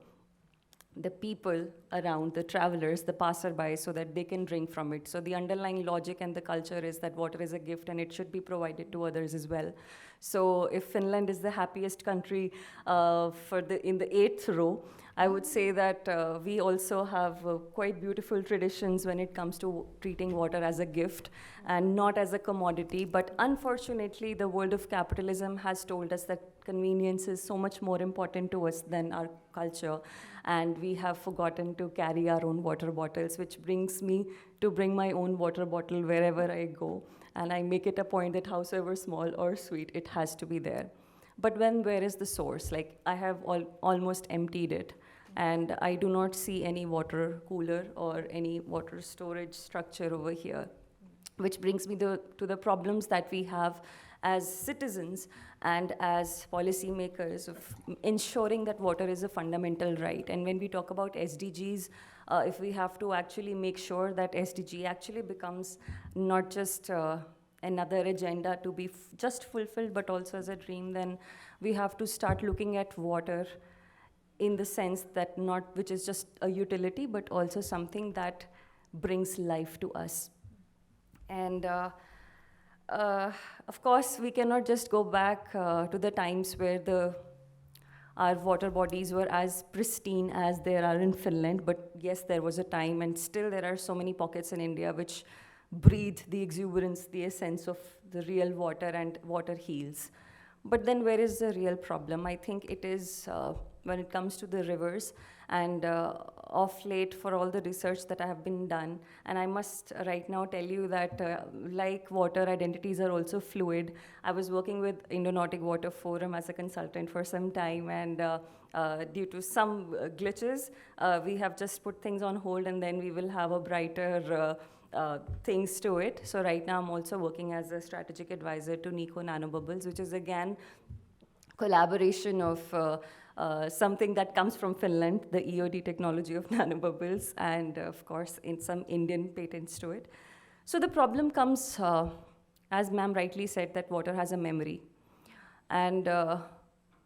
the people around, the travelers, the passerby, so that they can drink from it. So the underlying logic and the culture is that water is a gift and it should be provided to others as well. So if Finland is the happiest country in the 8th row, I would say that we also have quite beautiful traditions when it comes to treating water as a gift and not as a commodity. But unfortunately, the world of capitalism has told us that convenience is so much more important to us than our culture. And we have forgotten to carry our own water bottles, which brings me to bring my own water bottle wherever I go. And I make it a point that howsoever small or sweet, it has to be there. But where is the source? Like, I have almost emptied it, and I do not see any water cooler or any water storage structure over here, which brings me to the problems that we have as citizens and as policymakers of ensuring that water is a fundamental right. And when we talk about SDGs, if we have to actually make sure that SDG actually becomes not just another agenda to be just fulfilled, but also as a dream, then we have to start looking at water in the sense that which is just a utility, but also something that brings life to us. And of course, we cannot just go back to the times where our water bodies were as pristine as there are in Finland, but yes, there was a time, and still there are so many pockets in India which breathe the exuberance, the essence of the real water, and water heals. But then where is the real problem? I think it is when it comes to the rivers, and of late for all the research that have been done, and I must right now tell you that like water, identities are also fluid. I was working with Indo-Nautic Water Forum as a consultant for some time, and due to some glitches, we have just put things on hold, and then we will have a brighter things to it. So right now I'm also working as a strategic advisor to Nico Nanobubbles, which is again collaboration of something that comes from Finland, the EOD technology of nanobubbles, and of course in some Indian patents to it. So the problem comes, as ma'am rightly said, that water has a memory. And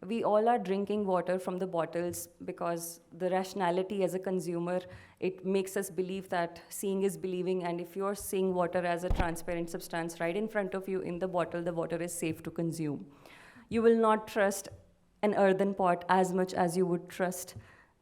we all are drinking water from the bottles because the rationality as a consumer, it makes us believe that seeing is believing, and if you're seeing water as a transparent substance right in front of you in the bottle, the water is safe to consume. You will not trust an earthen pot as much as you would trust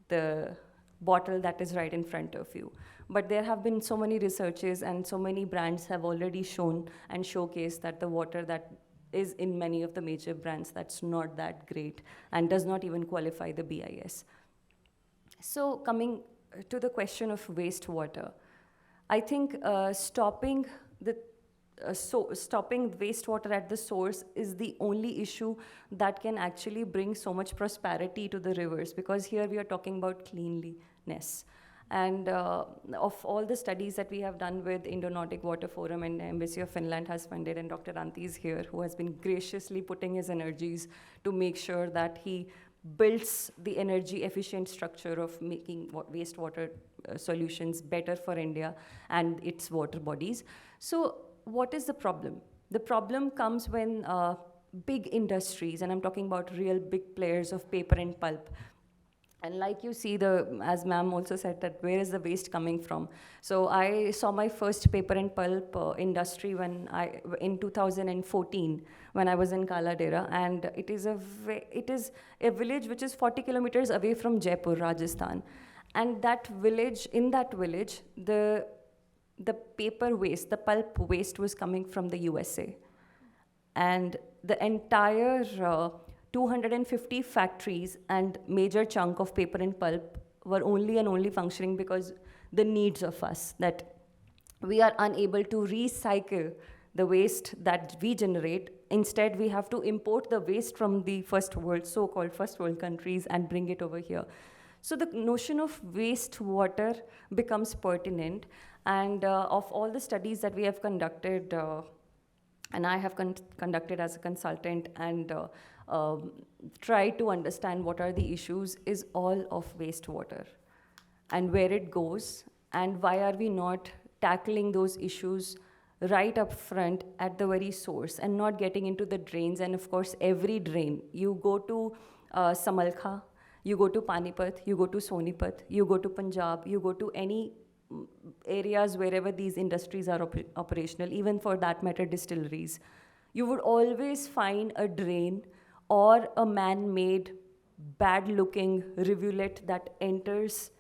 the bottle that is right in front of you. But there have been so many researches and so many brands have already shown and showcased that the water that is in many of the major brands, that's not that great and does not even qualify the BIS. So coming to the question of wastewater, I think stopping wastewater at the source is the only issue that can actually bring so much prosperity to the rivers, because here we are talking about cleanliness. And of all the studies that we have done with Indo-Nautic Water Forum and Embassy of Finland has funded, and Dr. Antti is here, who has been graciously putting his energies to make sure that he builds the energy efficient structure of making wastewater solutions better for India and its water bodies. So what is the problem? The problem comes when big industries, and I'm talking about real big players of paper and pulp, and like you see, as ma'am also said, that where is the waste coming from? So I saw my first paper and pulp industry in 2014 when I was in Kaladera, and it is a village which is 40 kilometers away from Jaipur, Rajasthan. And in that village, the paper waste, the pulp waste was coming from the USA. And the entire 250 factories and major chunk of paper and pulp were only functioning because the needs of us, that we are unable to recycle the waste that we generate. Instead, we have to import the waste from the first world, so-called first world countries, and bring it over here. So the notion of wastewater becomes pertinent, and of all the studies that we have conducted, and I have conducted as a consultant, and try to understand what are the issues, is all of wastewater and where it goes, and why are we not tackling those issues right up front at the very source and not getting into the drains. And of course, every drain, you go to Samalkha, You go to Panipat, you go to Sonipat, you go to Punjab, you go to any areas wherever these industries are operational, even for that matter, distilleries, you would always find a drain or a man-made, bad-looking rivulet that enters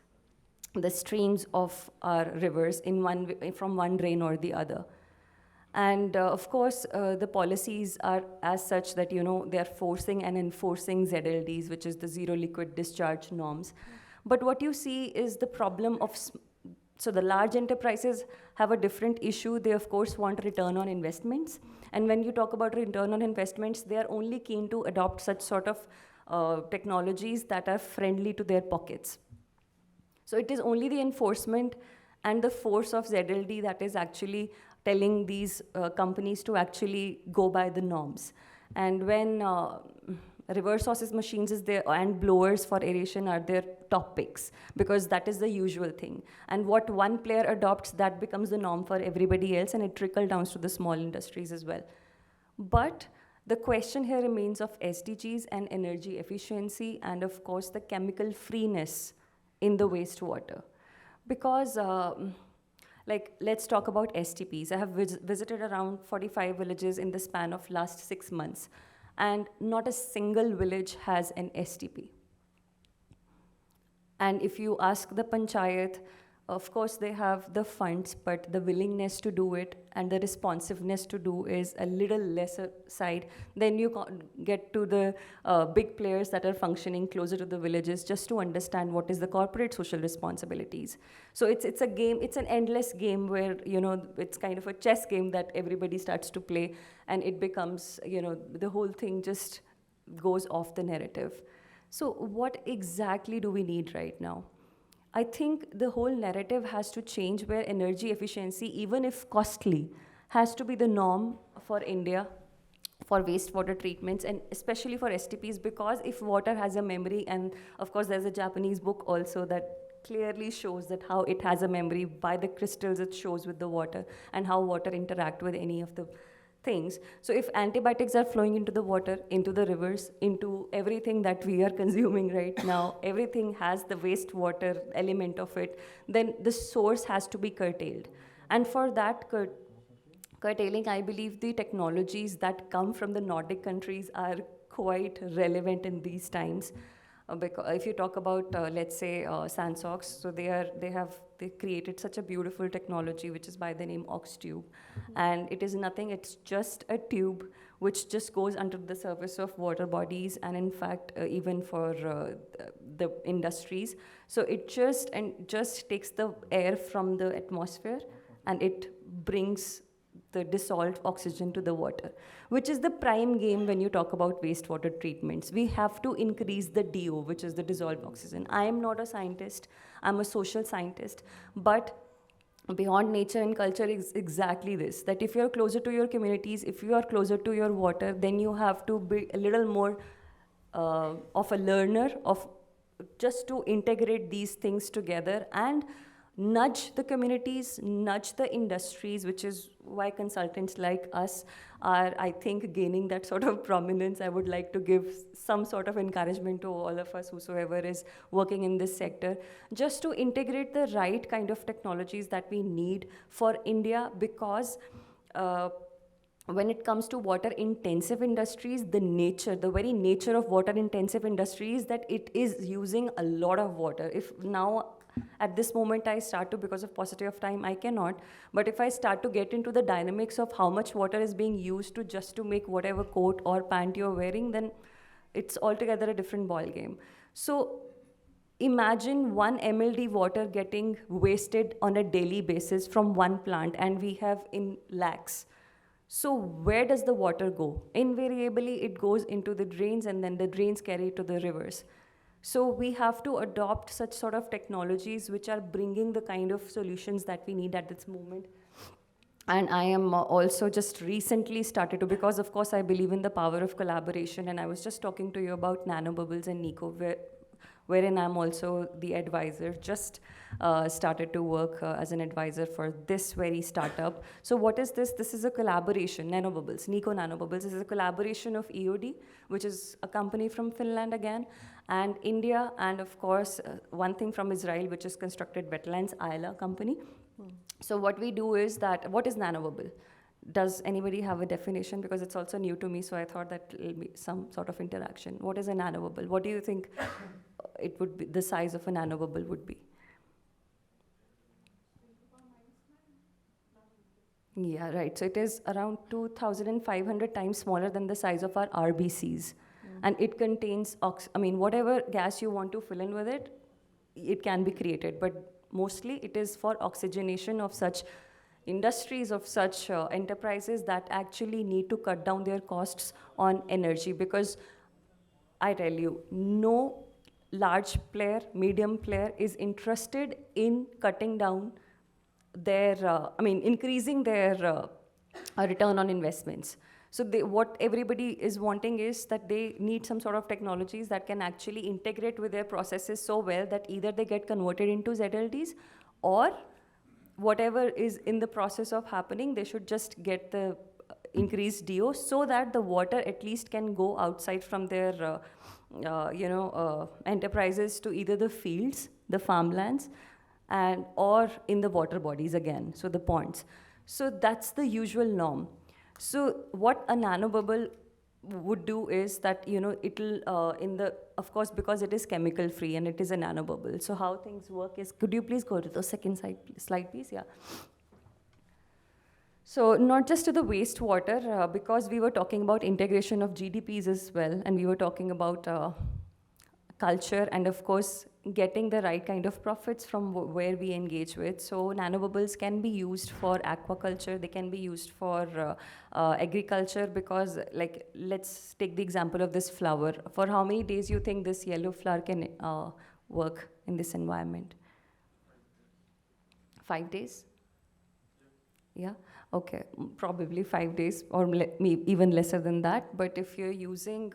the streams of our rivers in from one drain or the other. And of course, the policies are as such that, they are forcing and enforcing ZLDs, which is the zero liquid discharge norms. But what you see is the problem of, so the large enterprises have a different issue. They, of course, want return on investments. And when you talk about return on investments, they are only keen to adopt such sort of technologies that are friendly to their pockets. So it is only the enforcement and the force of ZLD that is actually telling these companies to actually go by the norms. And when reverse osmosis machines is there and blowers for aeration are their top picks, because that is the usual thing. And what one player adopts, that becomes the norm for everybody else, and it trickles down to the small industries as well. But the question here remains of SDGs and energy efficiency, and of course the chemical freeness in the wastewater. Because let's talk about STPs. I have visited around 45 villages in the span of last 6 months, and not a single village has an STP. And if you ask the panchayat, of course they have the funds, but the willingness to do it and the responsiveness to do is a little lesser side. Then you get to the big players that are functioning closer to the villages, just to understand what is the corporate social responsibilities. So it's a game, it's an endless game where, it's kind of a chess game that everybody starts to play, and it becomes, the whole thing just goes off the narrative. So what exactly do we need right now? I think the whole narrative has to change, where energy efficiency, even if costly, has to be the norm for India for wastewater treatments, and especially for STPs, because if water has a memory, and of course there's a Japanese book also that clearly shows that how it has a memory by the crystals it shows with the water, and how water interact with any of the things. So if antibiotics are flowing into the water, into the rivers, into everything that we are consuming right now, everything has the wastewater element of it, then the source has to be curtailed. And for that curtailing, I believe the technologies that come from the Nordic countries are quite relevant in these times. Because if you talk about, let's say, Sansox, so they created such a beautiful technology which is by the name OxTube. And it is nothing, it's just a tube which just goes under the surface of water bodies, and in fact, even for the industries. So it just takes the air from the atmosphere, and it brings the dissolved oxygen to the water, which is the prime game when you talk about wastewater treatments. We have to increase the DO, which is the dissolved oxygen. I am not a scientist, I'm a social scientist, but beyond nature and culture is exactly this, that if you're closer to your communities, if you are closer to your water, then you have to be a little more of a learner, of just to integrate these things together and nudge the communities, nudge the industries, which is why consultants like us are, I think, gaining that sort of prominence. I would like to give some sort of encouragement to all of us, whosoever is working in this sector, just to integrate the right kind of technologies that we need for India, because when it comes to water-intensive industries, the very nature of water-intensive industries, that it is using a lot of water. If now, at this moment, I start to, because of paucity of time, I cannot, but if I start to get into the dynamics of how much water is being used to make whatever coat or pant you're wearing, then it's altogether a different ball game. So imagine 1 MLD water getting wasted on a daily basis from one plant, and we have in lakhs. So where does the water go? Invariably, it goes into the drains, and then the drains carry it to the rivers. So we have to adopt such sort of technologies which are bringing the kind of solutions that we need at this moment. And I am also just recently started to, because of course I believe in the power of collaboration, and I was just talking to you about nanobubbles and Nico, wherein I'm also the advisor. Just started to work as an advisor for this very startup. So what is this? This is a collaboration, nanobubbles, Nico Nanobubbles. This is a collaboration of EOD, which is a company from Finland again, and India, and of course, one thing from Israel, which is Constructed Wetlands, ILA company. So what we do is that, what is nanobubble? Does anybody have a definition? Because it's also new to me, so I thought that it'll be some sort of interaction. What is a nanobubble? What do you think it would be, the size of a nanobubble would be? Yeah, right. So it is around 2,500 times smaller than the size of our RBCs. And it contains, whatever gas you want to fill in with it, it can be created. But mostly it is for oxygenation of such industries, of such enterprises that actually need to cut down their costs on energy. Because I tell you, no large player, medium player is interested in cutting down their, increasing their return on investments. So what everybody is wanting is that they need some sort of technologies that can actually integrate with their processes so well that either they get converted into ZLDs, or whatever is in the process of happening, they should just get the increased DO so that the water at least can go outside from their enterprises to either the fields, the farmlands, and or in the water bodies again, so the ponds. So that's the usual norm. So what a nanobubble would do is that, it'll, of course, because it is chemical free and it is a nanobubble. So how things work is, could you please go to the second slide, please? Yeah. So not just to the wastewater, because we were talking about integration of GDPs as well, and we were talking about culture, and of course, getting the right kind of profits from where we engage with. So nanobubbles can be used for aquaculture, they can be used for agriculture, because like, let's take the example of this flower. For how many days you think this yellow flower can work in this environment? 5 days? Yeah, okay, probably 5 days, or even lesser than that. But if you're using,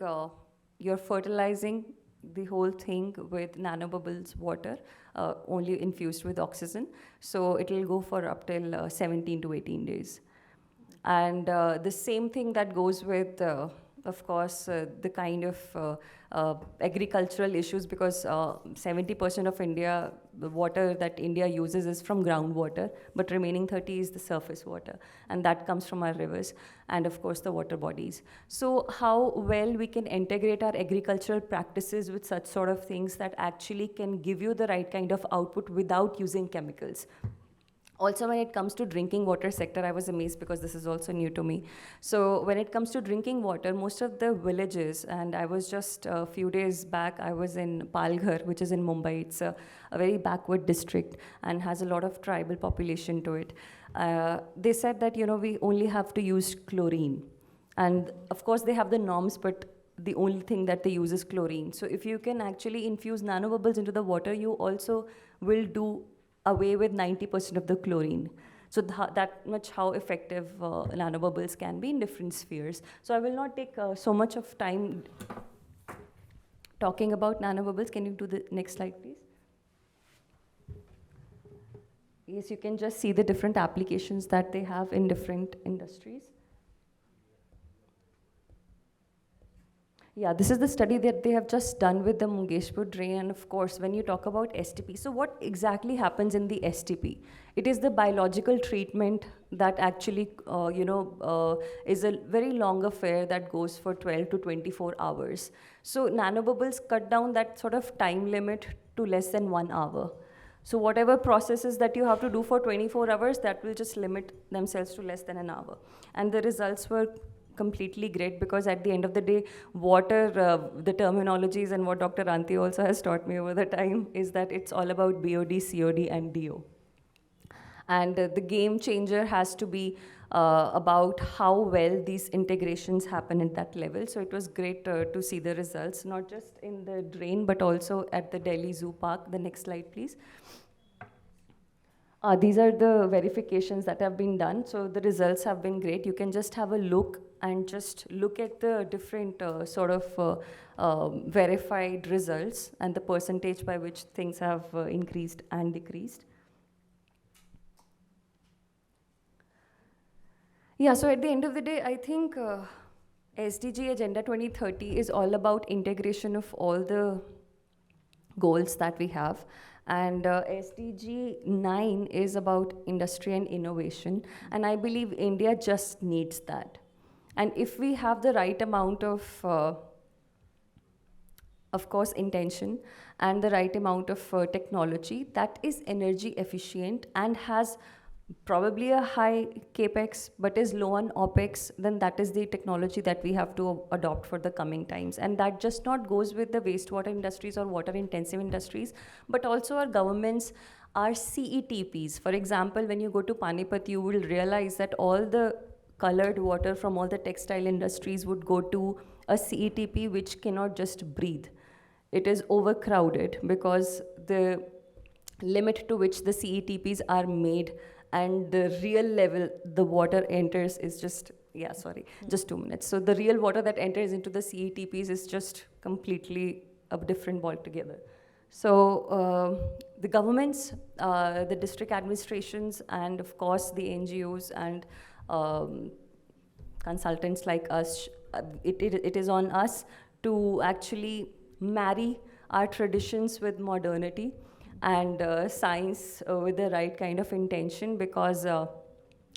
you're fertilizing the whole thing with nanobubbles water, only infused with oxygen. So it'll go for up till 17 to 18 days. And the same thing that goes with, of course, the kind of agricultural issues, because 70% of India, the water that India uses is from groundwater, but remaining 30 is the surface water, and that comes from our rivers, and of course the water bodies. So how well we can integrate our agricultural practices with such sort of things that actually can give you the right kind of output without using chemicals. Also, when it comes to drinking water sector, I was amazed because this is also new to me. So when it comes to drinking water, most of the villages, and I was just a few days back, I was in Palghar, which is in Mumbai. It's a very backward district and has a lot of tribal population to it. They said that, we only have to use chlorine. And of course, they have the norms, but the only thing that they use is chlorine. So if you can actually infuse nanobubbles into the water, you also will do away with 90% of the chlorine. So that much how effective nanobubbles can be in different spheres. So I will not take so much of time talking about nanobubbles. Can you do the next slide, please? Yes, you can just see the different applications that they have in different industries. Yeah, this is the study that they have just done with the Mungeshpur drain. And of course, when you talk about STP, so what exactly happens in the STP? It is the biological treatment that actually, is a very long affair that goes for 12 to 24 hours. So nanobubbles cut down that sort of time limit to less than 1 hour. So whatever processes that you have to do for 24 hours, that will just limit themselves to less than an hour. And the results were completely great, because at the end of the day, water, the terminologies and what Dr. Anti also has taught me over the time is that it's all about BOD, COD, and DO. And the game changer has to be about how well these integrations happen at that level. So it was great to see the results, not just in the drain, but also at the Delhi Zoo Park. The next slide, please. These are the verifications that have been done. So the results have been great. You can just have a look and just look at the different verified results and the percentage by which things have increased and decreased. Yeah, so at the end of the day, I think SDG Agenda 2030 is all about integration of all the goals that we have. And SDG 9 is about industry and innovation. And I believe India just needs that. And if we have the right amount of course, intention and the right amount of technology that is energy efficient and has probably a high capex but is low on opex, then that is the technology that we have to adopt for the coming times. And that just not goes with the wastewater industries or water intensive industries, but also our governments, our CETPs. For example, when you go to Panipat, you will realize that all the colored water from all the textile industries would go to a CETP which cannot just breathe. It is overcrowded because the limit to which the CETPs are made and the real level the water enters is just, just 2 minutes. So the real water that enters into the CETPs is just completely a different ball together. So the governments, the district administrations, and of course the NGOs and consultants like us, it is on us to actually marry our traditions with modernity and science with the right kind of intention, because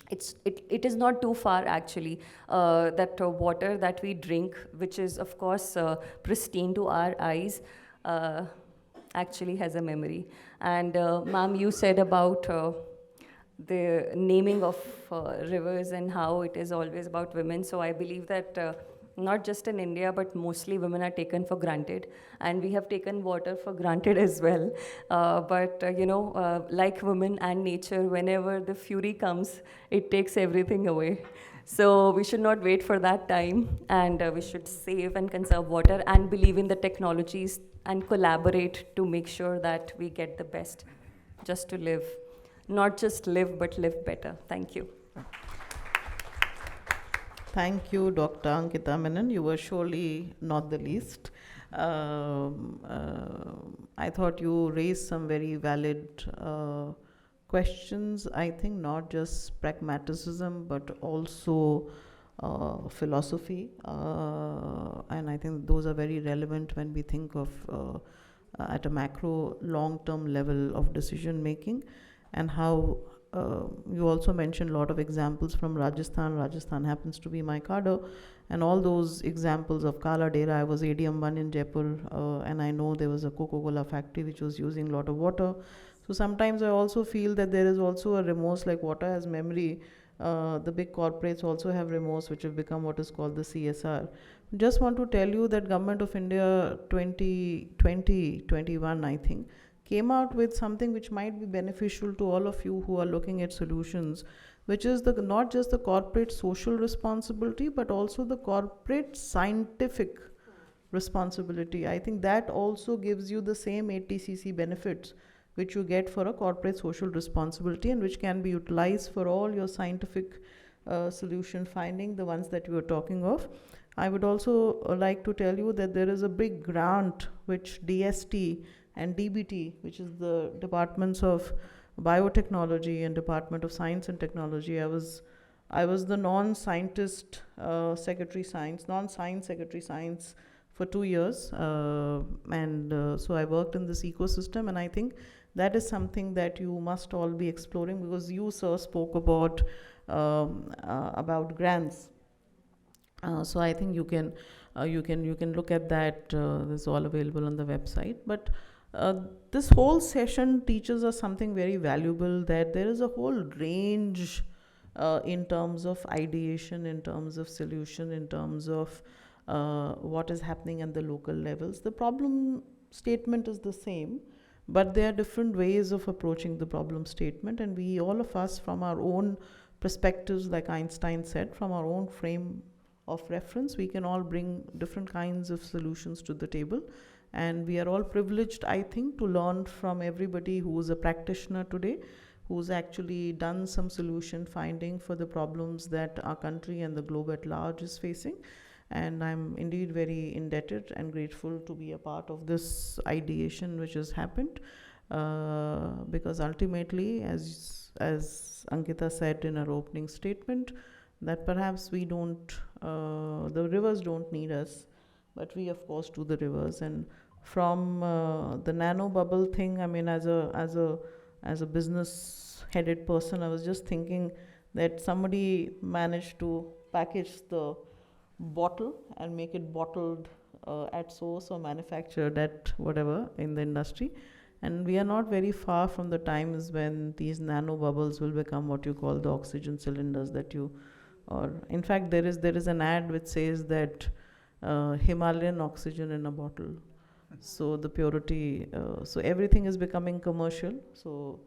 it is not too far actually that water that we drink, which is of course pristine to our eyes, actually has a memory. And ma'am, you said about the naming of rivers and how it is always about women. So I believe that not just in India, but mostly women are taken for granted. And we have taken water for granted as well. Like women and nature, whenever the fury comes, it takes everything away. So we should not wait for that time, and we should save and conserve water and believe in the technologies and collaborate to make sure that we get the best just to live. Not just live, but live better. Thank you. Thank you, Dr. Ankita Menon. You were surely not the least. I thought you raised some very valid questions. I think not just pragmatism, but also philosophy. And I think those are very relevant when we think of at a macro long-term level of decision making, and how you also mentioned a lot of examples from Rajasthan. Rajasthan happens to be my cadre, and all those examples of Kala Dera. I was ADM1 in Jaipur, and I know there was a Coca-Cola factory which was using a lot of water. So sometimes I also feel that there is also a remorse, like water has memory. The big corporates also have remorse, which have become what is called the CSR. Just want to tell you that Government of India 2020-21, I think, came out with something which might be beneficial to all of you who are looking at solutions, which is not just the corporate social responsibility, but also the corporate scientific responsibility. I think that also gives you the same 80cc benefits which you get for a corporate social responsibility, and which can be utilized for all your scientific solution finding, the ones that you were talking of. I would also like to tell you that there is a big grant which DST and DBT, which is the Departments of Biotechnology and Department of Science and Technology. I was the non-science secretary science for 2 years, so I worked in this ecosystem, and I think that is something that you must all be exploring, because you, sir, spoke about grants. So I think you can look at that. It's all available on the website. But this whole session teaches us something very valuable, that there is a whole range in terms of ideation, in terms of solution, in terms of what is happening at the local levels. The problem statement is the same, but there are different ways of approaching the problem statement, and we, all of us, from our own perspectives, like Einstein said, from our own frame of reference, we can all bring different kinds of solutions to the table. And we are all privileged, I think, to learn from everybody who is a practitioner today. who's actually done some solution finding for the problems that our country and the globe at large is facing. And I'm indeed very indebted and grateful to be a part of this ideation which has happened, because ultimately, as Ankita said in her opening statement, that perhaps we don't, the rivers don't need us, but we of course do the rivers. And from the nano bubble thing, I mean, as a business headed person, I was just thinking that somebody managed to package the bottle and make it bottled at source or manufactured at whatever in the industry. And we are not very far from the times when these nano bubbles will become what you call the oxygen cylinders that you, or in fact there is an ad which says that Himalayan oxygen in a bottle. So the purity, so everything is becoming commercial. So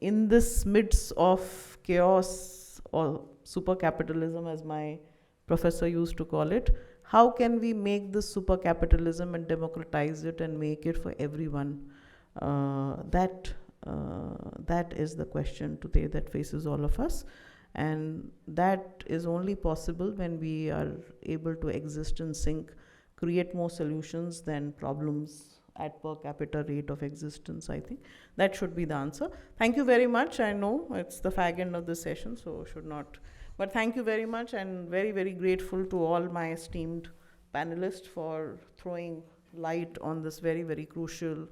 in this midst of chaos or super capitalism, as my professor used to call it, how can we make this super capitalism and democratize it and make it for everyone? That is the question today that faces all of us. And that is only possible when we are able to exist in sync, create more solutions than problems at per capita rate of existence. I think that should be the answer. Thank you very much. I know it's the fag end of the session, so should not. But thank you very much, and very, very grateful to all my esteemed panelists for throwing light on this very, very crucial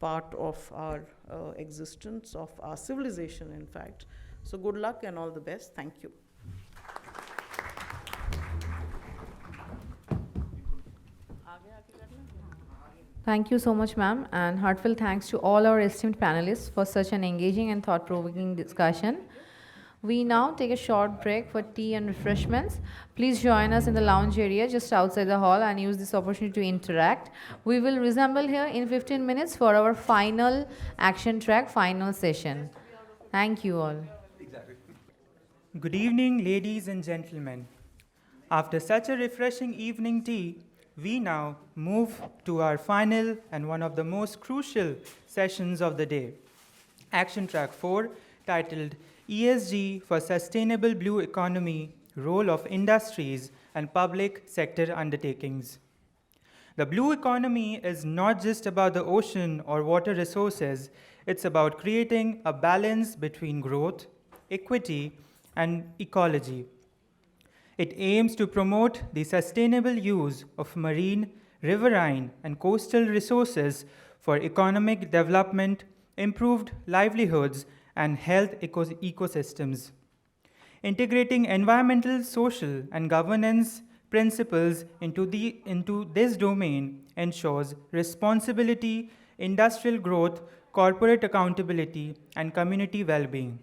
part of our existence, of our civilization, in fact. So good luck and all the best. Thank you. Thank you so much, ma'am, and heartfelt thanks to all our esteemed panelists for such an engaging and thought-provoking discussion. We now take a short break for tea and refreshments. Please join us in the lounge area just outside the hall and use this opportunity to interact. We will reassemble here in 15 minutes for our final action track, final session. Thank you all. Good evening, ladies and gentlemen. After such a refreshing evening tea, we now move to our final and one of the most crucial sessions of the day. Action Track 4, titled ESG for Sustainable Blue Economy, Role of Industries and Public Sector Undertakings. The blue economy is not just about the ocean or water resources, it's about creating a balance between growth, equity, and ecology. It aims to promote the sustainable use of marine, riverine, and coastal resources for economic development, improved livelihoods, and health ecosystems. Integrating environmental, social, and governance principles into this domain ensures responsibility, industrial growth, corporate accountability, and community well-being.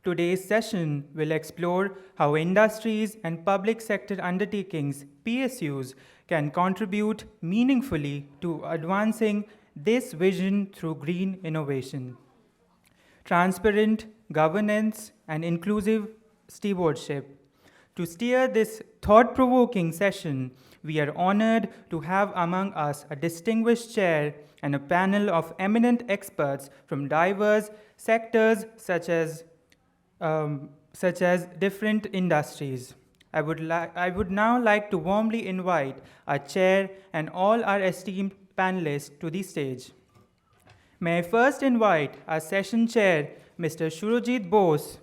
Today's session will explore how industries and public sector undertakings, PSUs, can contribute meaningfully to advancing this vision through green innovation. Transparent governance and inclusive stewardship. To steer this thought-provoking session, we are honored to have among us a distinguished chair and a panel of eminent experts from diverse sectors such as different industries. I would now like to warmly invite our chair and all our esteemed panelists to the stage. May I first invite our session chair, Mr. Surojit Bose,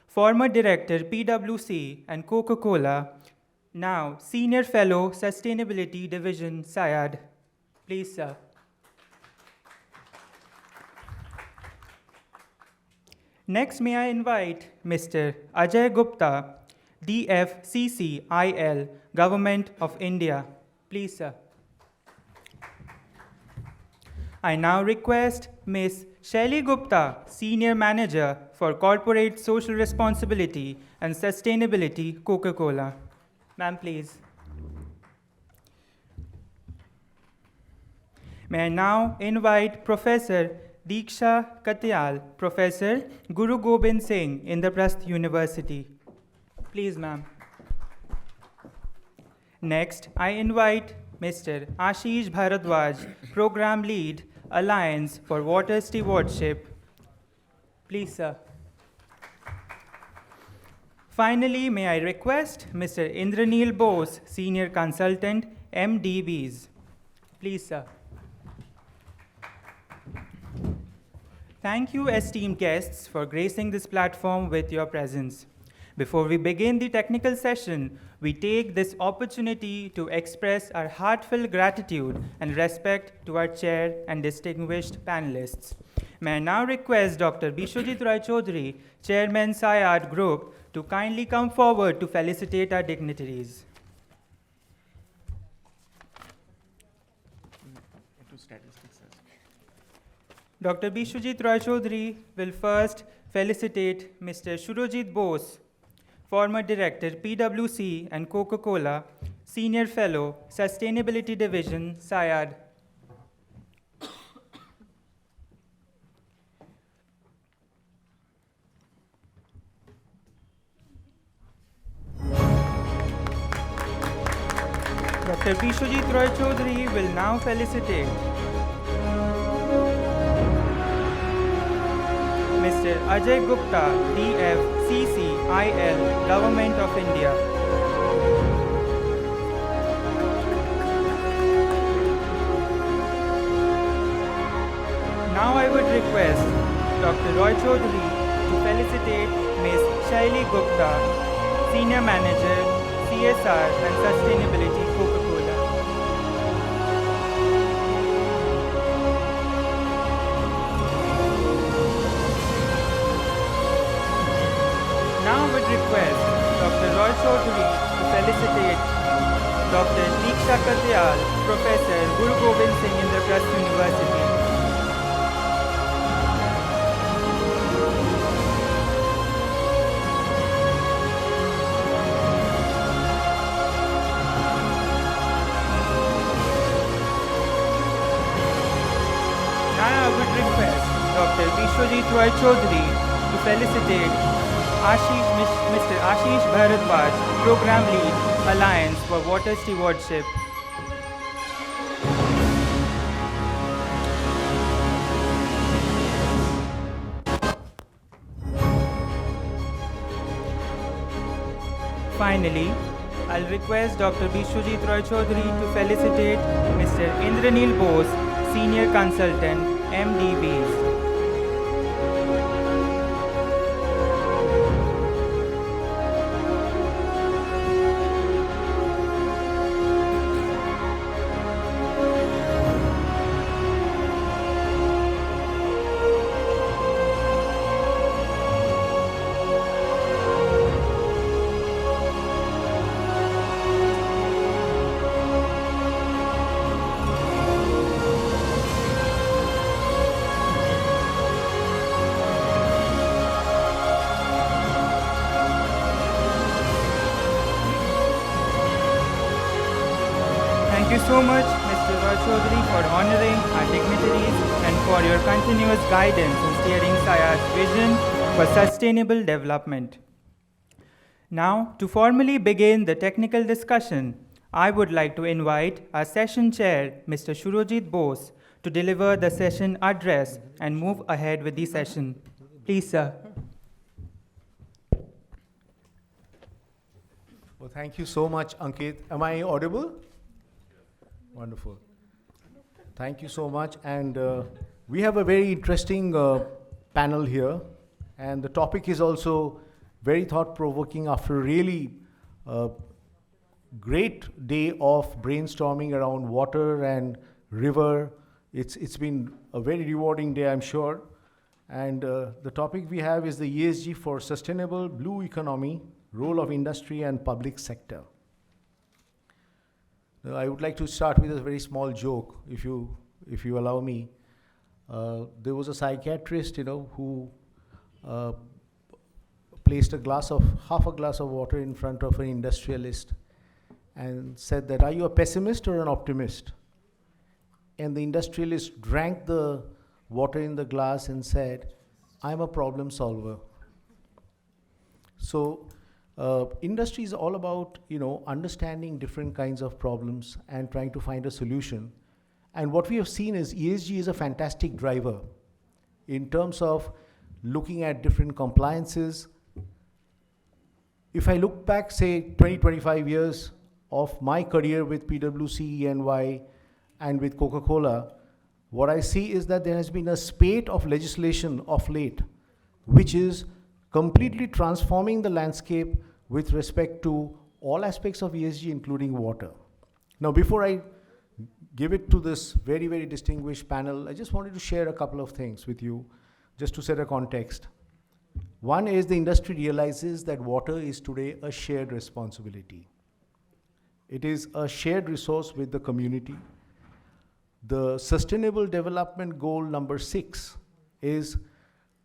former director, PwC and Coca-Cola, now Senior Fellow, Sustainability Division, SAIARD. Please, sir. Next, may I invite Mr. Ajay Gupta, DFCCIL, Government of India. Please, sir. I now request Ms. Shaili Gupta, Senior Manager for Corporate Social Responsibility and Sustainability, Coca-Cola. Ma'am, please. May I now invite Professor Diksha Katyal, Professor Guru Gobind Singh, Indraprasth University. Please, ma'am. Next, I invite Mr. Ashish Bharadwaj, Program Lead, Alliance for Water Stewardship. Please, sir. Finally, may I request Mr. Indraneel Bose, Senior Consultant, MDBs. Please, sir. Thank you, esteemed guests, for gracing this platform with your presence. Before we begin the technical session, we take this opportunity to express our heartfelt gratitude and respect to our chair and distinguished panelists. May I now request Dr. Bishwajit Roy Chaudhary, Chairman SAIARD Group, to kindly come forward to felicitate our dignitaries. Dr. Bishwajit Roy Chaudhary will first felicitate Mr. Shurojit Bose, former Director, PwC and Coca-Cola, Senior Fellow, Sustainability Division, SAIARD. Dr. Bishwajit Roy Chaudhary will now felicitate Mr. Ajay Gupta, DF, CCIL, Government of India. Now I would request Dr. Roy Chaudhary to felicitate Ms. Shaili Gupta, Senior Manager, CSR and Sustainability, Coca-Cola. Now I would request Dr. Roy Chaudhary to felicitate Dr. Diksha Katyal, Professor, Guru Gobind Singh Indraprasth University. Now I would request Dr. Bishwajit Roy Chaudhary to felicitate Mr. Ashish Bharadwaj, Program Lead, Alliance for Water Stewardship. Finally, I'll request Dr. Bishwajit Roy Chaudhary to felicitate Mr. Indraneel Bose, Senior Consultant, MDBs. Thank you so much, Mr. Roy Chaudhary, for honoring our dignitaries and for your continuous guidance in steering SAIARD's vision for sustainable development. Now, to formally begin the technical discussion, I would like to invite our session chair, Mr. Shurojit Bose, to deliver the session address and move ahead with the session. Please, sir. Well, thank you so much, Ankit. Am I audible? Wonderful. Thank you so much. And we have a very interesting panel here. And the topic is also very thought-provoking after a really great day of brainstorming around water and river. It's been a very rewarding day, I'm sure. And the topic we have is the ESG for sustainable blue economy, role of industry and public sector. I would like to start with a very small joke, if you allow me. There was a psychiatrist, who placed half a glass of water in front of an industrialist and said that, "Are you a pessimist or an optimist?" And the industrialist drank the water in the glass and said, "I'm a problem solver." So industry is all about, understanding different kinds of problems and trying to find a solution. And what we have seen is ESG is a fantastic driver in terms of looking at different compliances. If I look back, say, 20, 25 years of my career with PwC, EY, and with Coca-Cola, what I see is that there has been a spate of legislation of late, which is completely transforming the landscape with respect to all aspects of ESG, including water. Now, before I give it to this very, very distinguished panel, I just wanted to share a couple of things with you, just to set a context. One is the industry realizes that water is today a shared responsibility. It is a shared resource with the community. The Sustainable Development Goal number 6 is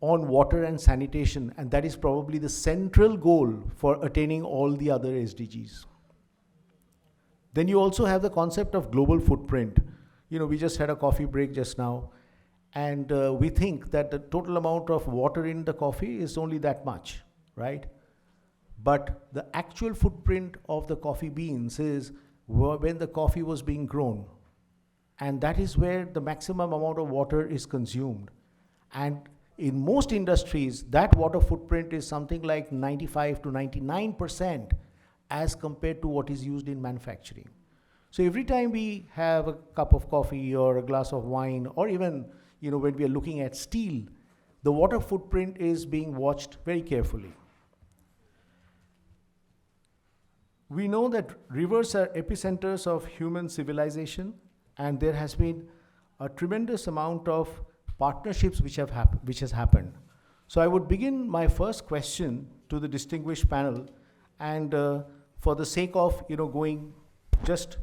on water and sanitation, and that is probably the central goal for attaining all the other SDGs. Then you also have the concept of global footprint. You know, we just had a coffee break just now, and we think that the total amount of water in the coffee is only that much, right? But the actual footprint of the coffee beans is when the coffee was being grown. And that is where the maximum amount of water is consumed. And in most industries, that water footprint is something like 95 to 99% as compared to what is used in manufacturing. So every time we have a cup of coffee or a glass of wine, or even, you know, when we are looking at steel, the water footprint is being watched very carefully. We know that rivers are epicenters of human civilization, and there has been a tremendous amount of partnerships which has happened. So I would begin my first question to the distinguished panel, and for the sake of going just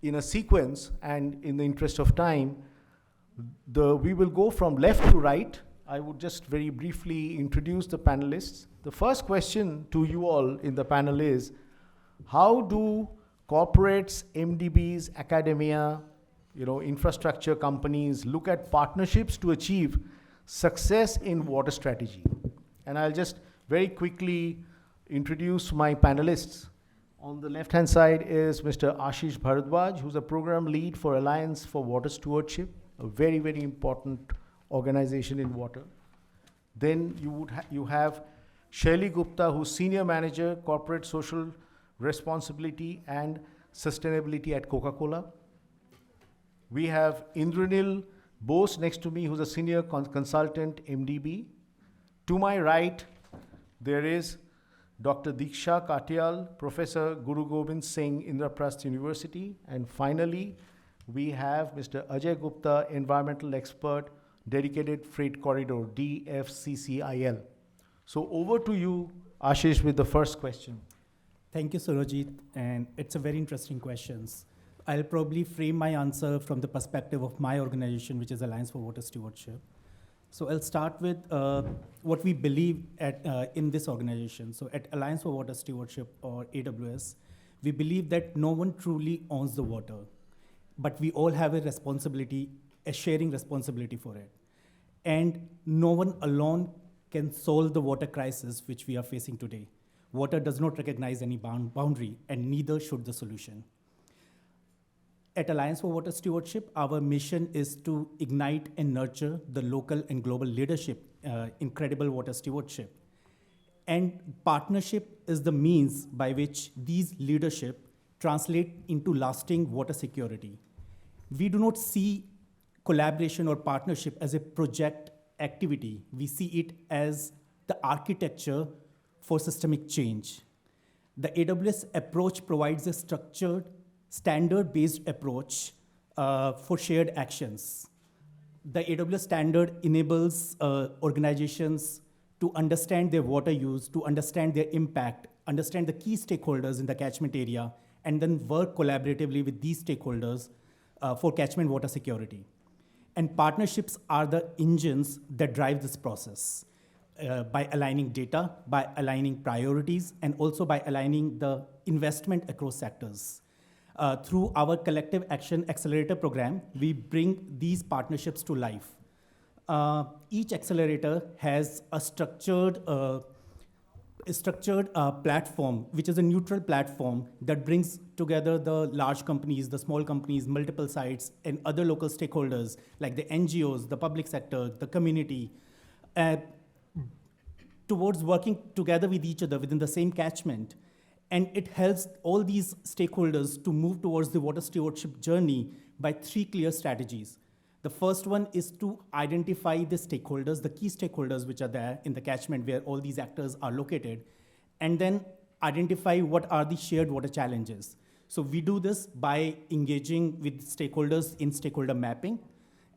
in a sequence and in the interest of time, we will go from left to right. I would just very briefly introduce the panelists. The first question to you all in the panel is, how do corporates, MDBs, academia, infrastructure companies look at partnerships to achieve success in water strategy? And I'll just very quickly introduce my panelists. On the left-hand side is Mr. Ashish Bharadwaj, who's a program lead for Alliance for Water Stewardship, a very, very important organization in water. Then you have Shaili Gupta, who's Senior Manager, Corporate Social Responsibility and Sustainability at Coca-Cola. We have Indranil Bose next to me, who's a Senior Consultant, MDB. To my right, there is Dr. Diksha Katyal, Professor Guru Gobind Singh, Indraprasth University. And finally, we have Mr. Ajay Gupta, Environmental Expert, Dedicated Freight Corridor, DFCCIL. So over to you, Ashish, with the first question. Thank you, Surojit, and it's a very interesting questions. I'll probably frame my answer from the perspective of my organization, which is Alliance for Water Stewardship. So I'll start with what we believe in this organization. So at Alliance for Water Stewardship, or AWS, we believe that no one truly owns the water, but we all have a responsibility, a sharing responsibility for it. And no one alone can solve the water crisis which we are facing today. Water does not recognize any boundary, and neither should the solution. At Alliance for Water Stewardship, our mission is to ignite and nurture the local and global leadership in credible water stewardship. And partnership is the means by which these leadership translate into lasting water security. We do not see collaboration or partnership as a project activity. We see it as the architecture for systemic change. The AWS approach provides a structured, standard-based approach for shared actions. The AWS standard enables organizations to understand their water use, to understand their impact, understand the key stakeholders in the catchment area, and then work collaboratively with these stakeholders for catchment water security. And partnerships are the engines that drive this process by aligning data, by aligning priorities, and also by aligning the investment across sectors. Through our Collective Action Accelerator program, we bring these partnerships to life. Each accelerator has a structured platform, which is a neutral platform that brings together the large companies, the small companies, multiple sites, and other local stakeholders like the NGOs, the public sector, the community. towards working together with each other within the same catchment. And it helps all these stakeholders to move towards the water stewardship journey by 3 clear strategies. The first one is to identify the stakeholders, the key stakeholders which are there in the catchment where all these actors are located, and then identify what are the shared water challenges. So we do this by engaging with stakeholders in stakeholder mapping,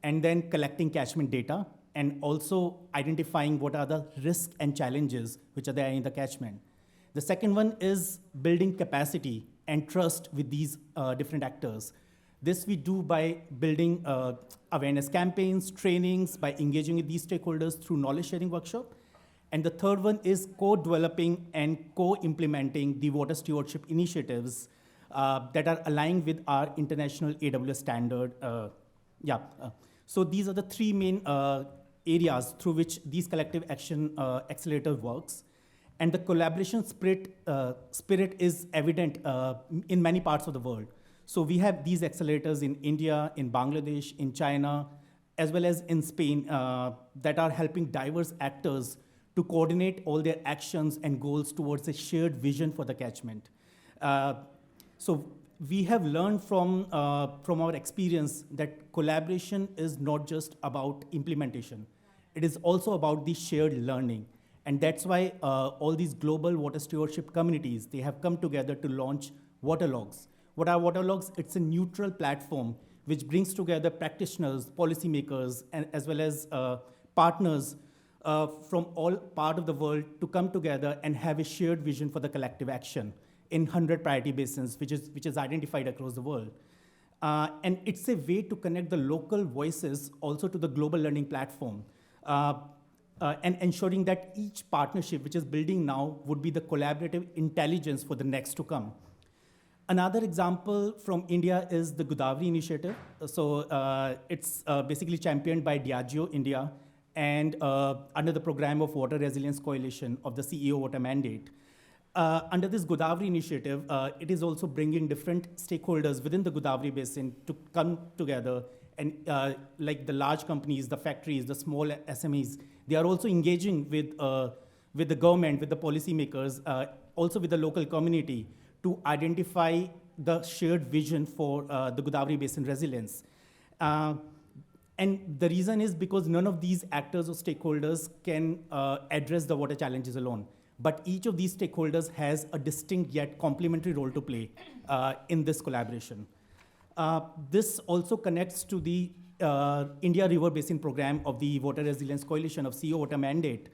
and then collecting catchment data, and also identifying what are the risks and challenges which are there in the catchment. The second one is building capacity and trust with these different actors. This we do by building awareness campaigns, trainings, by engaging with these stakeholders through knowledge sharing workshop. And the third one is co-developing and co-implementing the water stewardship initiatives that are aligned with our international AWS standard. So these are the 3 main areas through which these collective action accelerator works. And the collaboration spirit is evident in many parts of the world. So we have these accelerators in India, in Bangladesh, in China, as well as in Spain, that are helping diverse actors to coordinate all their actions and goals towards a shared vision for the catchment. So we have learned from our experience that collaboration is not just about implementation. It is also about the shared learning. And that's why all these global water stewardship communities, they have come together to launch water logs. What are water logs? It's a neutral platform which brings together practitioners, policymakers, and as well as partners from all part of the world to come together and have a shared vision for the collective action in 100 priority basins, which is identified across the world. And it's a way to connect the local voices also to the global learning platform, and ensuring that each partnership which is building now would be the collaborative intelligence for the next to come. Another example from India is the Godavari initiative. So it's basically championed by Diageo India and under the program of Water Resilience Coalition of the CEO Water Mandate. Under this Godavari initiative, it is also bringing different stakeholders within the Godavari basin to come together, and like the large companies, the factories, the small SMEs, they are also engaging with the government, with the policymakers, also with the local community to identify the shared vision for the Godavari basin resilience. And the reason is because none of these actors or stakeholders can address the water challenges alone. But each of these stakeholders has a distinct yet complementary role to play in this collaboration. This also connects to the India River Basin Program of the Water Resilience Coalition of CEO Water Mandate,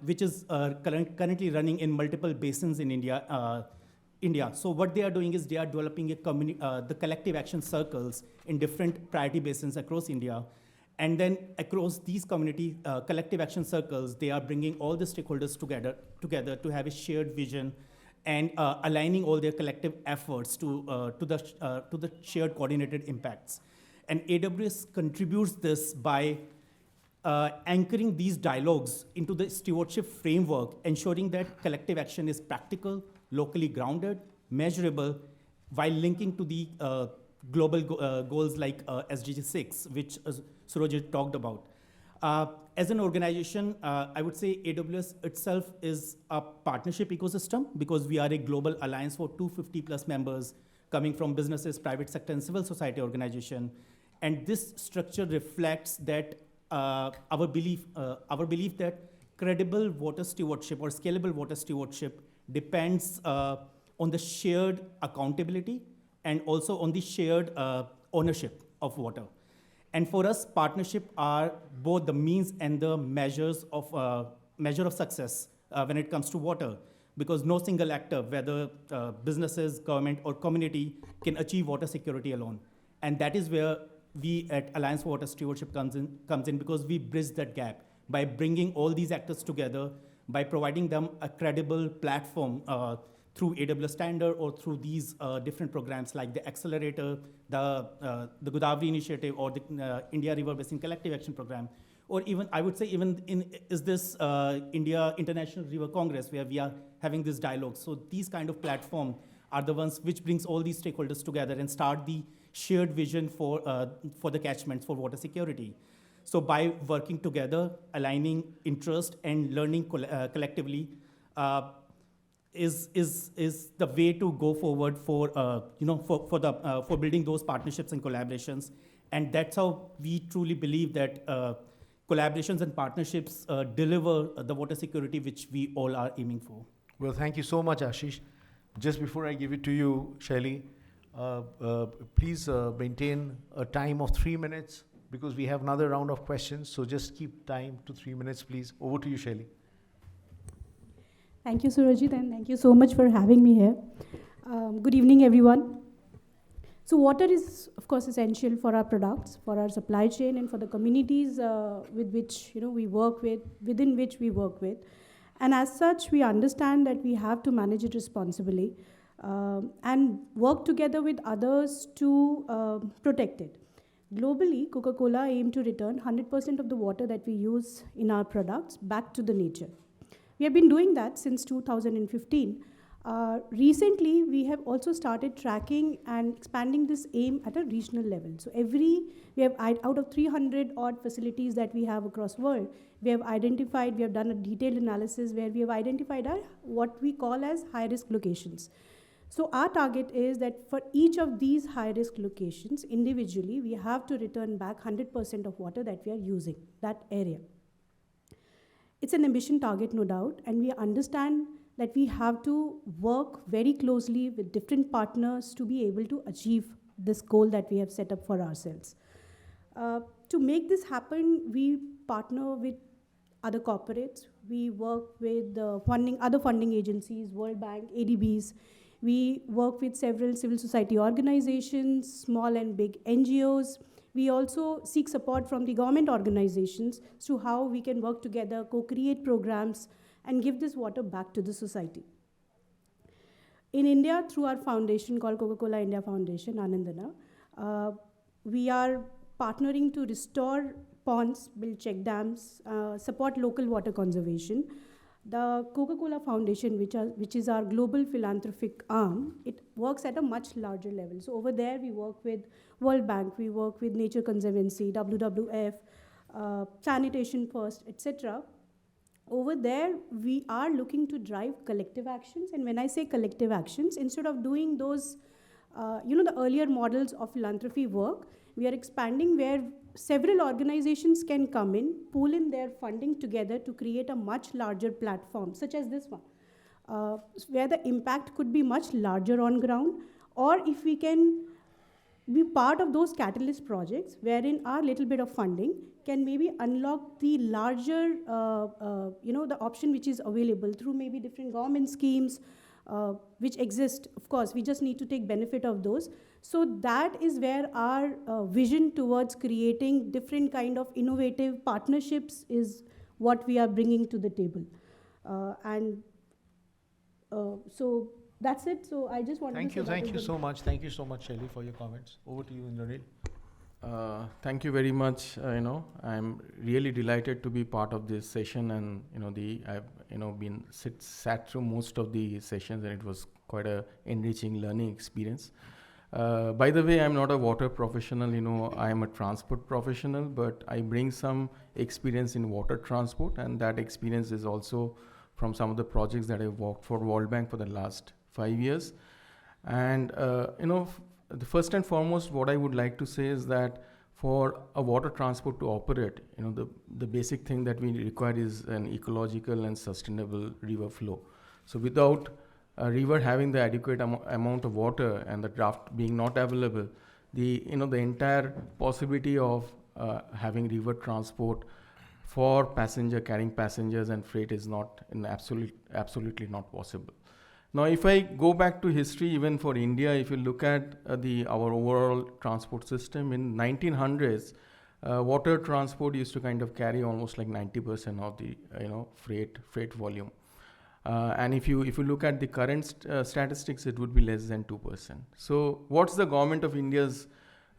which is currently running in multiple basins in India. So what they are doing is they are developing the collective action circles in different priority basins across India. And then across these community collective action circles, they are bringing all the stakeholders together to have a shared vision and aligning all their collective efforts to the shared coordinated impacts. And AWS contributes this by anchoring these dialogues into the stewardship framework, ensuring that collective action is practical, locally grounded, measurable, while linking to the global goals like SDG 6, which Surojit talked about. As an organization, I would say AWS itself is a partnership ecosystem because we are a global alliance for 250 plus members coming from businesses, private sector, and civil society organization. And this structure reflects that our belief that credible water stewardship or scalable water stewardship depends on the shared accountability and also on the shared ownership of water. And for us, partnership are both the means and the measures of measure of success when it comes to water, because no single actor, whether businesses, government, or community, can achieve water security alone. And that is where we at Alliance for Water Stewardship comes in because we bridge that gap by bringing all these actors together, by providing them a credible platform through AWS Standard or through these different programs like the Accelerator, the Godavari Initiative, or the India River Basin Collective Action Program, or even, I would say, even is this India International River Congress where we are having this dialogue. So these kind of platform are the ones which brings all these stakeholders together and start the shared vision for the catchments for water security. So by working together, aligning interest and learning collectively is the way to go forward for for building those partnerships and collaborations. And that's how we truly believe that collaborations and partnerships deliver the water security which we all are aiming for. Well, thank you so much, Ashish. Just before I give it to you, Shaili, please maintain a time of 3 minutes because we have another round of questions. So just keep time to 3 minutes, please. Over to you, Shaili. Thank you, Surajit, and thank you so much for having me here. Good evening, everyone. So water is, of course, essential for our products, for our supply chain, and for the communities with which we work with, within which we work with. And as such, we understand that we have to manage it responsibly and work together with others to protect it. Globally, Coca-Cola aims to return 100% of the water that we use in our products back to the nature. We have been doing that since 2015. Recently, we have also started tracking and expanding this aim at a regional level. So we have out of 300 odd facilities that we have across the world, we have done a detailed analysis where we have identified what we call as high-risk locations. So our target is that for each of these high-risk locations, individually, we have to return back 100% of water that we are using, that area. It's an ambition target, no doubt, and we understand that we have to work very closely with different partners to be able to achieve this goal that we have set up for ourselves. To make this happen, we partner with other corporates. We work with other funding agencies, World Bank, ADBs. We work with several civil society organizations, small and big NGOs. We also seek support from the government organizations to how we can work together, co-create programs, and give this water back to the society. In India, through our foundation called Coca-Cola India Foundation, Anandana, we are partnering to restore ponds, build check dams, support local water conservation. The Coca-Cola Foundation, which is our global philanthropic arm, it works at a much larger level. So over there, we work with World Bank, we work with Nature Conservancy, WWF, Sanitation First, etc. Over there, we are looking to drive collective actions. And when I say collective actions, instead of doing those, the earlier models of philanthropy work, we are expanding where several organizations can come in, pool in their funding together to create a much larger platform, such as this one, where the impact could be much larger on ground, or if we can be part of those catalyst projects wherein our little bit of funding can maybe unlock the larger, the option which is available through maybe different government schemes which exist. Of course, we just need to take benefit of those. So that is where our vision towards creating different kind of innovative partnerships is what we are bringing to the table. So that's it. So I just wanted to say Thank you so much. Thank you so much, Shaili, for your comments. Over to you, Indranil. Thank you very much. I'm really delighted to be part of this session, and I've been sat through most of the sessions, and it was quite a enriching learning experience. By the way, I'm not a water professional. I am a transport professional, but I bring some experience in water transport, and that experience is also from some of the projects that I've worked for World Bank for the last 5 years. And the first and foremost, what I would like to say is that for a water transport to operate, the basic thing that we require is an ecological and sustainable river flow. So without a river having the adequate amount of water and the draft being not available, the entire possibility of having river transport for carrying passengers and freight is absolutely not possible. Now, if I go back to history, even for India, if you look at our overall transport system in 1900s, water transport used to kind of carry almost like 90% of the freight volume. And if you look at the current statistics, it would be less than 2%. So what's the government of India's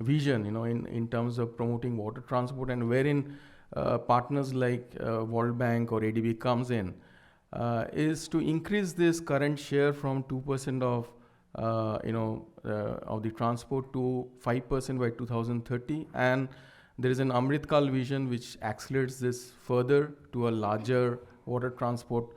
vision, in terms of promoting water transport, and wherein partners like World Bank or ADB comes in, is to increase this current share from 2% of the transport to 5% by 2030, and There is an Amritkal vision which accelerates this further to a larger water transport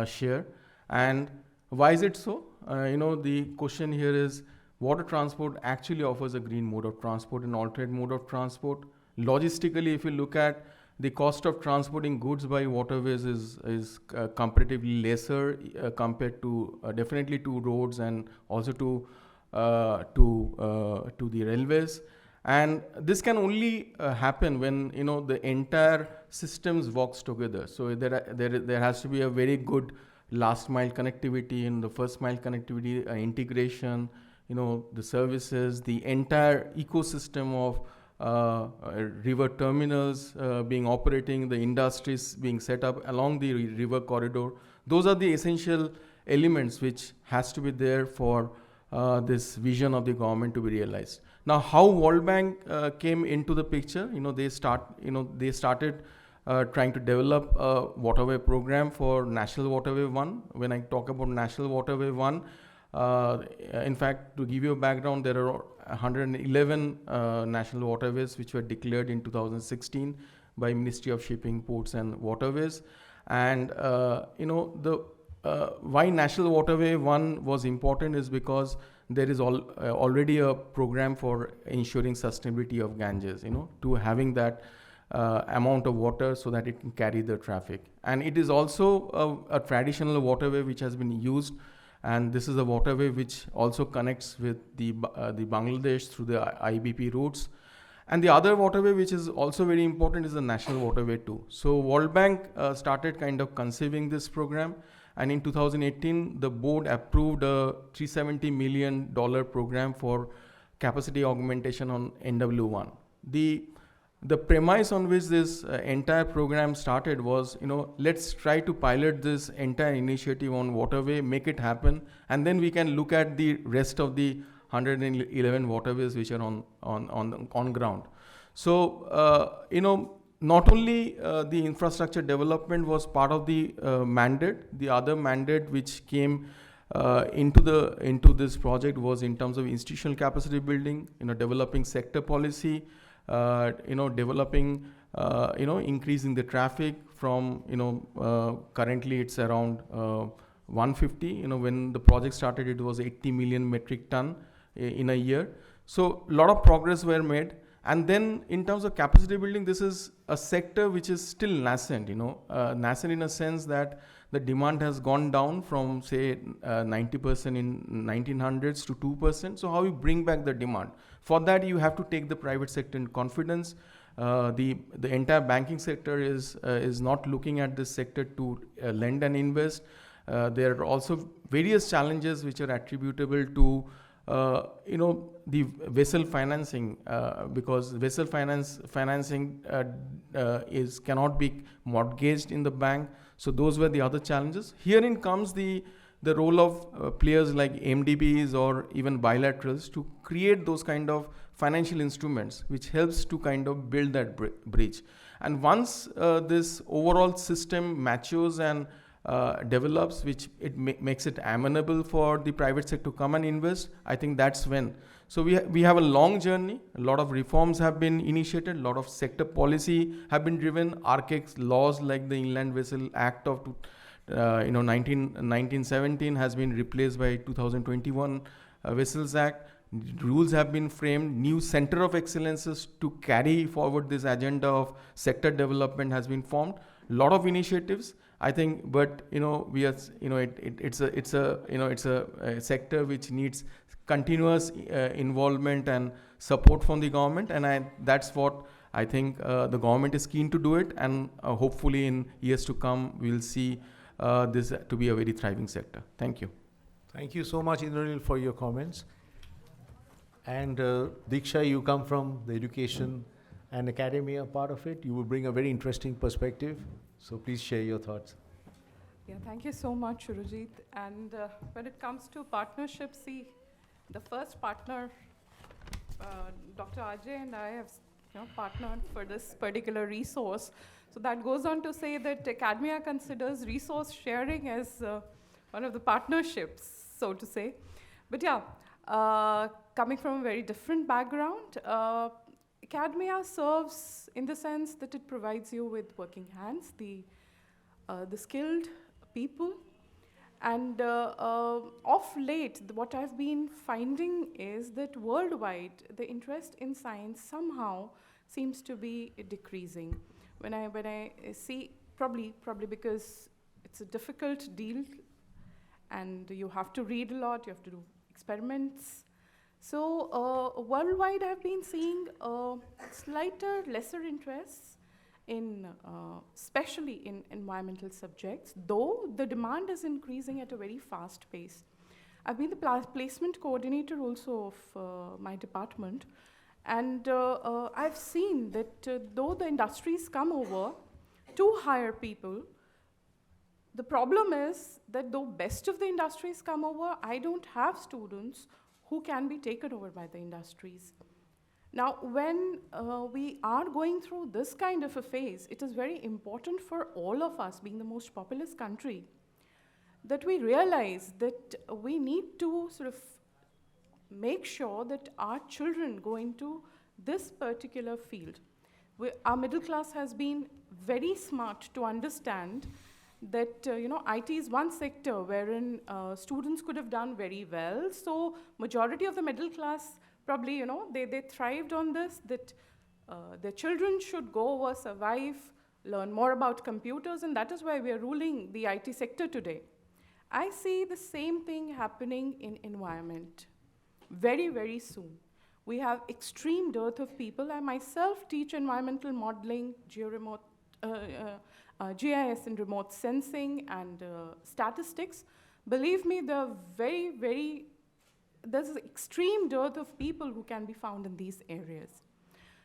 share. And why is it so? The question here is, water transport actually offers a green mode of transport, an alternate mode of transport. Logistically, if you look at the cost of transporting goods by waterways is comparatively lesser compared to definitely to roads and also to the railways. And this can only happen when the entire systems works together. So there has to be a very good last mile connectivity and the first mile connectivity, integration, the services, the entire ecosystem of river terminals being operating, the industries being set up along the river corridor. Those are the essential elements which has to be there for this vision of the government to be realized. Now, how World Bank came into the picture? They started trying to develop a waterway program for National Waterway 1. When I talk about National Waterway 1, in fact, to give you a background, there are 111 national waterways which were declared in 2016 by Ministry of Shipping, Ports and Waterways. And why National Waterway 1 was important is because there is already a program for ensuring sustainability of Ganges, to having that amount of water so that it can carry the traffic. And it is also a traditional waterway which has been used, and this is a waterway which also connects with the Bangladesh through the IBP routes. And the other waterway which is also very important is the National Waterway 2. So World Bank started kind of conceiving this program, and in 2018 the board approved a $370 million program for capacity augmentation on NW1. The premise on which this entire program started was, let's try to pilot this entire initiative on waterway, make it happen, and then we can look at the rest of the 111 waterways which are on ground. So, not only the infrastructure development was part of the mandate, the other mandate which came into this project was in terms of institutional capacity building, developing sector policy, developing, increasing the traffic from, currently it's around 150. When the project started, it was 80 million metric ton in a year. So a lot of progress were made. And then in terms of capacity building, this is a sector which is still nascent, nascent in a sense that the demand has gone down from say 90% in 1900s to 2%. So how you bring back the demand? For that, you have to take the private sector in confidence. The entire banking sector is not looking at this sector to lend and invest. There are also various challenges which are attributable to the vessel financing, because vessel financing cannot be mortgaged in the bank. So those were the other challenges. Herein comes the role of players like MDBs or even bilaterals to create those kind of financial instruments which helps to kind of build that bridge. And once this overall system matures and develops, which it makes it amenable for the private sector to come and invest, I think that's when. So we have a long journey. A lot of reforms have been initiated. A lot of sector policy have been driven. Archaic laws like the Inland Vessel Act of 1917 has been replaced by 2021 Vessels Act. Rules have been framed. New center of excellences to carry forward this agenda of sector development has been formed. A lot of initiatives, I think, but we are, it's a sector which needs continuous involvement and support from the government, and that's what I think the government is keen to do it, and hopefully in years to come we'll see this to be a very thriving sector. Thank you. Thank you so much, Indranil, for your comments. And Diksha, you come from the education and academia part of it. You will bring a very interesting perspective. So please share your thoughts. Yeah, thank you so much, Surajit. And when it comes to partnerships, see, the first partner, Dr. Ajay and I have partnered for this particular resource. So that goes on to say that academia considers resource sharing as one of the partnerships, so to say. But yeah, coming from a very different background, academia serves in the sense that it provides you with working hands, the skilled people. And of late, what I've been finding is that worldwide, the interest in science somehow seems to be decreasing. When I see, probably because it's a difficult deal, and you have to read a lot, you have to do experiments. So worldwide, I've been seeing lesser interests in, especially in environmental subjects, though the demand is increasing at a very fast pace. I've been the placement coordinator also of my department, and I've seen that though the industries come over to hire people, the problem is that though best of the industries come over, I don't have students who can be taken over by the industries. Now, when we are going through this kind of a phase, it is very important for all of us, being the most populous country, that we realize that we need to sort of make sure that our children go into this particular field. Our middle class has been very smart to understand that IT is one sector wherein students could have done very well. So majority of the middle class probably, they thrived on this, that their children should go over, survive, learn more about computers, and that is why we are ruling the IT sector today. I see the same thing happening in environment very, very soon. We have extreme dearth of people. I myself teach environmental modeling, GIS and remote sensing, and statistics. Believe me, there's an extreme dearth of people who can be found in these areas.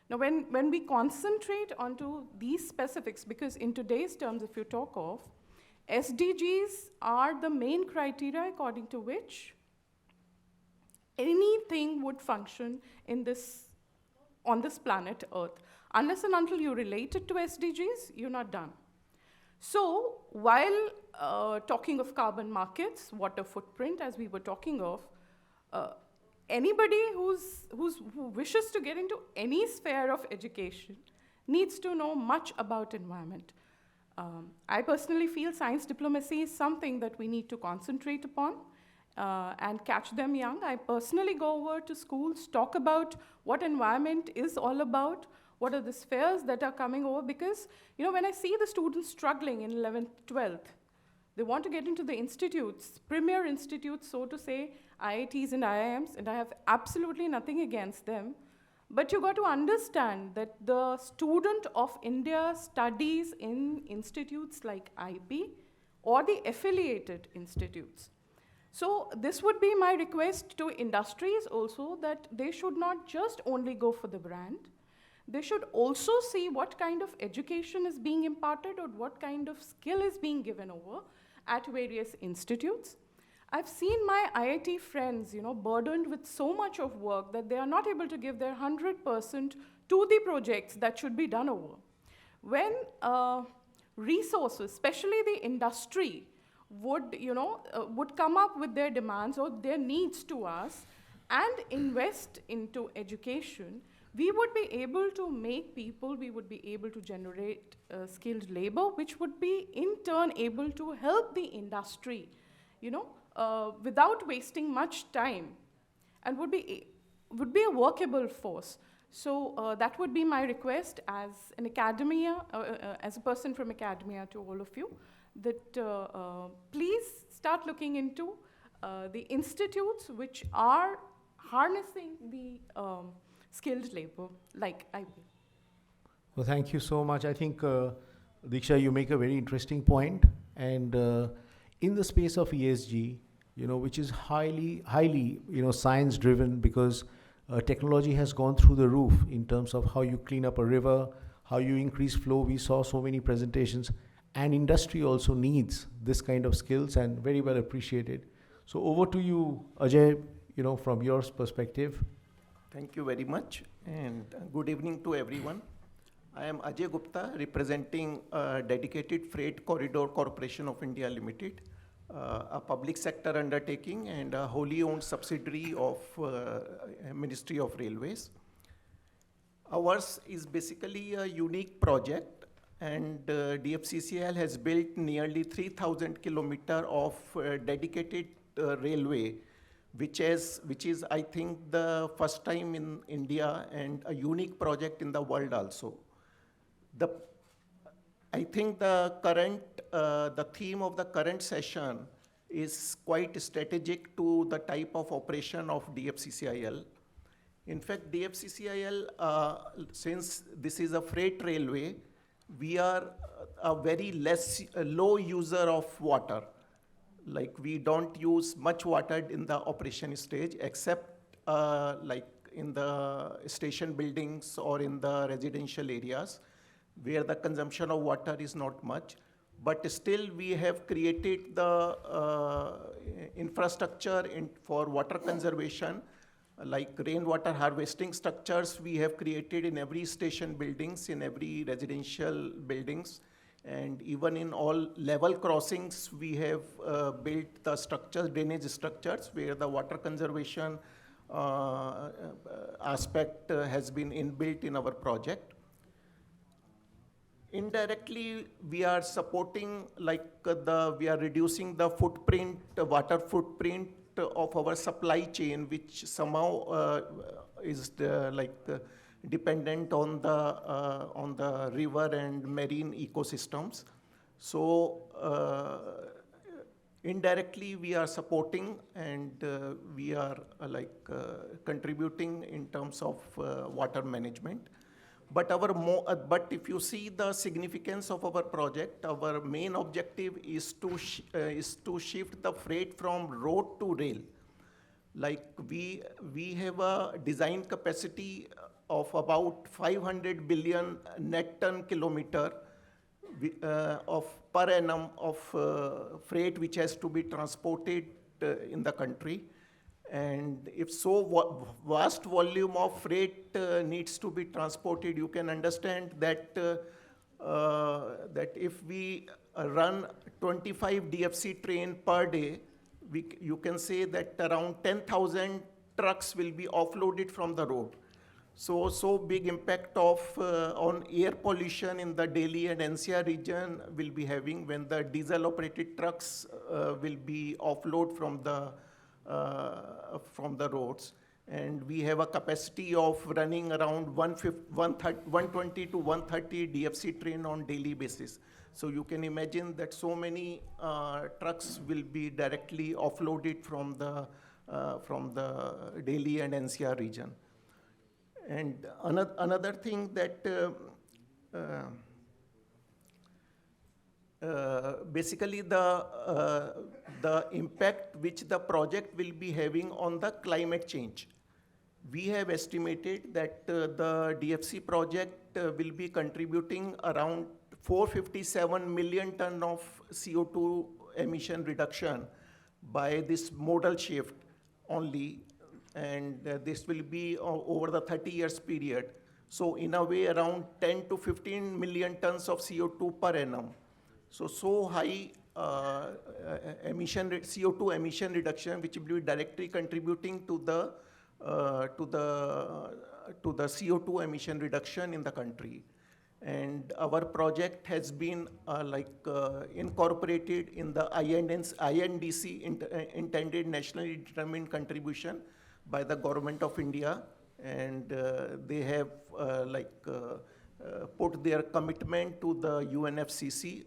Now, when we concentrate onto these specifics, because in today's terms, if you talk of, SDGs are the main criteria according to which anything would function on this planet Earth. Unless and until you relate it to SDGs, you're not done. So while talking of carbon markets, water footprint, as we were talking of, anybody who wishes to get into any sphere of education needs to know much about environment. I personally feel science diplomacy is something that we need to concentrate upon and catch them young. I personally go over to schools, talk about what environment is all about, what are the spheres that are coming over, because when I see the students struggling in 11th, 12th, they want to get into the institutes, premier institutes, so to say, IITs and IIMs, and I have absolutely nothing against them. But you got to understand that the student of India studies in institutes like IP or the affiliated institutes. So this would be my request to industries also, that they should not just only go for the brand. They should also see what kind of education is being imparted or what kind of skill is being given over at various institutes. I've seen my IIT friends, burdened with so much of work that they are not able to give their 100% to the projects that should be done over. When resources, especially the industry, would come up with their demands or their needs to us and invest into education, we would be able to make people, we would be able to generate skilled labor, which would be in turn able to help the industry, without wasting much time, and would be a workable force. So that would be my request as an academia, as a person from academia, to all of you, that please start looking into the institutes which are harnessing the skilled labor, like IP. Well, thank you so much. I think, Diksha, you make a very interesting point. And in the space of ESG, which is highly, science-driven, because technology has gone through the roof in terms of how you clean up a river, how you increase flow. We saw so many presentations. And industry also needs this kind of skills, and very well appreciated. So over to you, Ajay, from your perspective. Thank you very much, and good evening to everyone. I am Ajay Gupta, representing Dedicated Freight Corridor Corporation of India Limited, a public sector undertaking and a wholly owned subsidiary of Ministry of Railways. Ours is basically a unique project, and DFCCIL has built nearly 3,000 kilometer of dedicated railway, which is, I think, the first time in India and a unique project in the world also. I think the theme of the current session is quite strategic to the type of operation of DFCCIL. In fact, DFCCIL, since this is a freight railway, we are a very low user of water. Like, we don't use much water in the operation stage, except like in the station buildings or in the residential areas, where the consumption of water is not much. But still, we have created the infrastructure for water conservation, like rainwater harvesting structures we have created in every station buildings, in every residential buildings, and even in all level crossings, we have built the structures, drainage structures, where the water conservation aspect has been inbuilt in our project. Indirectly, we are supporting, like we are reducing the footprint, water footprint of our supply chain, which somehow is dependent on the river and marine ecosystems. So indirectly, we are supporting, and we are contributing in terms of water management. But if you see the significance of our project, our main objective is to shift the freight from road to rail. Like, we have a design capacity of about 500 billion net ton kilometer of per annum of freight which has to be transported in the country. And if so vast volume of freight needs to be transported, you can understand that that if we run 25 DFC train per day, you can say that around 10,000 trucks will be offloaded from the road. So big impact of on air pollution in the Delhi and NCR region will be having when the diesel operated trucks will be offload from the roads. And we have a capacity of running around 120 to 130 DFC train on daily basis. So you can imagine that so many trucks will be directly offloaded from the Delhi and NCR region. And another thing that basically the impact which the project will be having on the climate change. We have estimated that the DFC project will be contributing around 457 million ton of CO2 emission reduction by this modal shift only, and this will be over the 30 years period. So in a way, around 10 to 15 million tons of CO2 per annum. So high CO2 emission reduction, which will be directly contributing to the CO2 emission reduction in the country. And our project has been incorporated in the INDC, intended nationally determined contribution by the government of India, and they have put their commitment to the UNFCCC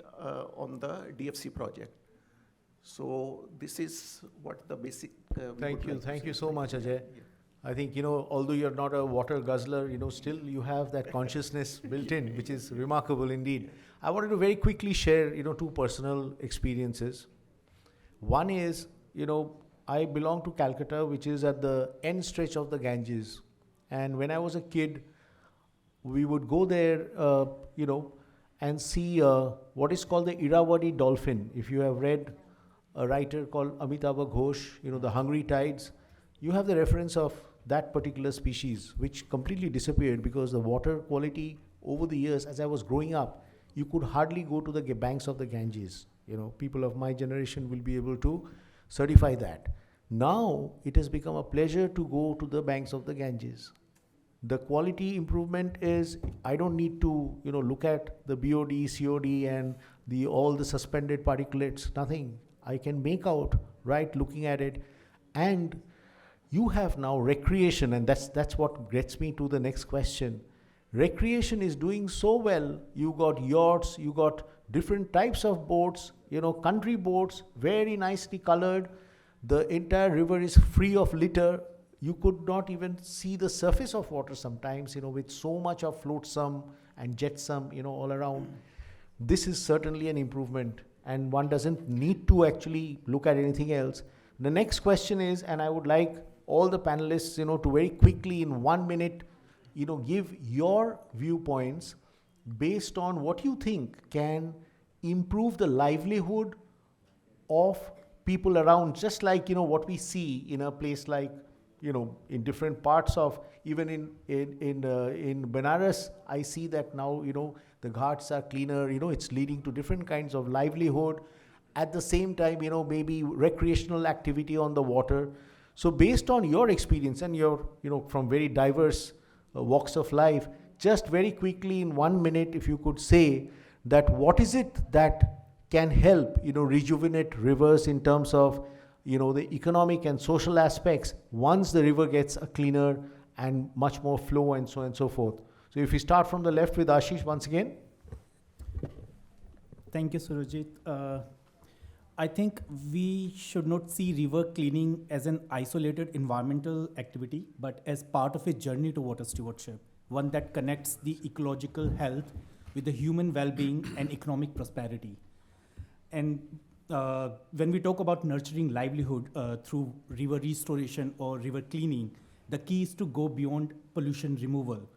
on the DFC project. So this is what the basic. Thank you so much, Ajay. Yeah. I think, although you're not a water guzzler, still you have that consciousness built in, which is remarkable indeed. I wanted to very quickly share, two personal experiences. One is, I belong to Calcutta, which is at the end stretch of the Ganges. And when I was a kid, we would go there, and see what is called the Irrawaddy dolphin. If you have read a writer called Amitabh Ghosh, the Hungry Tides, you have the reference of that particular species, which completely disappeared because the water quality over the years, as I was growing up, you could hardly go to the banks of the Ganges. People of my generation will be able to certify that. Now, it has become a pleasure to go to the banks of the Ganges. The quality improvement is, I don't need to, look at the BOD, COD and all the suspended particulates, nothing. I can make out, right, looking at it. And you have now recreation, and that's what gets me to the next question. Recreation is doing so well. You got yachts, you got different types of boats, country boats, very nicely colored. The entire river is free of litter. You could not even see the surface of water sometimes, with so much of flotsam and jetsam, all around. This is certainly an improvement, and one doesn't need to actually look at anything else. The next question is, and I would like all the panelists, to very quickly in 1 minute, give your viewpoints based on what you think can improve the livelihood of people around, just like, what we see in a place like, in different parts of, even in Benares, I see that now, the ghats are cleaner, it's leading to different kinds of livelihood. At the same time, maybe recreational activity on the water. So based on your experience and your, from very diverse walks of life, just very quickly in 1 minute, if you could say that what is it that can help, rejuvenate rivers in terms of, the economic and social aspects once the river gets a cleaner and much more flow and so on and so forth. So if we start from the left with Ashish once again. Thank you, Surajit. I think we should not see river cleaning as an isolated environmental activity, but as part of a journey to water stewardship, one that connects the ecological health with the human well-being and economic prosperity. And when we talk about nurturing livelihood through river restoration or river cleaning, the key is to go beyond pollution removal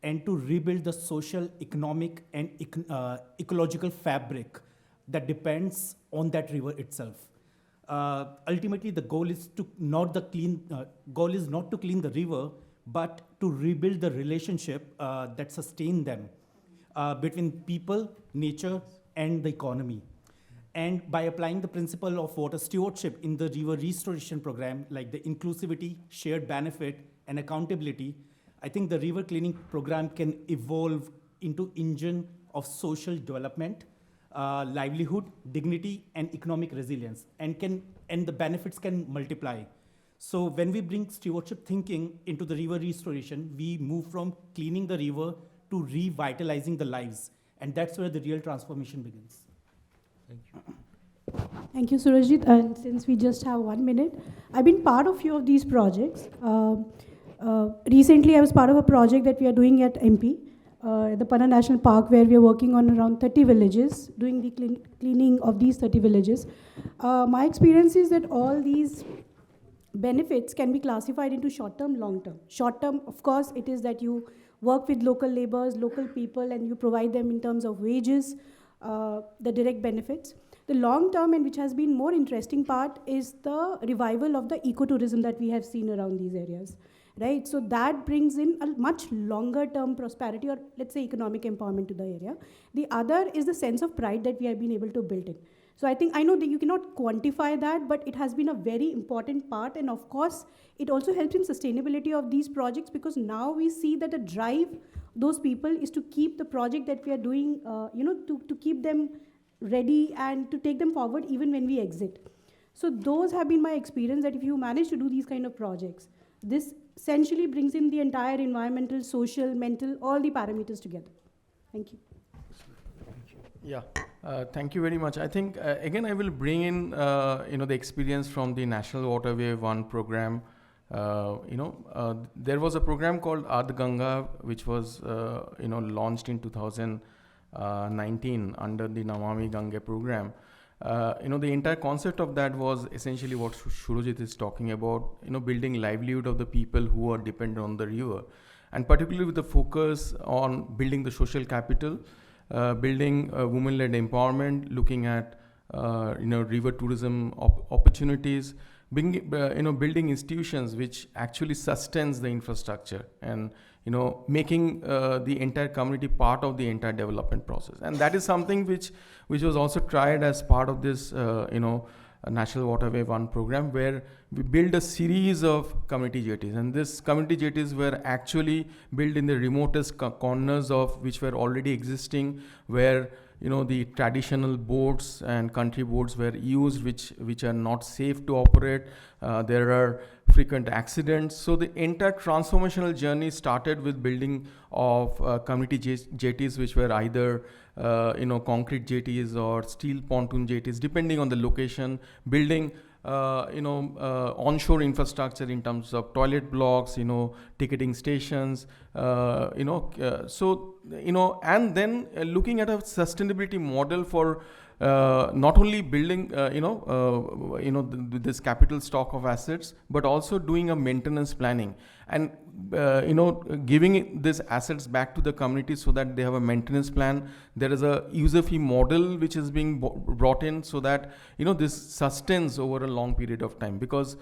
and to rebuild the social, economic, and ecological fabric that depends on that river itself. Ultimately, the goal is not to clean the river, but to rebuild the relationship that sustain them between people, nature, and the economy. And by applying the principle of water stewardship in the river restoration program, like the inclusivity, shared benefit, and accountability, I think the river cleaning program can evolve into engine of social development, livelihood, dignity, and economic resilience, and the benefits can multiply. So when we bring stewardship thinking into the river restoration, we move from cleaning the river to revitalizing the lives, and that's where the real transformation begins. Thank you. Thank you, Surajit. And since we just have 1 minute, I've been part of few of these projects. Recently, I was part of a project that we are doing at MP, at the Panna National Park, where we are working on around 30 villages, doing the cleaning of these 30 villages. My experience is that all these benefits can be classified into short-term, long-term. Short-term, of course, it is that you work with local laborers, local people, and you provide them in terms of wages, the direct benefits. The long-term, and which has been more interesting part, is the revival of the ecotourism that we have seen around these areas. Right, so that brings in a much longer term prosperity, or let's say economic empowerment to the area. The other is the sense of pride that we have been able to build in. So I know that you cannot quantify that, but it has been a very important part, and of course, it also helps in sustainability of these projects, because now we see that the drive those people is to keep the project that we are doing, to keep them ready and to take them forward even when we exit. So those have been my experience, that if you manage to do these kind of projects, this essentially brings in the entire environmental, social, mental, all the parameters together. Thank you. Yeah, thank you very much. I think, again, I will bring in, the experience from the National Waterway 1 program. There was a program called Ad Ganga, which was, launched in 2019 under the Namami Gange program. The entire concept of that was essentially what Surajit is talking about, building livelihood of the people who are dependent on the river, and particularly with the focus on building the social capital, building women-led empowerment, looking at, river tourism opportunities, building institutions which actually sustains the infrastructure, and making the entire community part of the entire development process. And that is something which was also tried as part of this National Waterway 1 program, where we built a series of community jetties. And these community jetties were actually built in the remotest corners of which were already existing, where the traditional boats and country boats were used, which are not safe to operate. There are frequent accidents. So the entire transformational journey started with building of community jetties, which were either concrete jetties or steel pontoon jetties, depending on the location, building onshore infrastructure in terms of toilet blocks, ticketing stations, and then looking at a sustainability model for not only building, this capital stock of assets, but also doing a maintenance planning and, giving these assets back to the community so that they have a maintenance plan. There is a user fee model which is being brought in so that, this sustains over a long period of time, because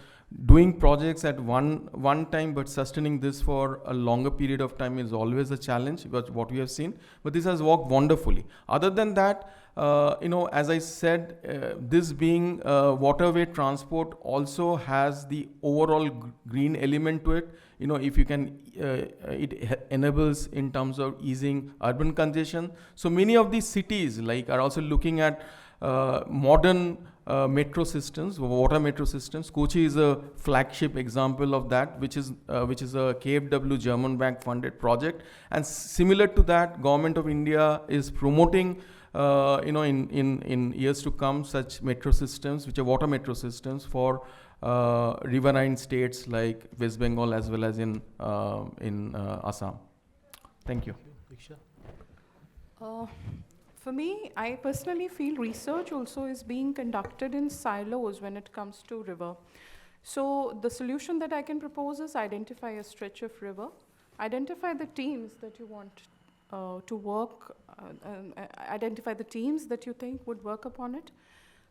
doing projects at one time but sustaining this for a longer period of time is always a challenge, because what we have seen, but this has worked wonderfully. Other than that, as I said, this being waterway transport also has the overall green element to it. If you can, it enables in terms of easing urban congestion. So many of these cities are also looking at modern metro systems, water metro systems. Kochi is a flagship example of that, which is a KfW German bank funded project. And similar to that, Government of India is promoting in years to come such metro systems, which are water metro systems for riverine states like West Bengal as well as in Assam. Thank you. For me, I personally feel research also is being conducted in silos when it comes to river. So the solution that I can propose is identify a stretch of river, identify the teams that you want to work, identify the teams that you think would work upon it.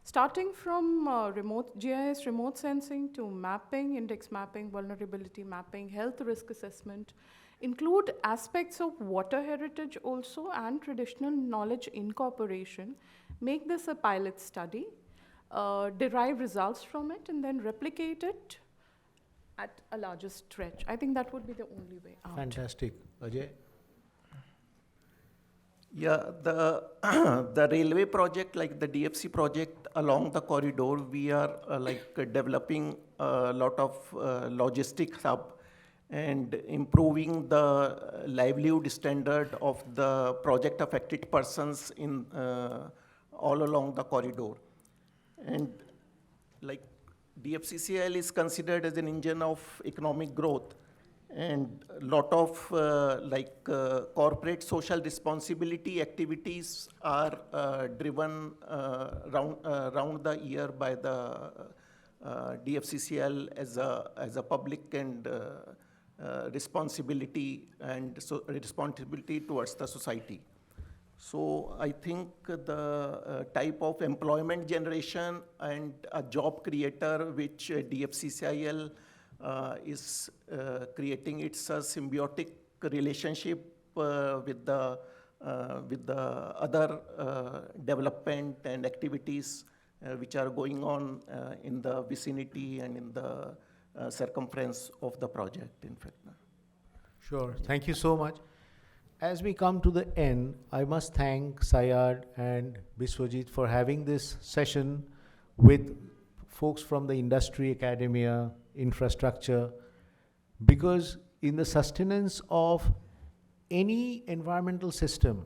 Starting from GIS remote sensing to mapping, index mapping, vulnerability mapping, health risk assessment, include aspects of water heritage also and traditional knowledge incorporation, make this a pilot study, derive results from it, and then replicate it at a larger stretch. I think that would be the only way out. Fantastic. Ajay? Yeah, the railway project, like the DFC project along the corridor, we are developing a lot of logistic hub and improving the livelihood standard of the project affected persons in all along the corridor. And like DFCCIL is considered as an engine of economic growth, and a lot of corporate social responsibility activities are driven round the year by the DFCCIL as a public and responsibility towards the society. So I think the type of employment generation and a job creator which DFCCIL is creating, it's a symbiotic relationship with the other development and activities which are going on in the vicinity and in the circumference of the project, in fact. Sure. Thank you so much. As we come to the end, I must thank SAIARD and Biswajit for having this session with folks from the industry, academia, infrastructure, because in the sustenance of any environmental system,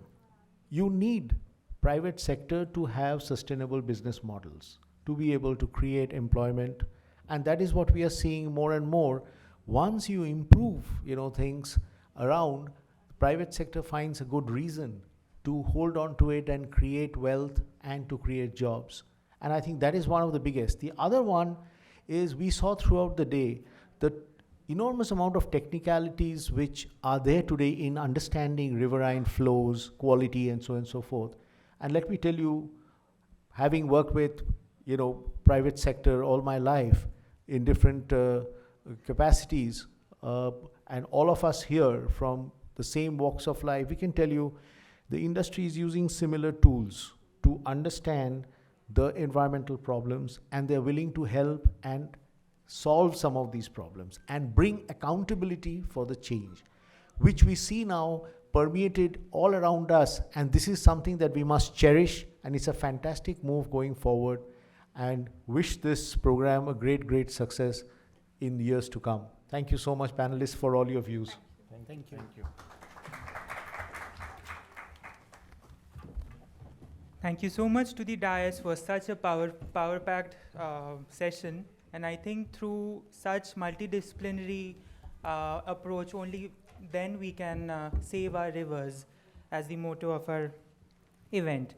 you need private sector to have sustainable business models, to be able to create employment, and that is what we are seeing more and more. Once you improve, things around, private sector finds a good reason to hold on to it and create wealth and to create jobs. And I think that is one of the biggest. The other one is we saw throughout the day the enormous amount of technicalities which are there today in understanding riverine flows, quality, and so on and so forth. And let me tell you, having worked with, private sector all my life in different capacities, and all of us here from the same walks of life, we can tell you the industry is using similar tools to understand the environmental problems, and they're willing to help and solve some of these problems and bring accountability for the change, which we see now permeated all around us. And this is something that we must cherish, and it's a fantastic move going forward, and wish this program a great, great success in years to come. Thank you so much, panelists, for all your views. Thank you. Thank you. Thank you so much to the dais for such a power-packed session. And I think through such multidisciplinary approach, only then we can save our rivers, as the motto of our event.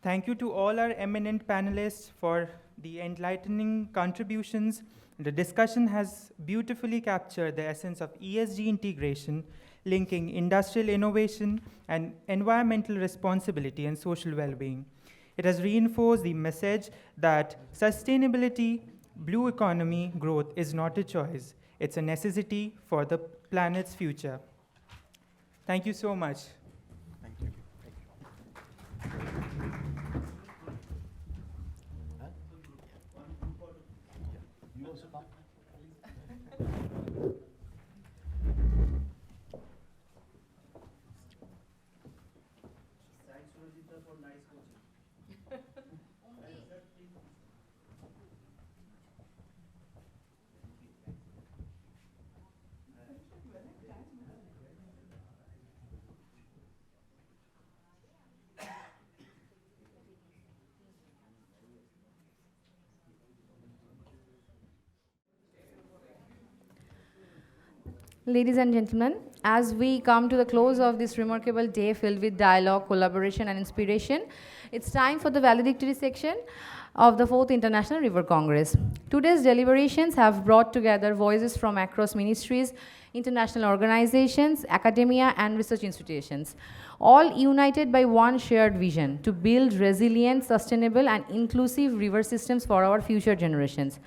Thank you to all our eminent panelists for the enlightening contributions. The discussion has beautifully captured the essence of ESG integration, linking industrial innovation and environmental responsibility and social well-being. It has reinforced the message that sustainability, blue economy growth is not a choice. It's a necessity for the planet's future. Thank you so much. Thank you. You also come. Ladies and gentlemen, as we come to the close of this remarkable day filled with dialogue, collaboration, and inspiration, it's time for the valedictory section of the 4th International River Congress. Today's deliberations have brought together voices from across ministries, international organizations, academia, and research institutions, all united by one shared vision to build resilient, sustainable, and inclusive river systems for our future generations.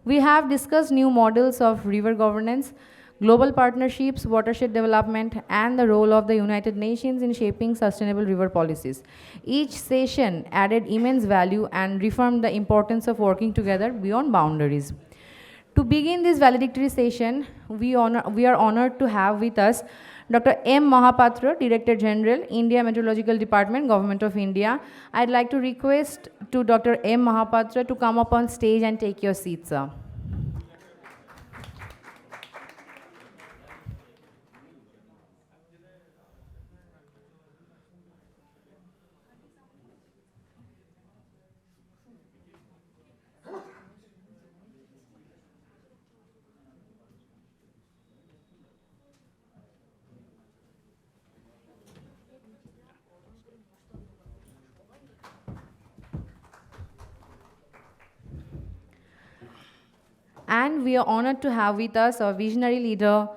We have discussed new models of river governance, global partnerships, watershed development, and the role of the United Nations in shaping sustainable river policies. Each session added immense value and reaffirmed the importance of working together beyond boundaries. To begin this valedictory session, we are honored to have with us Dr. M. Mahapatra, Director General, India Meteorological Department, Government of India. I'd like to request to Dr. M. Mahapatra to come up on stage and take your seat, sir. And we are honored to have with us our visionary leader,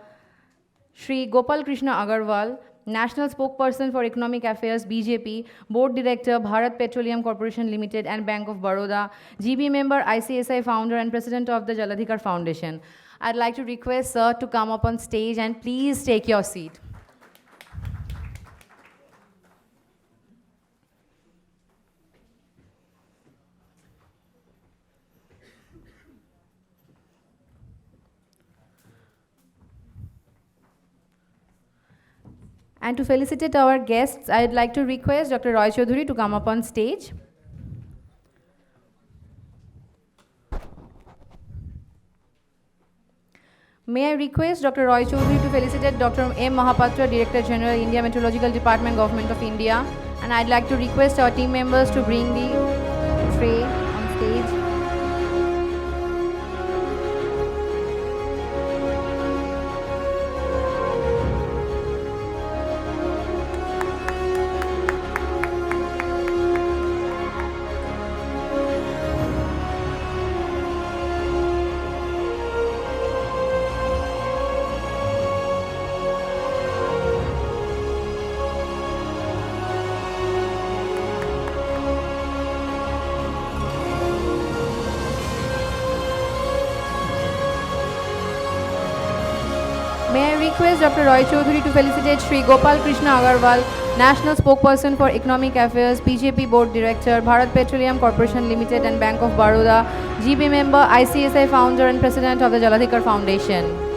Shri Gopal Krishna Agarwal, National Spokesperson for Economic Affairs, BJP, Board Director, Bharat Petroleum Corporation Limited and Bank of Baroda, GB member, ICSI founder and President of the Jaladhikar Foundation. I'd like to request sir to come up on stage and please take your seat. And to felicitate our guests, I'd like to request Dr. Roy Chaudhary to come up on stage. May I request Dr. Roy Chaudhary to felicitate Dr. M. Mahapatra, Director General, India Meteorological Department, Government of India. And I'd like to request our team members to bring the tray on stage. May I request Dr. Roy Chaudhary to felicitate Shri Gopal Krishna Agarwal, National Spokesperson for Economic Affairs, PJP Board Director, Bharat Petroleum Corporation Limited and Bank of Baroda, GB member, ICSI founder and President of the Jaladhikar Foundation.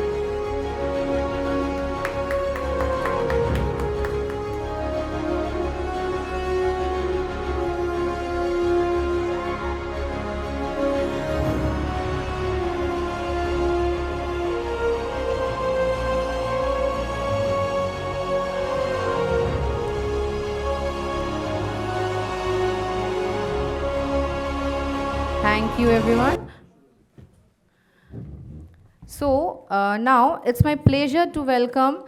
Thank you, everyone. So, now it's my pleasure to welcome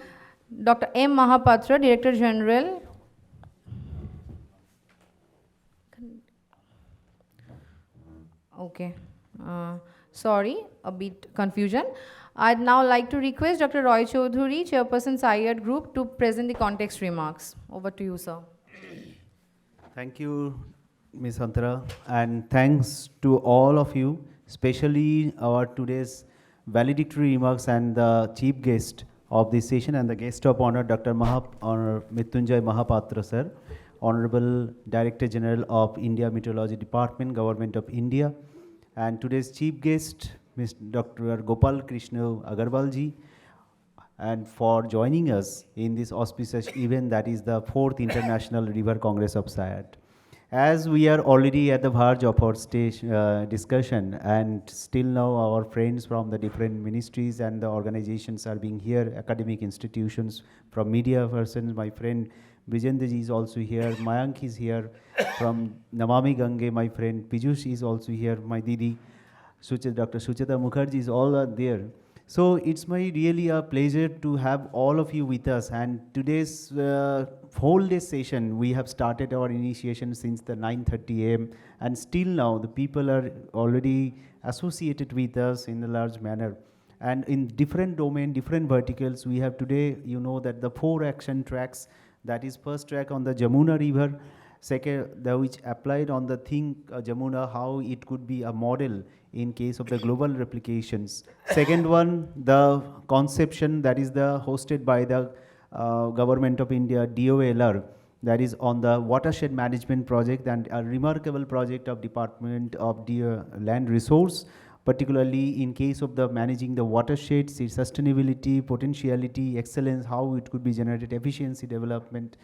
Dr. M. Mahapatra, Director General. Okay. Sorry, a bit confusion. I'd now like to request Dr. Roy Chaudhary, Chairperson SAIARD Group, to present the context remarks. Over to you, sir. Thank you, Ms. Antara, and thanks to all of you, especially our today's valedictory remarks and the chief guest of this session and the guest of honor, Dr. Mrityunjay Mahapatra, sir, Honorable Director General of India Meteorology Department, Government of India, and today's chief guest, Dr. Gopal Krishna Agarwal ji, and for joining us in this auspicious event that is the 4th International River Congress of SAIARD. As we are already at the verge of our stage discussion, and still now our friends from the different ministries and the organizations are being here, academic institutions, from media persons, my friend Vijendra ji is also here, Mayank is here, from Namami Gange, my friend Piyush is also here, my Didi, Dr. Sucheta Mukherjee is all are there. So it's my really a pleasure to have all of you with us, and today's whole day session, we have started our initiation since the 9:30 a.m. and still now the people are already associated with us in a large manner. And in different domain, different verticals, we have today, you know, that the 4 action tracks, that is first track on the Jamuna River, second, which applied on the thing Jamuna, how it could be a model in case of the global replications. Second one, the conception that is the hosted by the Government of India, DOLR, that is on the watershed management project and a remarkable project of Department of Land Resource, particularly in case of the managing the watersheds, its sustainability, potentiality, excellence, how it could be generated, efficiency development.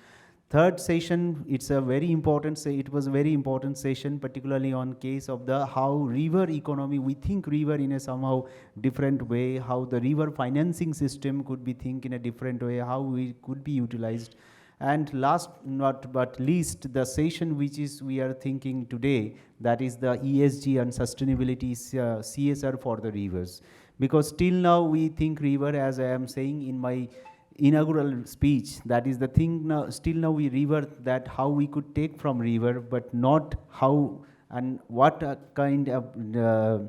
Third session, it was a very important session, particularly on case of the how river economy, we think river in a somehow different way, how the river financing system could be think in a different way, how we could be utilized. And last not but least, the session which is we are thinking today, that is the ESG and sustainability CSR for the rivers. Because still now we think river, as I am saying in my inaugural speech, that is the thing now, still now we river that how we could take from river, but not how and what kind of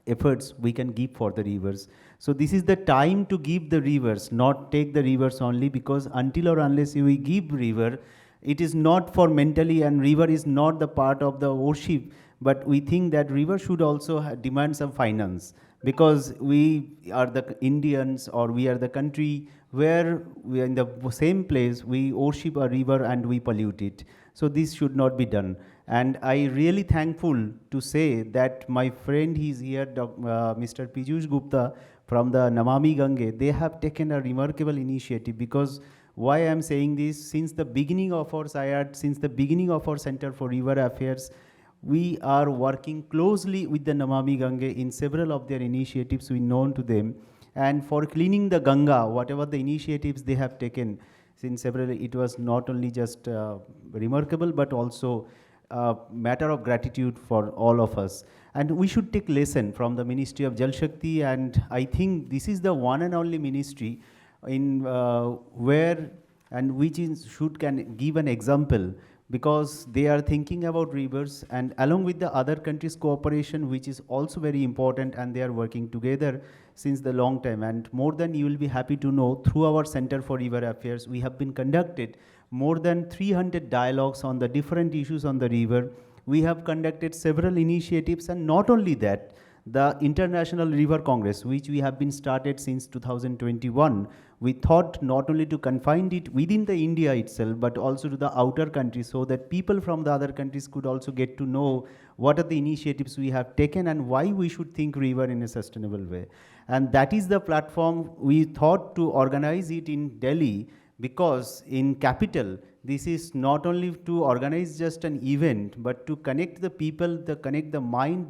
efforts we can give for the rivers. So this is the time to give the rivers, not take the rivers only, because until or unless we give river, it is not for mentally, and river is not the part of the worship, but we think that river should also demand some finance, because we are the Indians, or we are the country where we are in the same place, we worship a river and we pollute it. So this should not be done. And I really thankful to say that my friend, he's here, Mr. Piyush Gupta from the Namami Gange, they have taken a remarkable initiative. Because why I am saying this, since the beginning of our SAIARD, since the beginning of our Center for River Affairs, we are working closely with the Namami Gange in several of their initiatives we known to them. And for cleaning the Ganga, whatever the initiatives they have taken, since several, it was not only just remarkable, but also a matter of gratitude for all of us. And we should take lesson from the Ministry of Jal Shakti, and I think this is the one and only ministry in where and which is can give an example, because they are thinking about rivers, and along with the other countries' cooperation, which is also very important, and they are working together since the long time. And more than you will be happy to know, through our Center for River Affairs, we have been conducted more than 300 dialogues on the different issues on the river. We have conducted several initiatives, and not only that, the International River Congress, which we have been started since 2021, we thought not only to confine it within the India itself, but also to the outer countries, so that people from the other countries could also get to know what are the initiatives we have taken and why we should think river in a sustainable way. And that is the platform we thought to organize it in Delhi, because in capital, this is not only to organize just an event, but to connect the people, connect the mind,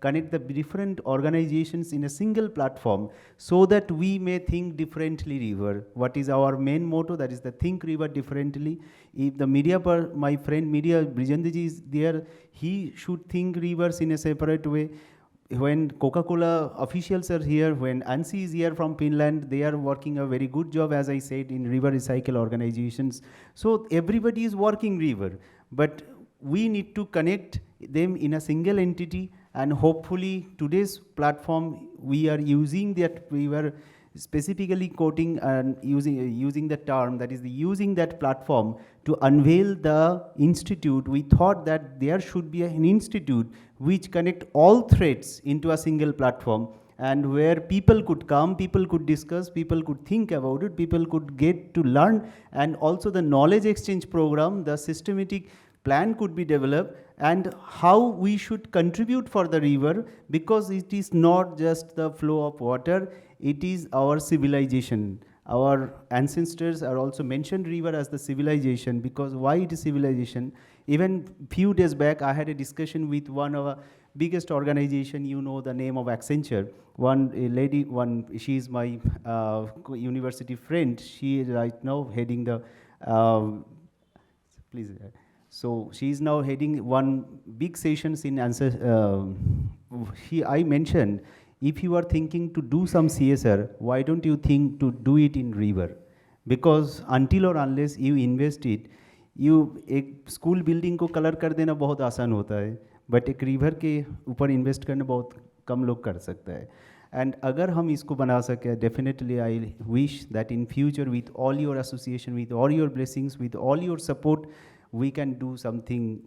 connect the different organizations in a single platform, so that we may think differently river. What is our main motto? That is the think river differently. If the media, my friend media Brijendraji is there, he should think rivers in a separate way. When Coca-Cola officials are here, when ANSI is here from Finland, they are working a very good job, as I said, in river recycle organizations. So everybody is working river, but we need to connect them in a single entity, and hopefully today's platform, we are using that, we were specifically quoting and using the term, that is using that platform to unveil the institute. We thought that there should be an institute which connect all threads into a single platform, and where people could come, people could discuss, people could think about it, people could get to learn, and also the knowledge exchange program, the systematic plan could be developed, and how we should contribute for the river, because it is not just the flow of water, it is our civilization. Our ancestors are also mentioned river as the civilization, because why it is civilization? Even few days back, I had a discussion with one of our biggest organization, you know the name of Accenture. She is my university friend. She is right now heading the, so she is now heading one big sessions in I mentioned, if you are thinking to do some CSR, why don't you think to do it in river? Because until or unless you invest it, एक school building को colour कर देना बहुत आसान होता है, but एक river के ऊपर इन्वेस्ट करना बहुत कम लोग कर सकता है. एंड अगर हम इसको बना सके, definitely I wish that in future with all your association, with all your blessings, with all your support, we can do something,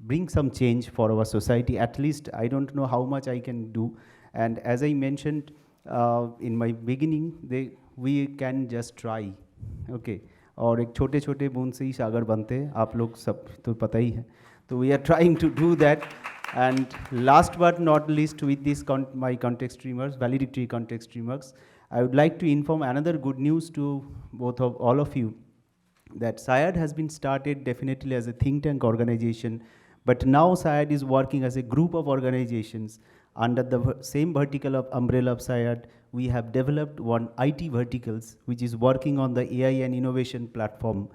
bring some change for our society. At least I don't know how much I can do. And as I mentioned in my beginning, we can just try. Okay. और एक छोटे छोटे बूंद से ही सागर बनते हैं, आप लोग सब तो पता ही है. तो we are trying to do that. And last but not least, with this my context streamers, valedictory context streamers, I would like to inform another good news to all of you, that SAIARD has been started definitely as a think tank organization, but now SAIARD is working as a group of organizations under the same vertical of umbrella of SAIARD. We have developed one IT verticals, which is working on the AI and innovation platform.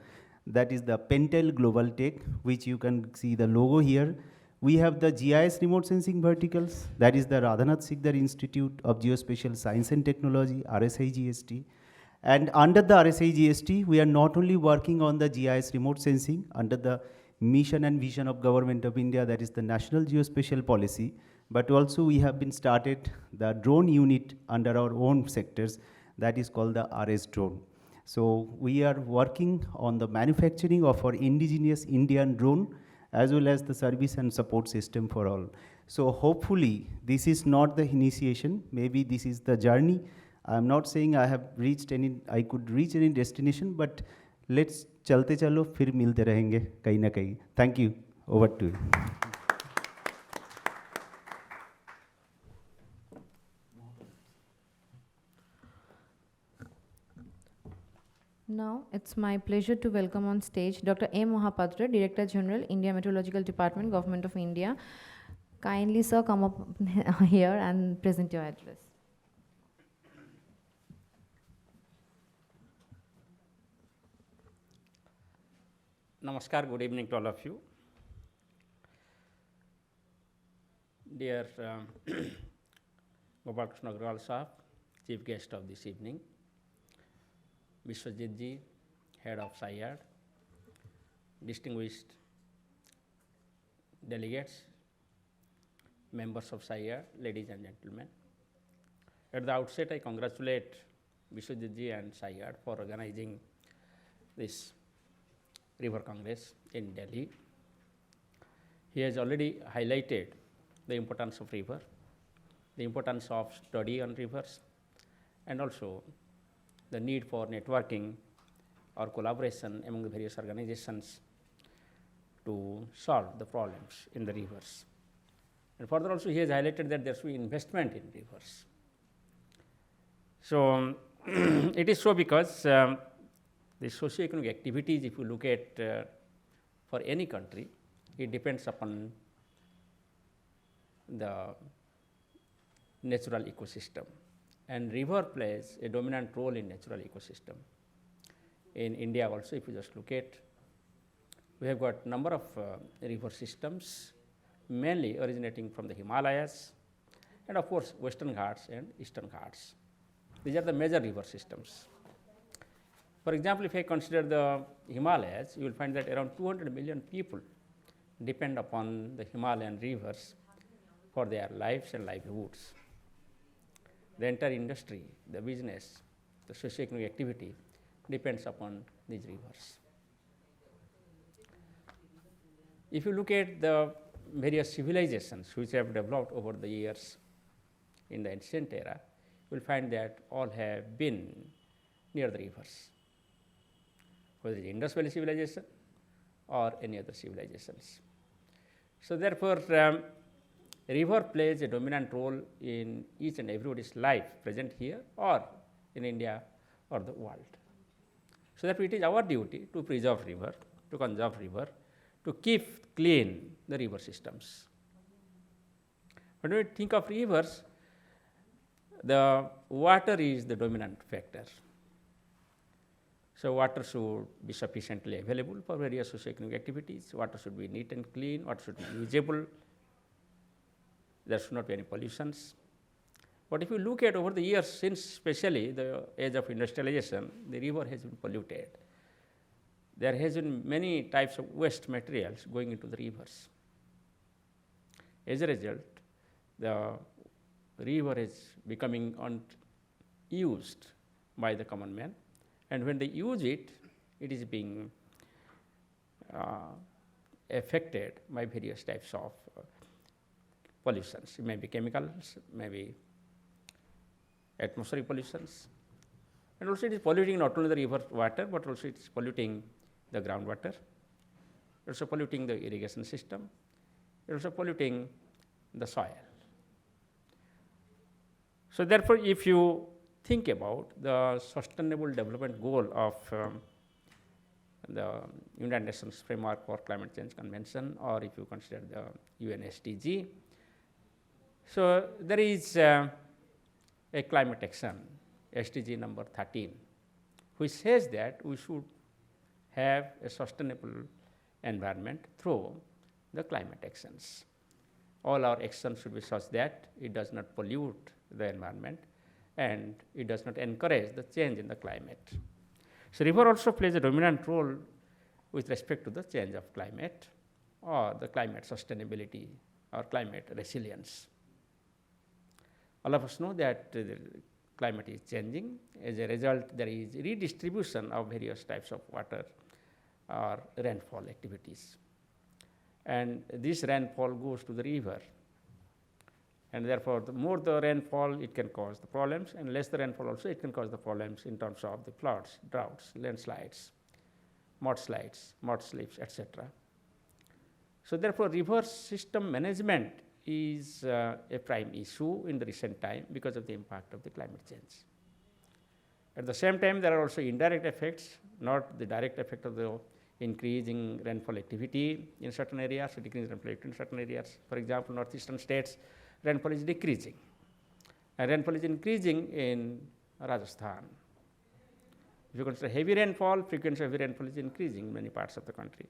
That is the Pentel Global Tech, which you can see the logo here. We have the GIS remote sensing verticals. That is the Radhanath Sikdar Institute of Geospatial Science and Technology, RSIGST. And under the RSIGST, we are not only working on the GIS remote sensing under the mission and vision of Government of India, that is the National Geospatial Policy, but also we have been started the drone unit under our own sectors, that is called the RS drone. So we are working on the manufacturing of our indigenous Indian drone, as well as the service and support system for all. So hopefully this is not the initiation, maybe this is the journey. I'm not saying I could reach any destination, but let's चलते चलो फिर मिलते रहेंगे कहीं ना कहीं. Thank you. Over to you. Now, it's my pleasure to welcome on stage Dr. A. Mohapatra, Director General, India Meteorological Department, Government of India. Kindly, sir, come up here and present your address. Namaskar, good evening to all of you. Dear Gopal Krishna Agrawal Sahab, Chief Guest of this evening, Vishwajit Ji, Head of SAIARD, distinguished delegates, members of SAIARD, ladies and gentlemen. At the outset, I congratulate Vishwajit Ji and SAIARD for organizing this River Congress in Delhi. He has already highlighted the importance of river. the importance of study on rivers, and also the need for networking or collaboration among the various organizations to solve the problems in the rivers. And further also he has highlighted that there should be investment in rivers. So it is so because the socio-economic activities, if you look at for any country, it depends upon the natural ecosystem, and river plays a dominant role in natural ecosystem. In India also, if you just look at, we have got number of river systems, mainly originating from the Himalayas, and of course Western Ghats and Eastern Ghats. These are the major river systems. For example, if I consider the Himalayas, you will find that around 200 million people depend upon the Himalayan rivers for their lives and livelihoods. The entire industry, the business, the socio-economic activity depends upon these rivers. If you look at the various civilizations which have developed over the years in the ancient era, you will find that all have been near the rivers, whether it is Indus Valley civilization or any other civilizations. So therefore, river plays a dominant role in each and everybody's life present here or in India or the world. So therefore, it is our duty to preserve river, to conserve river, to keep clean the river systems. When we think of rivers, the water is the dominant factor. So water should be sufficiently available for various socio-economic activities. Water should be neat and clean. Water should be usable. There should not be any pollutions. But if you look at over the years, since especially the age of industrialization, the river has been polluted. There has been many types of waste materials going into the rivers. As a result, the river is becoming unused by the common man, and when they use it, it is being affected by various types of pollutions. It may be chemicals, maybe atmospheric pollutions, and also it is polluting not only the river water, but also it is polluting the groundwater, also polluting the irrigation system, also polluting the soil. So therefore, if you think about the Sustainable Development Goal of the United Nations Framework for Climate Change Convention, or if you consider the UN SDG, so there is a climate action, SDG number 13, which says that we should have a sustainable environment through the climate actions. All our actions should be such that it does not pollute the environment and it does not encourage the change in the climate. So river also plays a dominant role with respect to the change of climate or the climate sustainability or climate resilience. All of us know that the climate is changing. As a result, there is redistribution of various types of water or rainfall activities. And this rainfall goes to the river. And therefore, the more the rainfall, it can cause the problems, and less the rainfall also, it can cause the problems in terms of the floods, droughts, landslides, mudslides, etc. So therefore, river system management is a prime issue in the recent time because of the impact of the climate change. At the same time, there are also indirect effects, not the direct effect of the increasing rainfall activity in certain areas, decreasing rainfall activity in certain areas. For example, northeastern states, rainfall is decreasing, and rainfall is increasing in Rajasthan. If you consider heavy rainfall, frequency of heavy rainfall is increasing in many parts of the country.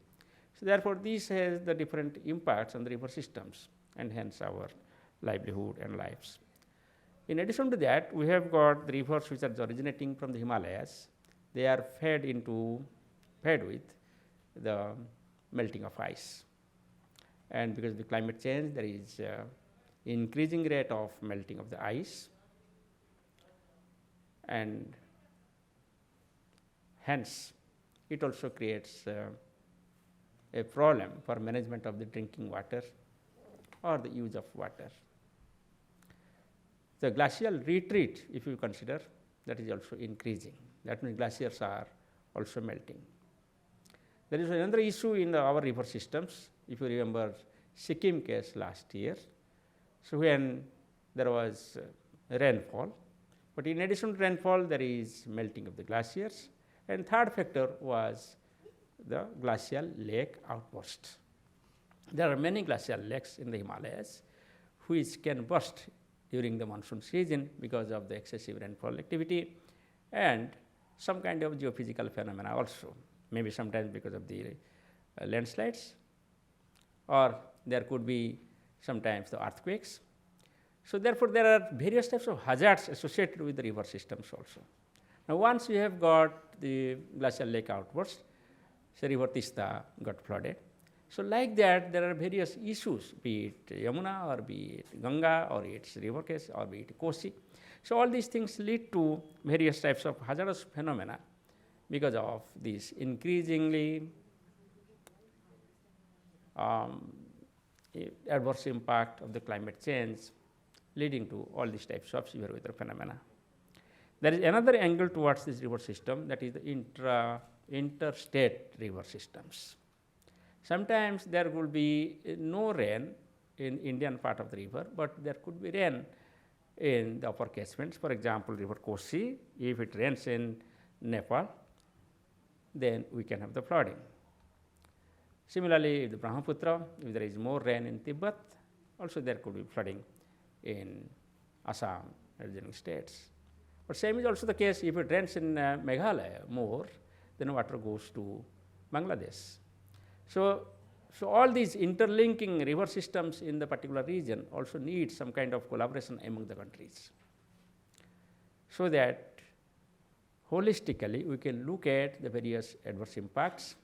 So therefore, this has the different impacts on the river systems and hence our livelihood and lives. In addition to that, we have got the rivers which are originating from the Himalayas. They are fed with the melting of ice. And because of the climate change, there is increasing rate of melting of the ice, and hence it also creates a problem for management of the drinking water or the use of water. the glacial retreat, if you consider, that is also increasing. That means glaciers are also melting. There is another issue in our river systems. If you remember Sikkim case last year, so when there was rainfall, but in addition to rainfall, there is melting of the glaciers. And third factor was the glacial lake outburst. There are many glacial lakes in the Himalayas which can burst during the monsoon season because of the excessive rainfall activity and some kind of geophysical phenomena also, maybe sometimes because of the landslides, or there could be sometimes the earthquakes. So therefore, there are various types of hazards associated with the river systems also. Now, once you have got the glacial lake outburst, say river Tista got flooded. So like that, there are various issues, be it Yamuna or be it Ganga or its river case or be it Kosi. So all these things lead to various types of hazardous phenomena because of this increasingly adverse impact of the climate change, leading to all these types of severe weather phenomena. There is another angle towards this river system, that is the interstate river systems. Sometimes there will be no rain in Indian part of the river, but there could be rain in the upper catchments. For example, river Kosi, if it rains in Nepal, then we can have the flooding. Similarly, the Brahmaputra, if there is more rain in Tibet, also there could be flooding in Assam, adjoining states. But same is also the case if it rains in Meghalaya more, then water goes to Bangladesh. So all these interlinking river systems in the particular region also need some kind of collaboration among the countries, so that holistically we can look at the various adverse impacts,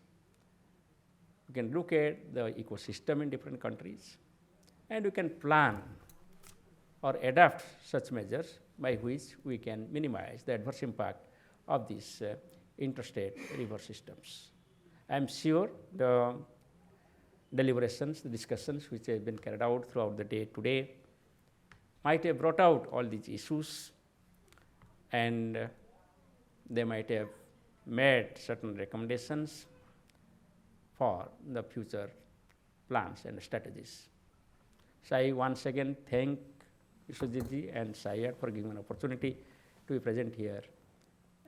we can look at the ecosystem in different countries, and we can plan or adapt such measures by which we can minimize the adverse impact of these interstate river systems. I am sure the deliberations, the discussions which have been carried out throughout the day today might have brought out all these issues, and they might have made certain recommendations for the future plans and strategies. So I once again thank Vishwajit and SAIARD for giving an opportunity to be present here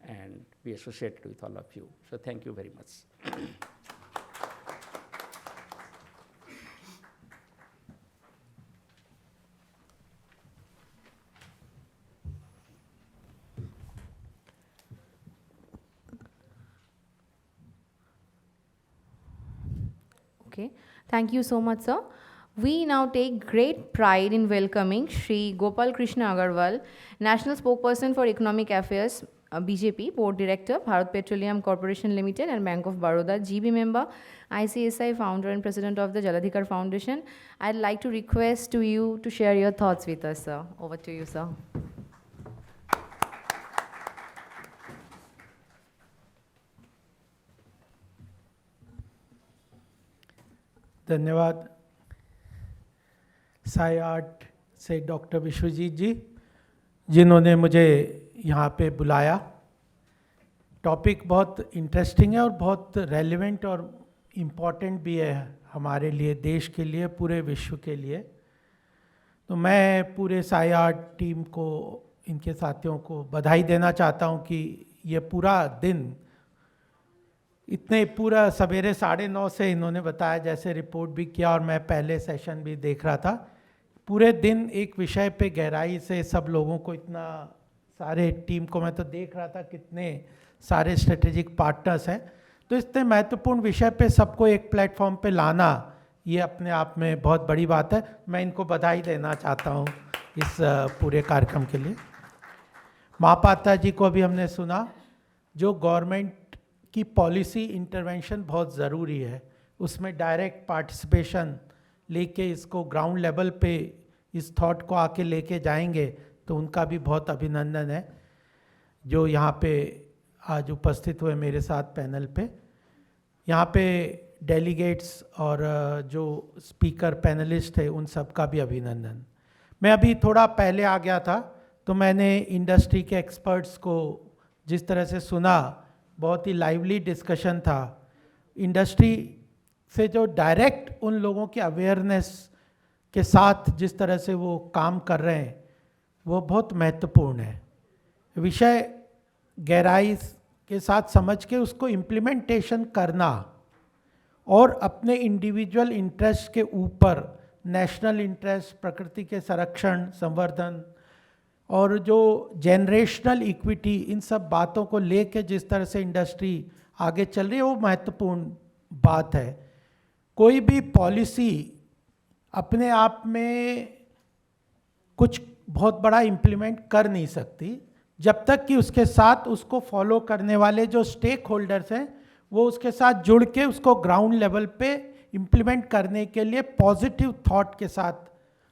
and be associated with all of you. So thank you very much. Okay, thank you so much, sir. We now take great pride in welcoming Shri Gopal Krishna Agarwal, National Spokesperson for Economic Affairs, BJP, Board Director, Bharat Petroleum Corporation Limited and Bank of Baroda, GB member, ICSI founder and president of the Jaladhikar Foundation. I'd like to request to you to share your thoughts with us, sir. Over to you, sir. धन्यवाद सायार्ड से doctor Vishwajeet जी, जिन्होंने मुझे यहाँ पे बुलाया। Topic बहुत interesting है और बहुत रेलेवेंट और इम्पॉर्टेंट भी है हमारे लिए, देश के लिए, पूरे विश्व के लिए। तो मैं पूरे सायार्ड टीम को, इनके साथियों को बधाई देना चाहता हूँ कि ये पूरा दिन, इतने पूरा सवेरे 9:30 से इन्होंने बताया, जैसे रिपोर्ट भी किया और मैं पहले सेशन भी देख रहा था, पूरे दिन एक विषय पे गहराई से सब लोगों को, इतना सारे टीम को मैं तो देख रहा था, कितने सारे स्ट्रेटेजिक पार्टनर्स हैं। तो इतने महत्वपूर्ण विषय पे सबको एक प्लेटफॉर्म पे लाना, ये अपने आप में बहुत बड़ी बात है। मैं इनको बधाई देना चाहता हूँ इस पूरे कार्यक्रम के लिए। महापात्रा जी को अभी हमने सुना, जो गवर्नमेंट की पॉलिसी इंटरवेंशन बहुत ज़रूरी है, उसमें डायरेक्ट पार्टिसिपेशन लेके इसको ग्राउंड लेवल पे इस थॉट को आके लेके जाएंगे, तो उनका भी बहुत अभिनंदन है। जो यहाँ पे आज उपस्थित हुए मेरे साथ पैनल पे, यहाँ पे डेलीगेट्स और जो स्पीकर पैनलिस्ट थे, उन सब का भी अभिनंदन। मैं अभी थोड़ा पहले आ गया था, तो मैंने इंडस्ट्री के एक्सपर्ट्स को जिस तरह से सुना, बहुत ही लाइवली डिस्कशन था। इंडस्ट्री से जो डायरेक्ट उन लोगों की अवेयरनेस के साथ जिस तरह से वो काम कर रहे हैं वो बहुत महत्वपूर्ण है। विषय गहराई के साथ समझ के उसको इम्प्लीमेंटेशन करना और अपने इंडिविजुअल इंटरेस्ट के ऊपर नेशनल इंटरेस्ट, प्रकृति के संरक्षण, संवर्धन और जो जनरेशनल इक्विटी, इन सब बातों को लेके जिस तरह से इंडस्ट्री आगे चल रही है वो महत्वपूर्ण बात है। कोई भी पॉलिसी अपने आप में कुछ बहुत बड़ा इम्प्लीमेंट कर नहीं सकती जब तक कि उसके साथ उसको फॉलो करने वाले जो स्टेक होल्डर्स हैं वो उसके साथ जुड़ के उसको ग्राउंड लेवल पे इम्प्लीमेंट करने के लिए पॉजिटिव थॉट के साथ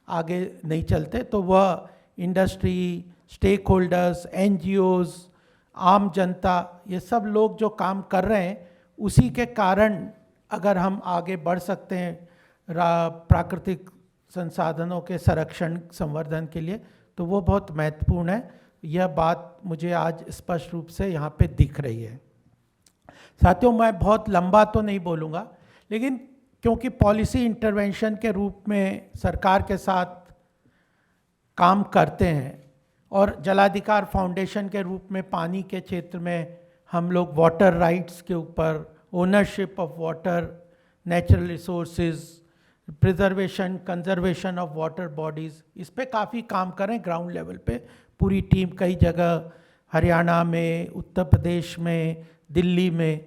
आगे नहीं चलते। तो वह इंडस्ट्री, स्टेक होल्डर्स, NGOs, आम जनता, ये सब लोग जो काम कर रहे हैं उसी के कारण अगर हम आगे बढ़ सकते हैं प्राकृतिक संसाधनों के संरक्षण, संवर्धन के लिए, तो वो बहुत महत्वपूर्ण है। यह बात मुझे आज स्पष्ट रूप से यहाँ पे दिख रही है। साथियों, मैं बहुत लंबा तो नहीं बोलूँगा, लेकिन क्योंकि पॉलिसी इंटरवेंशन के रूप में सरकार के साथ काम करते हैं और जलाधिकार फाउंडेशन के रूप में पानी के क्षेत्र में हम लोग वाटर राइट्स के ऊपर, ownership of water, natural resources, preservation, conservation of water bodies, इस पे काफ़ी काम करें ग्राउंड लेवल पे। पूरी टीम कई जगह, हरियाणा में, उत्तर प्रदेश में, दिल्ली में,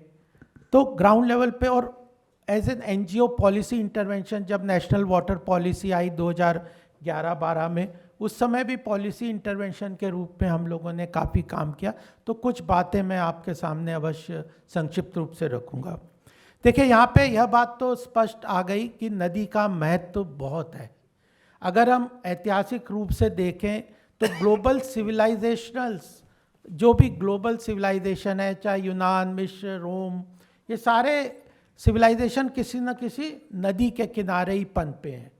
तो ग्राउंड लेवल पे। और as an NGO policy intervention, जब नेशनल वाटर पॉलिसी आई 2011-12 में, उस समय भी पॉलिसी इंटरवेंशन के रूप में हम लोगों ने काफ़ी काम किया। तो कुछ बातें मैं आपके सामने अवश्य संक्षिप्त रूप से रखूँगा। देखिए, यहाँ पे यह बात तो स्पष्ट आ गई कि नदी का महत्व बहुत है। अगर हम ऐतिहासिक रूप से देखें तो ग्लोबल सिविलाइजेशनल्स, जो भी ग्लोबल सिविलाइजेशन है, चाहे यूनान, मिस्र, रोम, ये सारे सिविलाइजेशन किसी न किसी नदी के किनारे ही पनपे हैं।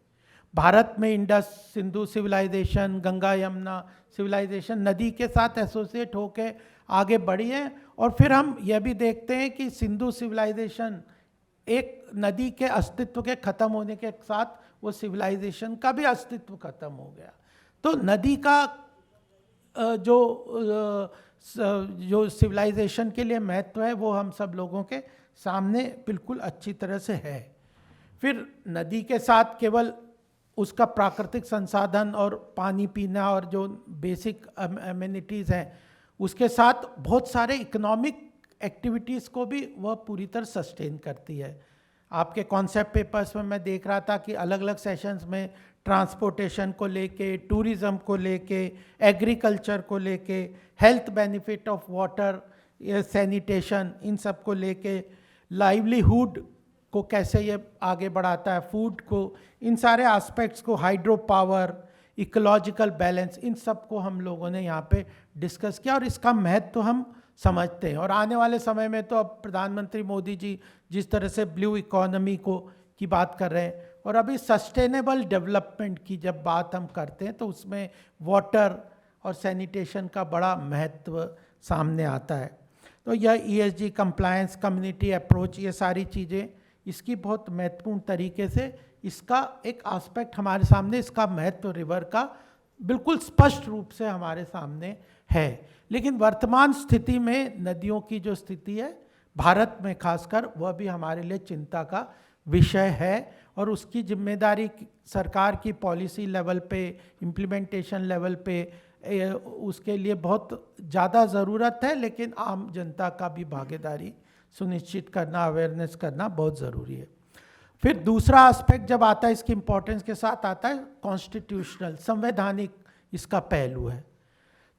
भारत में Indus Sindhu civilisation, Ganga Yamuna civilisation नदी के साथ एसोसिएट होके आगे बढ़ी है। और फिर हम यह भी देखते हैं कि सिंधु सिविलाइजेशन एक नदी के अस्तित्व के ख़त्म होने के साथ वो सिविलाइजेशन का भी अस्तित्व ख़त्म हो गया। तो नदी का जो सिविलाइजेशन के लिए महत्व है वो हम सब लोगों के सामने बिल्कुल अच्छी तरह से है। फिर नदी के साथ केवल उसका प्राकृतिक संसाधन और पानी पीना और जो बेसिक एमिनिटीज़ हैं, उसके साथ बहुत सारे इकोनॉमिक एक्टिविटीज़ को भी वह पूरी तरह सस्टेन करती है। आपके कॉन्सेप्ट पेपर्स में मैं देख रहा था कि अलग अलग सेशंस में ट्रांसपोर्टेशन को लेके, टूरिज़्म को लेके, एग्रीकल्चर को लेके, health benefit of water, sanitation, इन सब को लेके, लाइवलीहुड को कैसे ये आगे बढ़ाता है, फूड को, इन सारे एस्पेक्ट्स को, हाइड्रो पावर, इकोलॉजिकल बैलेंस, इन सब को हम लोगों ने यहाँ पे डिस्कस किया और इसका महत्व हम समझते हैं। और आने वाले समय में तो अब प्रधानमंत्री मोदी जी जिस तरह से ब्लू इकोनॉमी की बात कर रहे हैं और अभी सस्टेनेबल डेवलपमेंट की जब बात हम करते हैं तो उसमें वाटर और सैनिटेशन का बड़ा महत्व सामने आता है। तो यह ESG कंप्लायंस, कम्युनिटी अप्रोच, ये सारी चीज़ें इसकी बहुत महत्वपूर्ण तरीके से इसका एक एस्पेक्ट हमारे सामने, इसका महत्व रिवर का बिल्कुल स्पष्ट रूप से हमारे सामने है। लेकिन वर्तमान स्थिति में नदियों की जो स्थिति है भारत में खासकर, वह भी हमारे लिए चिंता का विषय है और उसकी जिम्मेदारी सरकार की पॉलिसी लेवल पे, इम्प्लीमेंटेशन लेवल पे उसके लिए बहुत ज़्यादा ज़रूरत है। लेकिन आम जनता का भी भागीदारी सुनिश्चित करना, अवेयरनेस करना बहुत ज़रूरी है। फिर दूसरा एस्पेक्ट जब आता है इसकी इम्पोर्टेंस के साथ आता है कॉन्स्टिट्यूशनल, संवैधानिक इसका पहलू है।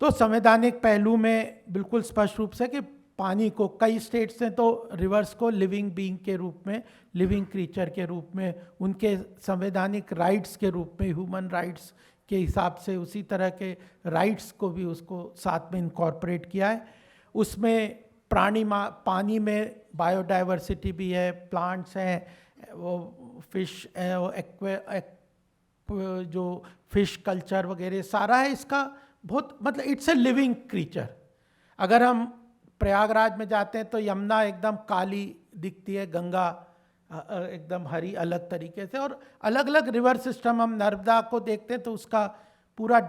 तो संवैधानिक पहलू में बिल्कुल स्पष्ट रूप से कि पानी को कई स्टेट्स ने तो रिवर्स को लिविंग बीइंग के रूप में, लिविंग क्रीचर के रूप में, उनके संवैधानिक राइट्स के रूप में, ह्यूमन राइट्स के हिसाब से उसी तरह के राइट्स को भी उसको साथ में इनकॉर्पोरेट किया है। उसमें पानी में बायोडाइवर्सिटी भी है, प्लांट्स हैं, वो फिश जो फिश कल्चर वगैरह सारा है, इसका बहुत मतलब इट्स ए लिविंग क्रीचर। अगर हम प्रयागराज में जाते हैं तो यमुना एकदम काली दिखती है, गंगा एकदम हरी अलग तरीके से, और अलग अलग रिवर सिस्टम, हम नर्मदा को देखते हैं तो उसका पूरा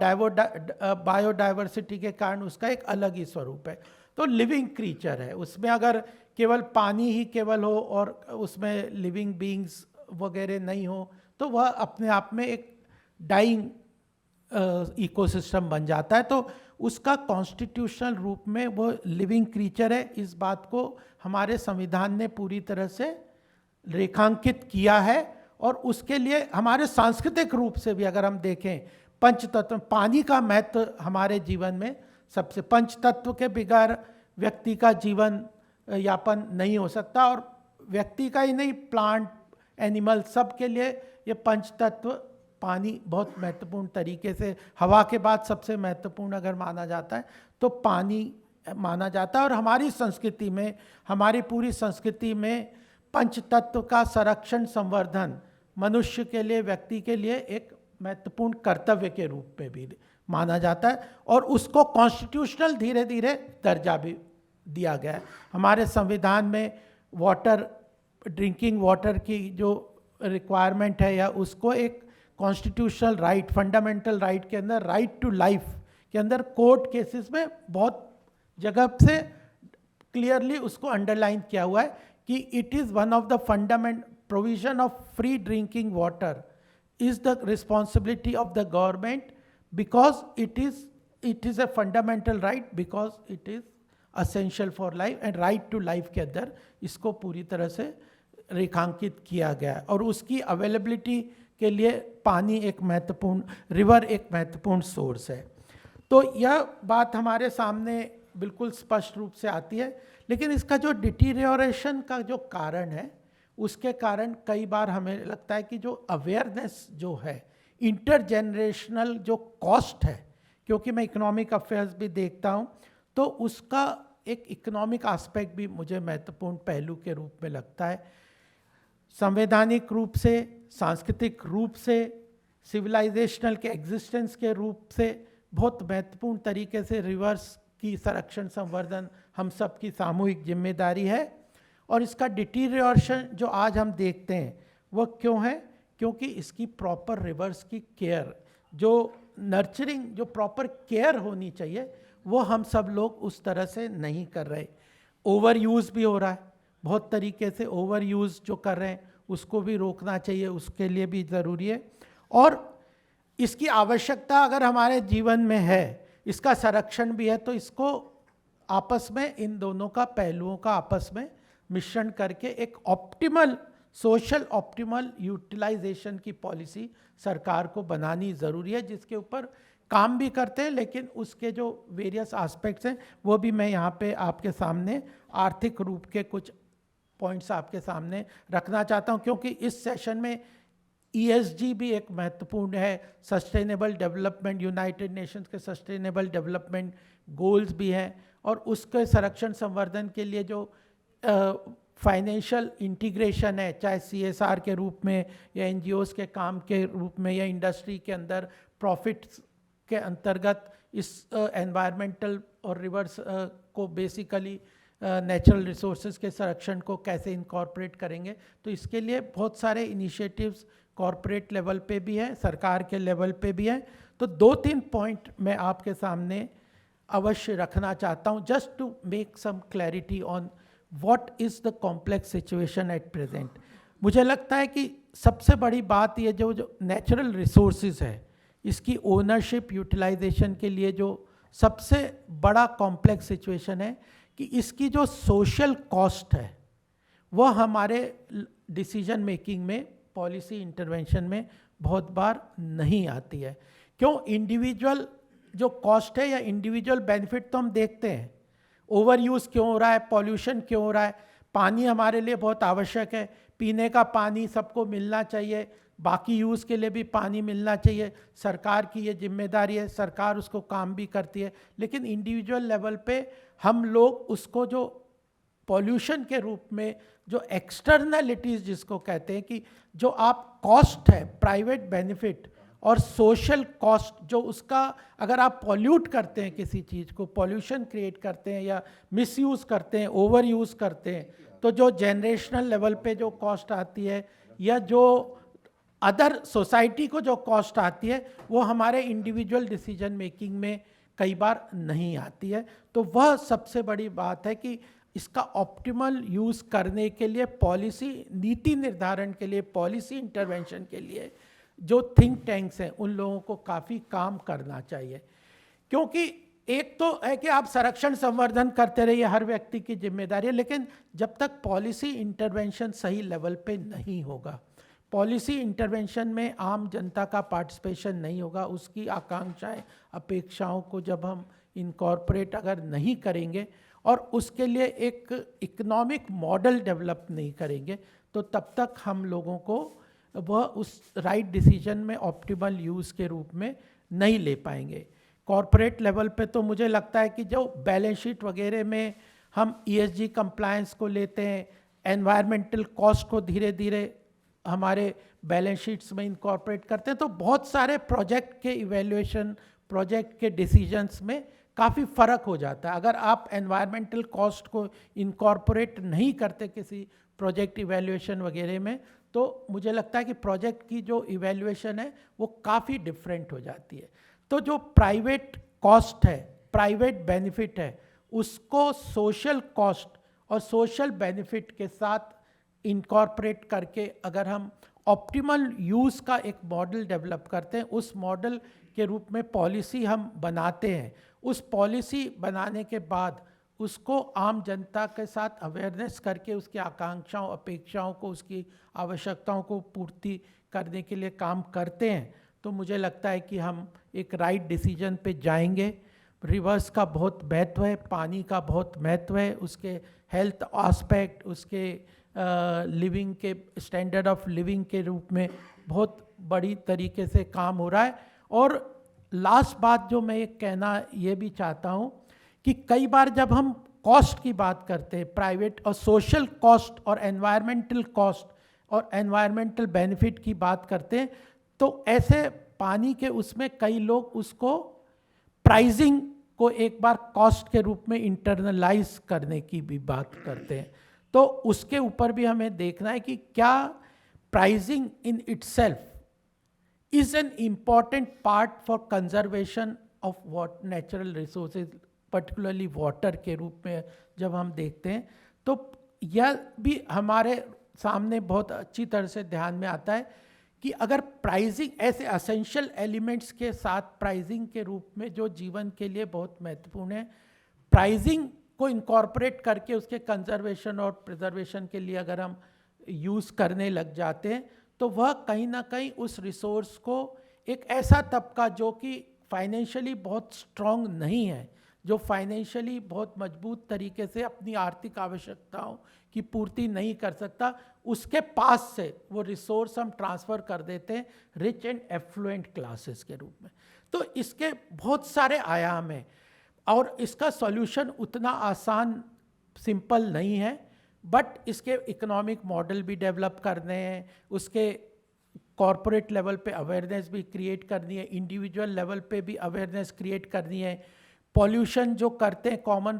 बायोडाइवर्सिटी के कारण उसका एक अलग ही स्वरूप है। तो लिविंग क्रीचर है, उसमें अगर केवल पानी ही केवल हो और उसमें लिविंग बीइंग्स वगैरह नहीं हो तो वह अपने आप में एक डाइंग इकोसिस्टम बन जाता है। तो उसका कॉन्स्टिट्यूशनल रूप में वो लिविंग क्रीचर है, इस बात को हमारे संविधान ने पूरी तरह से रेखांकित किया है। और उसके लिए हमारे सांस्कृतिक रूप से भी अगर हम देखें, पंचतत्व, पानी का महत्व हमारे जीवन में सबसे, पंचतत्व के बगैर व्यक्ति का जीवन यापन नहीं हो सकता, और व्यक्ति का ही नहीं, प्लांट, एनिमल, सब के लिए ये पंचतत्व पानी बहुत महत्वपूर्ण तरीके से, हवा के बाद सबसे महत्वपूर्ण अगर माना जाता है तो पानी माना जाता है। और हमारी संस्कृति में, हमारी पूरी संस्कृति में पंचतत्व का संरक्षण संवर्धन मनुष्य के लिए, व्यक्ति के लिए एक महत्वपूर्ण कर्तव्य के रूप में भी माना जाता है, और उसको कॉन्स्टिट्यूशनल धीरे धीरे दर्जा भी दिया गया है। हमारे संविधान में वाटर, ड्रिंकिंग वाटर की जो रिक्वायरमेंट है, या उसको एक कॉन्स्टिट्यूशनल राइट, फंडामेंटल राइट के अंदर, राइट टू लाइफ के अंदर कोर्ट केसेस में बहुत जगह से क्लियरली उसको अंडरलाइन किया हुआ है कि it is one of the fundament provision of free drinking water is the responsibility of the government because it is a fundamental right, because it is essential for life, and right to life के अंदर इसको पूरी तरह से रेखांकित किया गया है। और उसकी अवेलेबिलिटी के लिए पानी एक महत्वपूर्ण, रिवर एक महत्वपूर्ण सोर्स है। तो यह बात हमारे सामने बिल्कुल स्पष्ट रूप से आती है, लेकिन इसका जो डिटीरियोरेशन का जो कारण है, उसके कारण कई बार हमें लगता है कि जो अवेयरनेस जो है, इंटरजेनरेशनल जो कॉस्ट है, क्योंकि मैं इकोनॉमिक अफेयर्स भी देखता हूँ, तो उसका एक इकोनॉमिक एस्पेक्ट भी मुझे महत्वपूर्ण पहलू के रूप में लगता है। संवैधानिक रूप से, सांस्कृतिक रूप से, सिविलाइजेशनल के एग्जिस्टेंस के रूप से बहुत महत्वपूर्ण तरीके से रिवर्स की संरक्षण संवर्धन हम सब की सामूहिक जिम्मेदारी है। और इसका डिटीरियोरेशन जो आज हम देखते हैं वो क्यों है? क्योंकि इसकी प्रॉपर रिवर्स की केयर, जो नर्चरिंग, जो प्रॉपर केयर होनी चाहिए, वो हम सब लोग उस तरह से नहीं कर रहे। ओवर यूज़ भी हो रहा है, बहुत तरीके से ओवर यूज़ जो कर रहे हैं उसको भी रोकना चाहिए, उसके लिए भी ज़रूरी है। और इसकी आवश्यकता अगर हमारे जीवन में है, इसका संरक्षण भी है, तो इसको आपस में, इन दोनों का पहलुओं का आपस में मिश्रण करके एक ऑप्टिमल, सोशल ऑप्टिमल यूटिलाइजेशन की पॉलिसी सरकार को बनानी ज़रूरी है, जिसके ऊपर काम भी करते हैं, लेकिन उसके जो वेरियस एस्पेक्ट्स हैं वो भी मैं यहाँ पे आपके सामने आर्थिक रूप के कुछ पॉइंट्स आपके सामने रखना चाहता हूँ, क्योंकि इस सेशन में ESG भी एक महत्वपूर्ण है, सस्टेनेबल डेवलपमेंट, यूनाइटेड नेशंस के सस्टेनेबल डेवलपमेंट गोल्स भी हैं, और उसके संरक्षण संवर्धन के लिए जो फाइनेंशियल इंटीग्रेशन है, चाहे CSR के रूप में या NGOs के काम के रूप में या इंडस्ट्री के अंदर प्रॉफिट्स के अंतर्गत, इस एनवायरमेंटल और रिवर्स को बेसिकली नेचुरल रिसोर्सेज के संरक्षण को कैसे इनकॉर्पोरेट करेंगे, तो इसके लिए बहुत सारे इनिशिएटिव्स कॉर्पोरेट लेवल पे भी हैं, सरकार के लेवल पे भी हैं। तो 2-3 पॉइंट मैं आपके सामने अवश्य रखना चाहता हूँ, just to make some clarity on what is the complex situation at present. मुझे लगता है कि सबसे बड़ी बात ये जो नेचुरल रिसोर्सेज है, इसकी ओनरशिप, यूटिलाइजेशन के लिए जो सबसे बड़ा कॉम्प्लेक्स सिचुएशन है कि इसकी जो सोशल कॉस्ट है वह हमारे डिसीजन मेकिंग में, पॉलिसी इंटरवेंशन में बहुत बार नहीं आती है। क्यों? इंडिविजुअल जो कॉस्ट है या इंडिविजुअल बेनिफिट तो हम देखते हैं, ओवर यूज़ क्यों हो रहा है, पॉल्यूशन क्यों हो रहा है, पानी हमारे लिए बहुत आवश्यक है, पीने का पानी सबको मिलना चाहिए, बाकी यूज़ के लिए भी पानी मिलना चाहिए, सरकार की ये जिम्मेदारी है, सरकार उसको काम भी करती है, लेकिन इंडिविजुअल लेवल पे हम लोग उसको जो पॉल्यूशन के रूप में, जो एक्सटर्नलिटीज़ जिसको कहते हैं कि जो आप कॉस्ट है, प्राइवेट बेनिफिट और सोशल कॉस्ट जो उसका, अगर आप पॉल्यूट करते हैं किसी चीज़ को, पॉल्यूशन क्रिएट करते हैं या मिसयूज़ करते हैं, ओवर यूज़ करते हैं, तो जो जनरेशनल लेवल पे जो कॉस्ट आती है या जो अदर सोसाइटी को जो कॉस्ट आती है वो हमारे इंडिविजुअल डिसीजन मेकिंग में कई बार नहीं आती है। तो वह सबसे बड़ी बात है कि इसका ऑप्टिमल यूज़ करने के लिए पॉलिसी, नीति निर्धारण के लिए, पॉलिसी इंटरवेंशन के लिए जो थिंक टैंक्स हैं उन लोगों को काफ़ी काम करना चाहिए। क्योंकि एक तो है कि आप संरक्षण संवर्धन करते रहिए, हर व्यक्ति की जिम्मेदारी है, लेकिन जब तक पॉलिसी इंटरवेंशन सही लेवल पे नहीं होगा, पॉलिसी इंटरवेंशन में आम जनता का पार्टिसिपेशन नहीं होगा, उसकी आकांक्षाएं, अपेक्षाओं को जब हम इनकॉर्पोरेट अगर नहीं करेंगे और उसके लिए एक इकोनॉमिक मॉडल डेवलप नहीं करेंगे, तो तब तक हम लोगों को वह उस राइट डिसीजन में ऑप्टिमल यूज़ के रूप में नहीं ले पाएंगे। कॉर्पोरेट लेवल पे तो मुझे लगता है कि जो बैलेंस शीट वगैरह में हम ESG कंप्लायंस को लेते हैं, एनवायरमेंटल कॉस्ट को धीरे धीरे हमारे बैलेंस शीट्स में इनकॉर्पोरेट करते हैं, तो बहुत सारे प्रोजेक्ट के इवैल्यूएशन, प्रोजेक्ट के डिसीजंस में काफ़ी फ़र्क हो जाता है। अगर आप एनवायरमेंटल कॉस्ट को इनकॉर्पोरेट नहीं करते किसी प्रोजेक्ट इवैल्यूएशन वगैरह में, तो मुझे लगता है कि प्रोजेक्ट की जो इवैल्यूएशन है वो काफ़ी डिफरेंट हो जाती है। तो जो प्राइवेट कॉस्ट है, प्राइवेट बेनिफिट है, उसको सोशल कॉस्ट और सोशल बेनिफिट के साथ इनकॉर्पोरेट करके अगर हम ऑप्टिमल यूज़ का एक मॉडल डेवलप करते हैं, उस मॉडल के रूप में पॉलिसी हम बनाते हैं, उस पॉलिसी बनाने के बाद उसको आम जनता के साथ अवेयरनेस करके उसकी आकांक्षाओं, अपेक्षाओं को, उसकी आवश्यकताओं को पूर्ति करने के लिए काम करते हैं, तो मुझे लगता है कि हम एक राइट डिसीजन पे जाएंगे। रिवर्स का बहुत महत्व है, पानी का बहुत महत्व है, उसके हेल्थ एस्पेक्ट, उसके लिविंग के स्टैंडर्ड ऑफ लिविंग के रूप में बहुत बड़ी तरीके से काम हो रहा है। और लास्ट बात जो मैं कहना ये भी चाहता हूँ कि कई बार जब हम कॉस्ट की बात करते हैं, प्राइवेट और सोशल कॉस्ट और एनवायरमेंटल कॉस्ट और एनवायरमेंटल बेनिफिट की बात करते हैं, तो ऐसे पानी के उसमें कई लोग उसको प्राइसिंग को एक बार कॉस्ट के रूप में इंटरनलाइज करने की भी बात करते हैं। तो उसके ऊपर भी हमें देखना है कि क्या pricing in itself is an important part for conservation of natural resources, particularly water के रूप में जब हम देखते हैं, तो यह भी हमारे सामने बहुत अच्छी तरह से ध्यान में आता है कि अगर प्राइसिंग ऐसे असेंशियल एलिमेंट्स के साथ प्राइसिंग के रूप में जो जीवन के लिए बहुत महत्वपूर्ण है, प्राइसिंग को इनकॉर्पोरेट करके उसके कंजर्वेशन और प्रिजर्वेशन के लिए अगर हम यूज़ करने लग जाते हैं, तो वह कहीं ना कहीं उस रिसोर्स को एक ऐसा तबका जो कि फाइनेंशियली बहुत स्ट्रॉन्ग नहीं है, जो फाइनेंशियली बहुत मजबूत तरीके से अपनी आर्थिक आवश्यकताओं की पूर्ति नहीं कर सकता, उसके पास से वो रिसोर्स हम ट्रांसफ़र कर देते हैं रिच एंड एफ्लुएंट क्लासेस के रूप में। तो इसके बहुत सारे आयाम हैं और इसका सॉल्यूशन उतना आसान सिंपल नहीं है, बट इसके इकोनॉमिक मॉडल भी डेवलप करने हैं, उसके कॉरपोरेट लेवल पे अवेयरनेस भी क्रिएट करनी है, इंडिविजुअल लेवल पे भी अवेयरनेस क्रिएट करनी है। पॉल्यूशन जो करते हैं कॉमन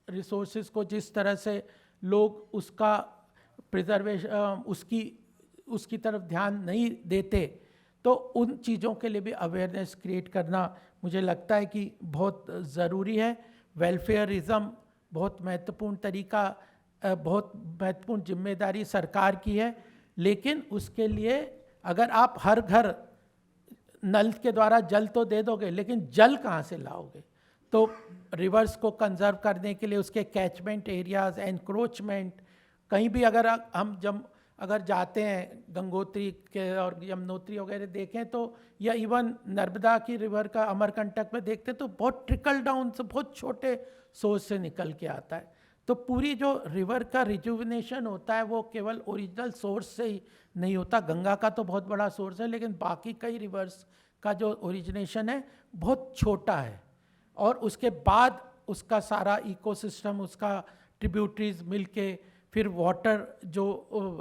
रिसोर्सेज को जिस तरह से लोग उसका प्रिजर्वेशन उसकी तरफ ध्यान नहीं देते, तो उन चीज़ों के लिए भी अवेयरनेस क्रिएट करना मुझे लगता है कि बहुत ज़रूरी है। वेलफेयरिज्म बहुत महत्वपूर्ण तरीका, बहुत महत्वपूर्ण जिम्मेदारी सरकार की है, लेकिन उसके लिए अगर आप हर घर नल के द्वारा जल तो दे दोगे, लेकिन जल कहाँ से लाओगे? तो रिवर्स को कंजर्व करने के लिए उसके कैचमेंट एरियाज, एनक्रोचमेंट, कहीं भी अगर हम जब अगर जाते हैं गंगोत्री के और यमुनोत्री वगैरह देखें तो, या इवन नर्मदा की रिवर का अमरकंटक में देखते हैं तो बहुत ट्रिकल डाउन से बहुत छोटे सोर्स से निकल के आता है। तो पूरी जो रिवर का रिजुविनेशन होता है वो केवल ओरिजिनल सोर्स से ही नहीं होता। गंगा का तो बहुत बड़ा सोर्स है, लेकिन बाकी कई रिवर्स का जो ओरिजिनेशन है बहुत छोटा है, और उसके बाद उसका सारा इकोसिस्टम, उसका ट्रिब्यूटरीज मिलके फिर वाटर जो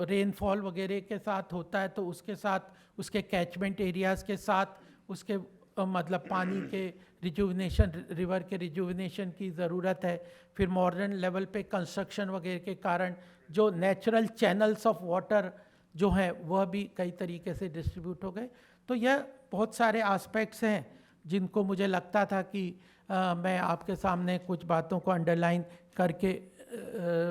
रेनफॉल वगैरह के साथ होता है तो उसके साथ उसके कैचमेंट एरियाज़ के साथ उसके मतलब पानी के रिजुविनेशन, रिवर के रिजुविनेशन की ज़रूरत है। फिर मॉडर्न लेवल पे कंस्ट्रक्शन वगैरह के कारण जो नेचुरल चैनल्स ऑफ वाटर जो हैं वह भी कई तरीके से डिस्ट्रीब्यूट हो गए। तो यह बहुत सारे एस्पेक्ट्स हैं जिनको मुझे लगता था कि मैं आपके सामने कुछ बातों को अंडरलाइन करके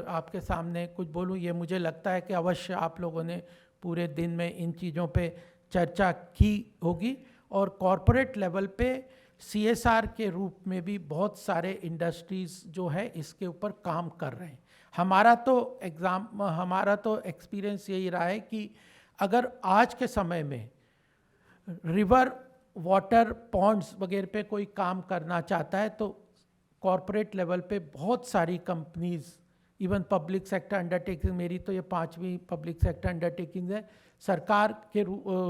आपके सामने कुछ बोलूँ। ये मुझे लगता है कि अवश्य आप लोगों ने पूरे दिन में इन चीज़ों पे चर्चा की होगी और कॉरपोरेट लेवल पे CSR के रूप में भी बहुत सारे इंडस्ट्रीज़ जो है इसके ऊपर काम कर रहे हैं। हमारा तो एक्सपीरियंस यही रहा है कि अगर आज के समय में रिवर वाटर पॉन्ड्स वगैरह पे कोई काम करना चाहता है तो कॉरपोरेट लेवल पे बहुत सारी companies, even public sector undertaking, मेरी तो ये 5वीं पब्लिक सेक्टर अंडरटेकिंग है, सरकार के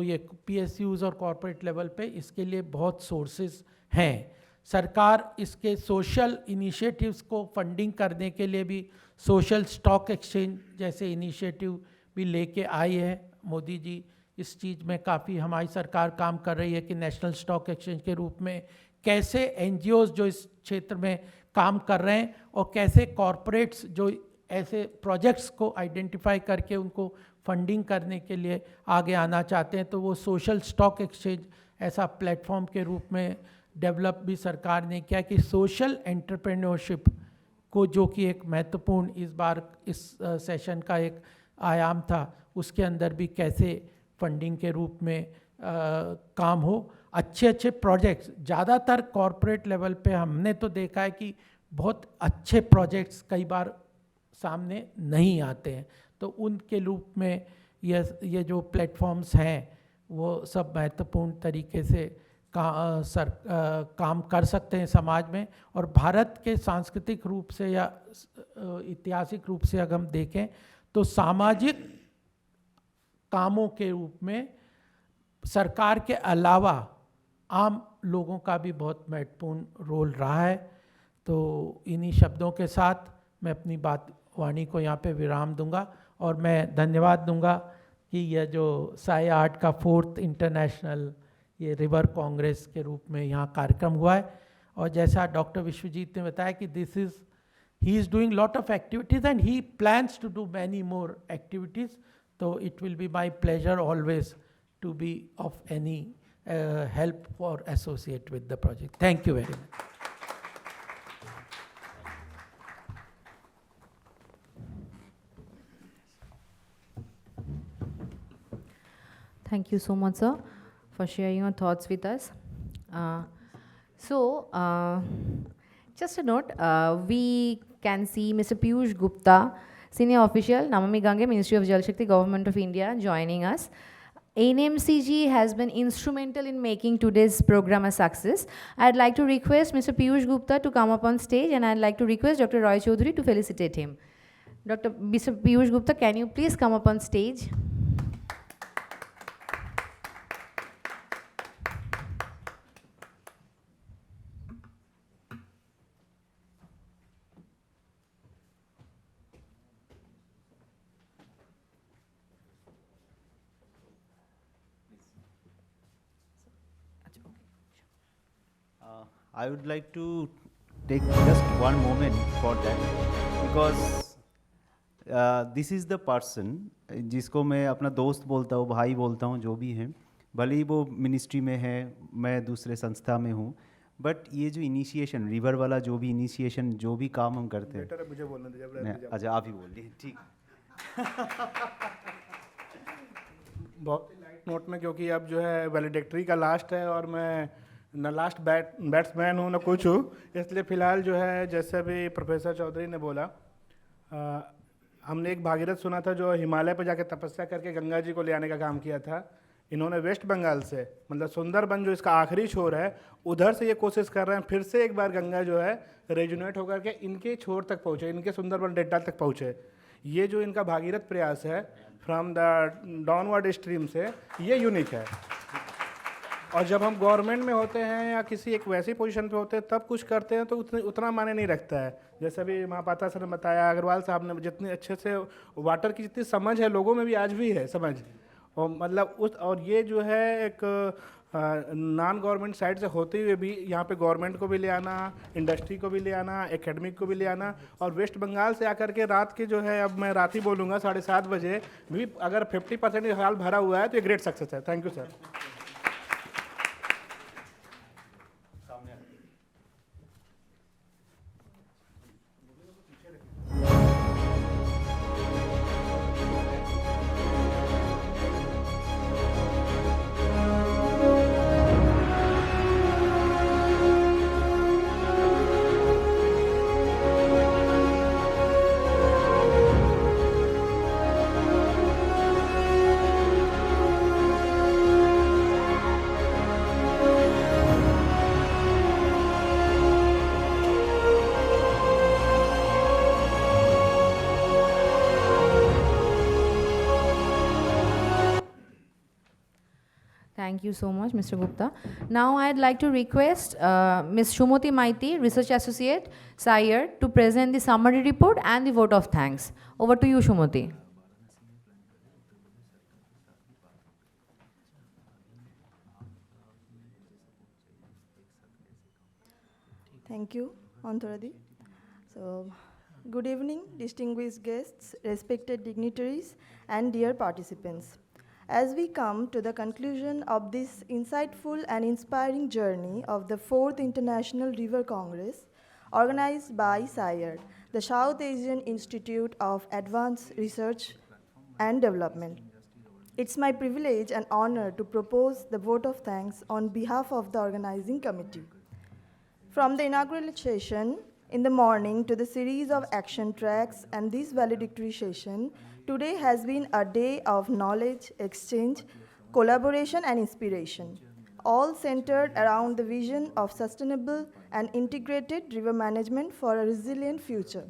ये PSUs और कॉरपोरेट लेवल पे इसके लिए बहुत सोर्सेज हैं। सरकार इसके सोशल इनिशिएटिव्स को फंडिंग करने के लिए भी सोशल स्टॉक एक्सचेंज जैसे इनिशिएटिव भी लेके आई है। मोदी जी इस चीज़ में काफ़ी हमारी सरकार काम कर रही है कि नेशनल स्टॉक एक्सचेंज के रूप में कैसे NGOs जो इस क्षेत्र में काम कर रहे हैं और कैसे कॉरपोरेट्स जो ऐसे प्रोजेक्ट्स को आइडेंटिफाई करके उनको फंडिंग करने के लिए आगे आना चाहते हैं, तो वो सोशल स्टॉक एक्सचेंज ऐसा प्लेटफॉर्म के रूप में डेवलप भी सरकार ने किया कि सोशल एंटरप्रेन्योरशिप को, जो कि एक महत्वपूर्ण इस बार इस सेशन का एक आयाम था, उसके अंदर भी कैसे फंडिंग के रूप में काम हो। अच्छे प्रोजेक्ट्स ज़्यादातर कॉरपोरेट लेवल पे हमने तो देखा है कि बहुत अच्छे प्रोजेक्ट्स कई बार सामने नहीं आते हैं, तो उनके रूप में ये जो प्लेटफॉर्म्स हैं वो सब महत्वपूर्ण तरीके से काम कर सकते हैं समाज में। और भारत के सांस्कृतिक रूप से या ऐतिहासिक रूप से अगर हम देखें तो सामाजिक कामों के रूप में सरकार के अलावा आम लोगों का भी बहुत महत्वपूर्ण रोल रहा है। तो इन्हीं शब्दों के साथ मैं अपनी वाणी को यहाँ पे विराम दूंगा और मैं धन्यवाद दूंगा कि यह जो SAIARD का 4th इंटरनेशनल ये रिवर कांग्रेस के रूप में यहाँ कार्यक्रम हुआ है। और जैसा डॉक्टर विश्वजीत ने बताया कि he is doing lot of activities and he plans to do many more activities. So it will be my pleasure always to be of any help or associate with the project. Thank you very much. Thank you so much, sir, for sharing your thoughts with us. Just a note, we can see Mr. Piyush Gupta, Senior Official, Namami Gange, Ministry of Jal Shakti, Government of India, joining us. NMCG has been instrumental in making today's program a success. I'd like to request Mr. Piyush Gupta to come up on stage, and I'd like to request Dr. Roy Chaudhary to felicitate him. Mr. Piyush Gupta, can you please come up on stage? I would like to take just one moment for that because this is the person जिसको मैं अपना दोस्त बोलता हूँ, भाई बोलता हूँ, जो भी है, भले ही वो मिनिस्ट्री में है, मैं दूसरे संस्था में हूँ, बट ये जो इनिशिएशन रिवर वाला जो भी इनिशिएशन जो भी काम हम करते हैं, बेटर मुझे बोलने दीजिए। अच्छा आप ही बोल लीजिए, ठीक। बहुत लाइट नोट में, क्योंकि अब जो है वैलिडेक्टरी का लास्ट है और मैं न लास्ट बैट्समैन हूँ न कुछ हूँ, इसलिए फ़िलहाल जो है जैसे अभी प्रोफेसर चौधरी ने बोला, हमने एक भागीरथ सुना था जो हिमालय पर जाकर तपस्या करके गंगा जी को ले आने का काम किया था। इन्होंने वेस्ट बंगाल से, मतलब सुंदरबन जो इसका आखिरी छोर है, उधर से ये कोशिश कर रहे हैं फिर से एक बार गंगा जो है रेजुनेट होकर के इनके छोर तक पहुँचे, इनके सुंदरबन डेल्टा तक पहुँचे। ये जो इनका भागीरथ प्रयास है फ्रॉम द डाउनवर्ड स्ट्रीम से, ये यूनिक है। और जब हम गवर्नमेंट में होते हैं या किसी एक वैसी पोजीशन पे होते हैं तब कुछ करते हैं तो उतना मायने नहीं रखता है। जैसे अभी महापात्रा सर ने बताया, अग्रवाल साहब ने, जितने अच्छे से वाटर की जितनी समझ है लोगों में भी आज भी है समझ, और मतलब उस, और ये जो है एक नॉन गवर्नमेंट साइड से होते हुए भी यहाँ पे गवर्नमेंट को भी ले आना, इंडस्ट्री को भी ले आना, एकेडमिक को भी ले आना, और वेस्ट बंगाल से आकर के रात के जो है, अब मैं रात ही बोलूँगा 7:30 बजे भी अगर 50% हाल भरा हुआ है तो ये ग्रेट सक्सेस है। Thank you sir. Thank you so much, Mr. Gupta. Now I'd like to request Ms. Shumoti Maiti, Research Associate, SAIARD, to present the summary report and the vote of thanks. Over to you, Shumoti. Thank you, Antaradi. So, good evening, distinguished guests, respected dignitaries, and dear participants. As we come to the conclusion of this insightful and inspiring journey of the 4th International River Congress, organized by SAIARD, the South Asian Institute of Advanced Research and Development, it's my privilege and honor to propose the vote of thanks on behalf of the organizing committee. From the inaugural session in the morning to the series of action tracks and this valedictory session, today has been a day of knowledge exchange, collaboration, and inspiration, all centered around the vision of sustainable and integrated river management for a resilient future.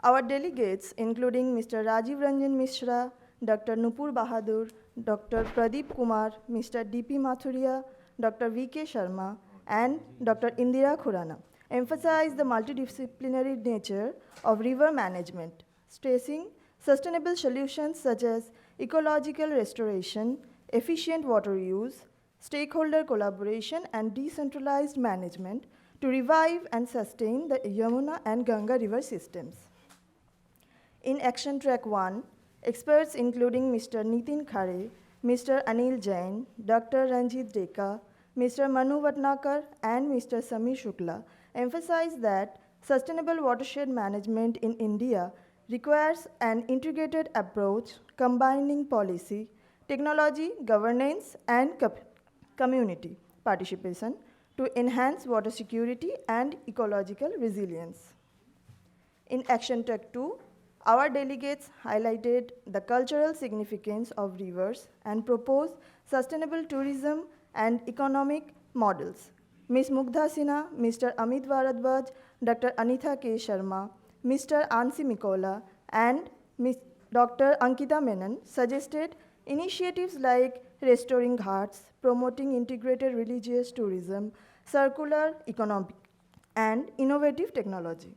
Our delegates, including Mr. Rajiv Ranjan Mishra, Dr. Nupur Bahadur, Dr. Pradeep Kumar, Mr. D.P. Mathuria, Dr. V.K. Sharma, and Dr. Indira Khurana, emphasize the multidisciplinary nature of river management, stressing sustainable solutions such as ecological restoration, efficient water use, stakeholder collaboration, and decentralized management to revive and sustain the Yamuna and Ganga river systems. In Action Track 1, experts including Mr. Nitin Khare, Mr. Anil Jain, Dr. Ranjit Deka, Mr. Manu Vatnakar, and Mr. Samir Shukla emphasize that sustainable watershed management in India requires an integrated approach combining policy, technology, governance, and community participation to enhance water security and ecological resilience. In Action Track 2, our delegates highlighted the cultural significance of rivers and proposed sustainable tourism and economic models. Ms. Mugdha Sinha, Mr. Amit Bharadwaj, Dr. Anitha K. Sharma, Mr. Ansi Mikola, and Ms. Dr. Ankita Menon suggested initiatives like restoring ghats, promoting integrated religious tourism, circular economy, and innovative technology,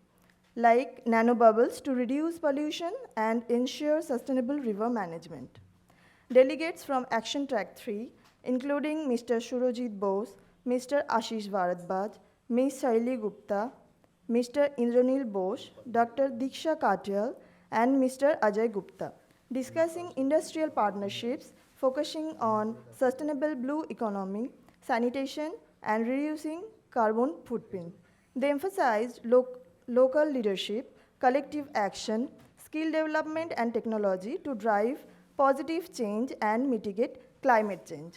like nanobubbles to reduce pollution and ensure sustainable river management. Delegates from Action Track 3, including Mr. Surojit Bose, Mr. Ashish Bharadwaj, Ms. Shaili Gupta, Mr. Indranil Bose, Dr. Diksha Katyal, and Mr. Ajay Gupta, discussing industrial partnerships focusing on sustainable blue economy, sanitation, and reducing carbon footprint. They emphasized local leadership, collective action, skill development, and technology to drive positive change and mitigate climate change.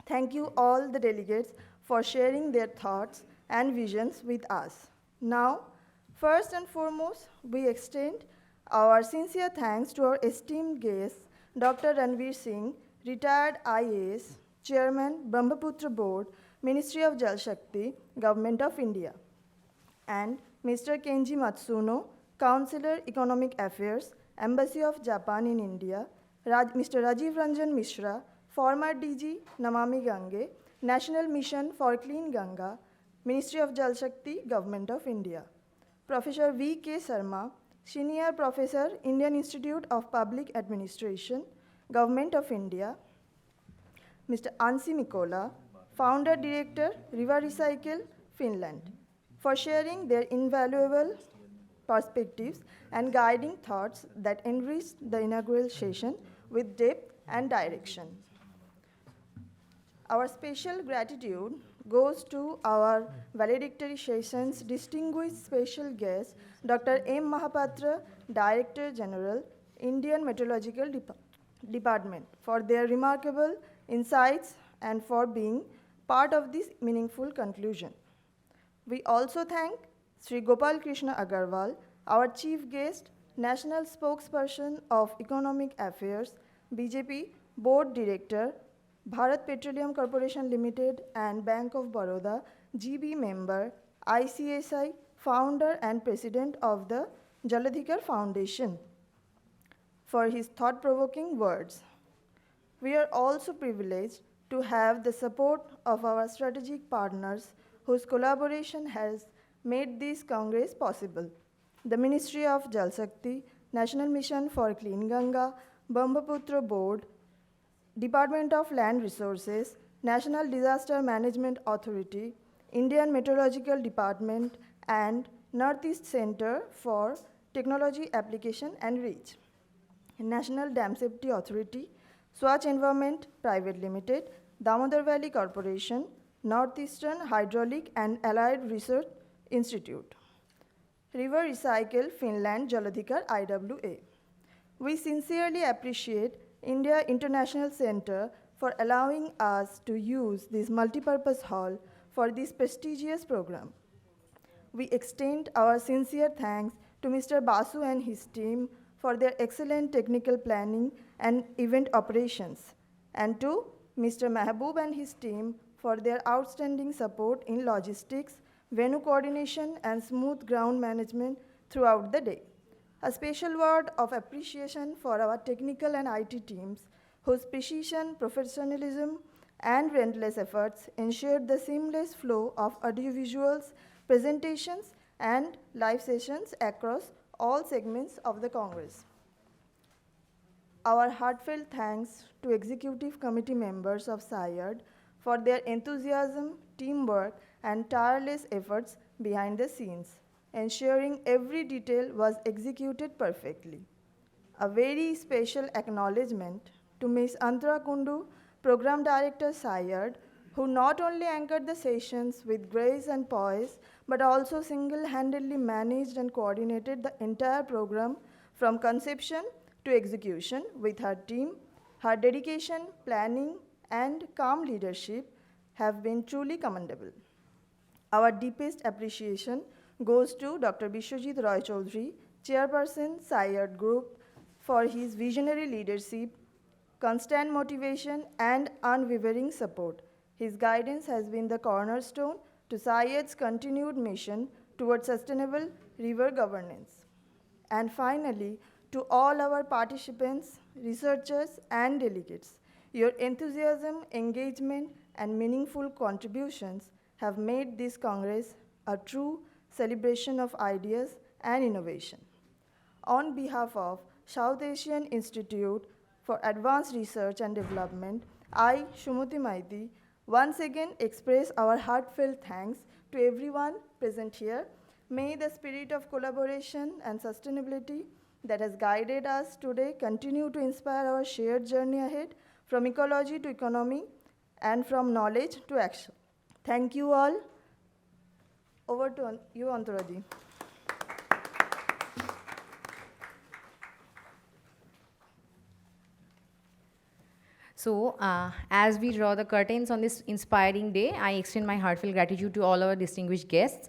Thank you all the delegates for sharing their thoughts and visions with us. Now, first and foremost, we extend our sincere thanks to our esteemed guest, Dr. Ranveer Singh, retired IAS, Chairman, Brahmaputra Board, Ministry of Jal Shakti, Government of India, and Mr. Kenji Matsuno, Counselor, Economic Affairs, Embassy of Japan in India, Mr. Rajiv Ranjan Mishra, former DG, Namami Gange, National Mission for Clean Ganga, Ministry of Jal Shakti, Government of India. Professor V.K. Sarma, Senior Professor, Indian Institute of Public Administration, Government of India. Mr. Ansi Mikola, Founder Director, River Recycle, Finland, for sharing their invaluable perspectives and guiding thoughts that enriched the inaugural session with depth and direction. Our special gratitude goes to our valedictory session's distinguished special guest, Dr. M. Mahapatra, Director General, Indian Meteorological Department, for their remarkable insights and for being part of this meaningful conclusion. We also thank Sri Gopal Krishna Agarwal, our chief guest, National Spokesperson of Economic Affairs, BJP Board Director, Bharat Petroleum Corporation Limited and Bank of Baroda, GB member, ICSI, founder and president of the Jaladhikar Foundation, for his thought-provoking words. We are also privileged to have the support of our strategic partners whose collaboration has made this Congress possible. The Ministry of Jal Shakti, National Mission for Clean Ganga, Brahmaputra Board, Department of Land Resources, National Disaster Management Authority, Indian Meteorological Department, and Northeast Center for Technology Application and Reach, National Dam Safety Authority, Swatch Environment Private Limited, Damodar Valley Corporation, Northeastern Hydraulic and Allied Research Institute, River Recycle Finland Jaladhikar IWA. We sincerely appreciate India International Center for allowing us to use this multipurpose hall for this prestigious program. We extend our sincere thanks to Mr. Basu and his team for their excellent technical planning and event operations, and to Mr. Mehboob and his team for their outstanding support in logistics, venue coordination, and smooth ground management throughout the day. A special word of appreciation for our technical and IT teams, whose precision, professionalism, and relentless efforts ensured the seamless flow of audiovisuals, presentations, and live sessions across all segments of the Congress. Our heartfelt thanks to Executive Committee members of SAIARD for their enthusiasm, teamwork, and tireless efforts behind the scenes, ensuring every detail was executed perfectly. A very special acknowledgement to Ms. Antara Kundu, Program Director SAIARD, who not only anchored the sessions with grace and poise, but also single-handedly managed and coordinated the entire program from conception to execution with her team. Her dedication, planning, and calm leadership have been truly commendable. Our deepest appreciation goes to Dr. Bishwajit Roy Chaudhary, Chairperson, SAIARD Group, for his visionary leadership, constant motivation, and unwavering support. His guidance has been the cornerstone to SAIARD's continued mission towards sustainable river governance. And finally, to all our participants, researchers, and delegates, your enthusiasm, engagement, and meaningful contributions have made this Congress a true celebration of ideas and innovation. On behalf of South Asian Institute for Advanced Research and Development, I, Shumuti Maiti, once again express our heartfelt thanks to everyone present here. May the spirit of collaboration and sustainability that has guided us today continue to inspire our shared journey ahead, from ecology to economy, and from knowledge to action. Thank you all. Over to you, Antaradi. So, as we draw the curtains on this inspiring day, I extend my heartfelt gratitude to all our distinguished guests,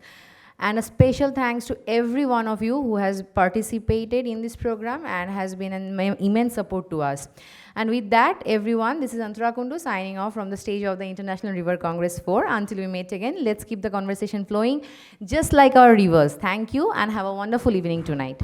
and a special thanks to every one of you who has participated in this program and has been an immense support to us. And with that, everyone, this is Antara Kundu signing off from the stage of the International River Congress 4. Until we meet again, let's keep the conversation flowing just like our rivers. Thank you and have a wonderful evening tonight.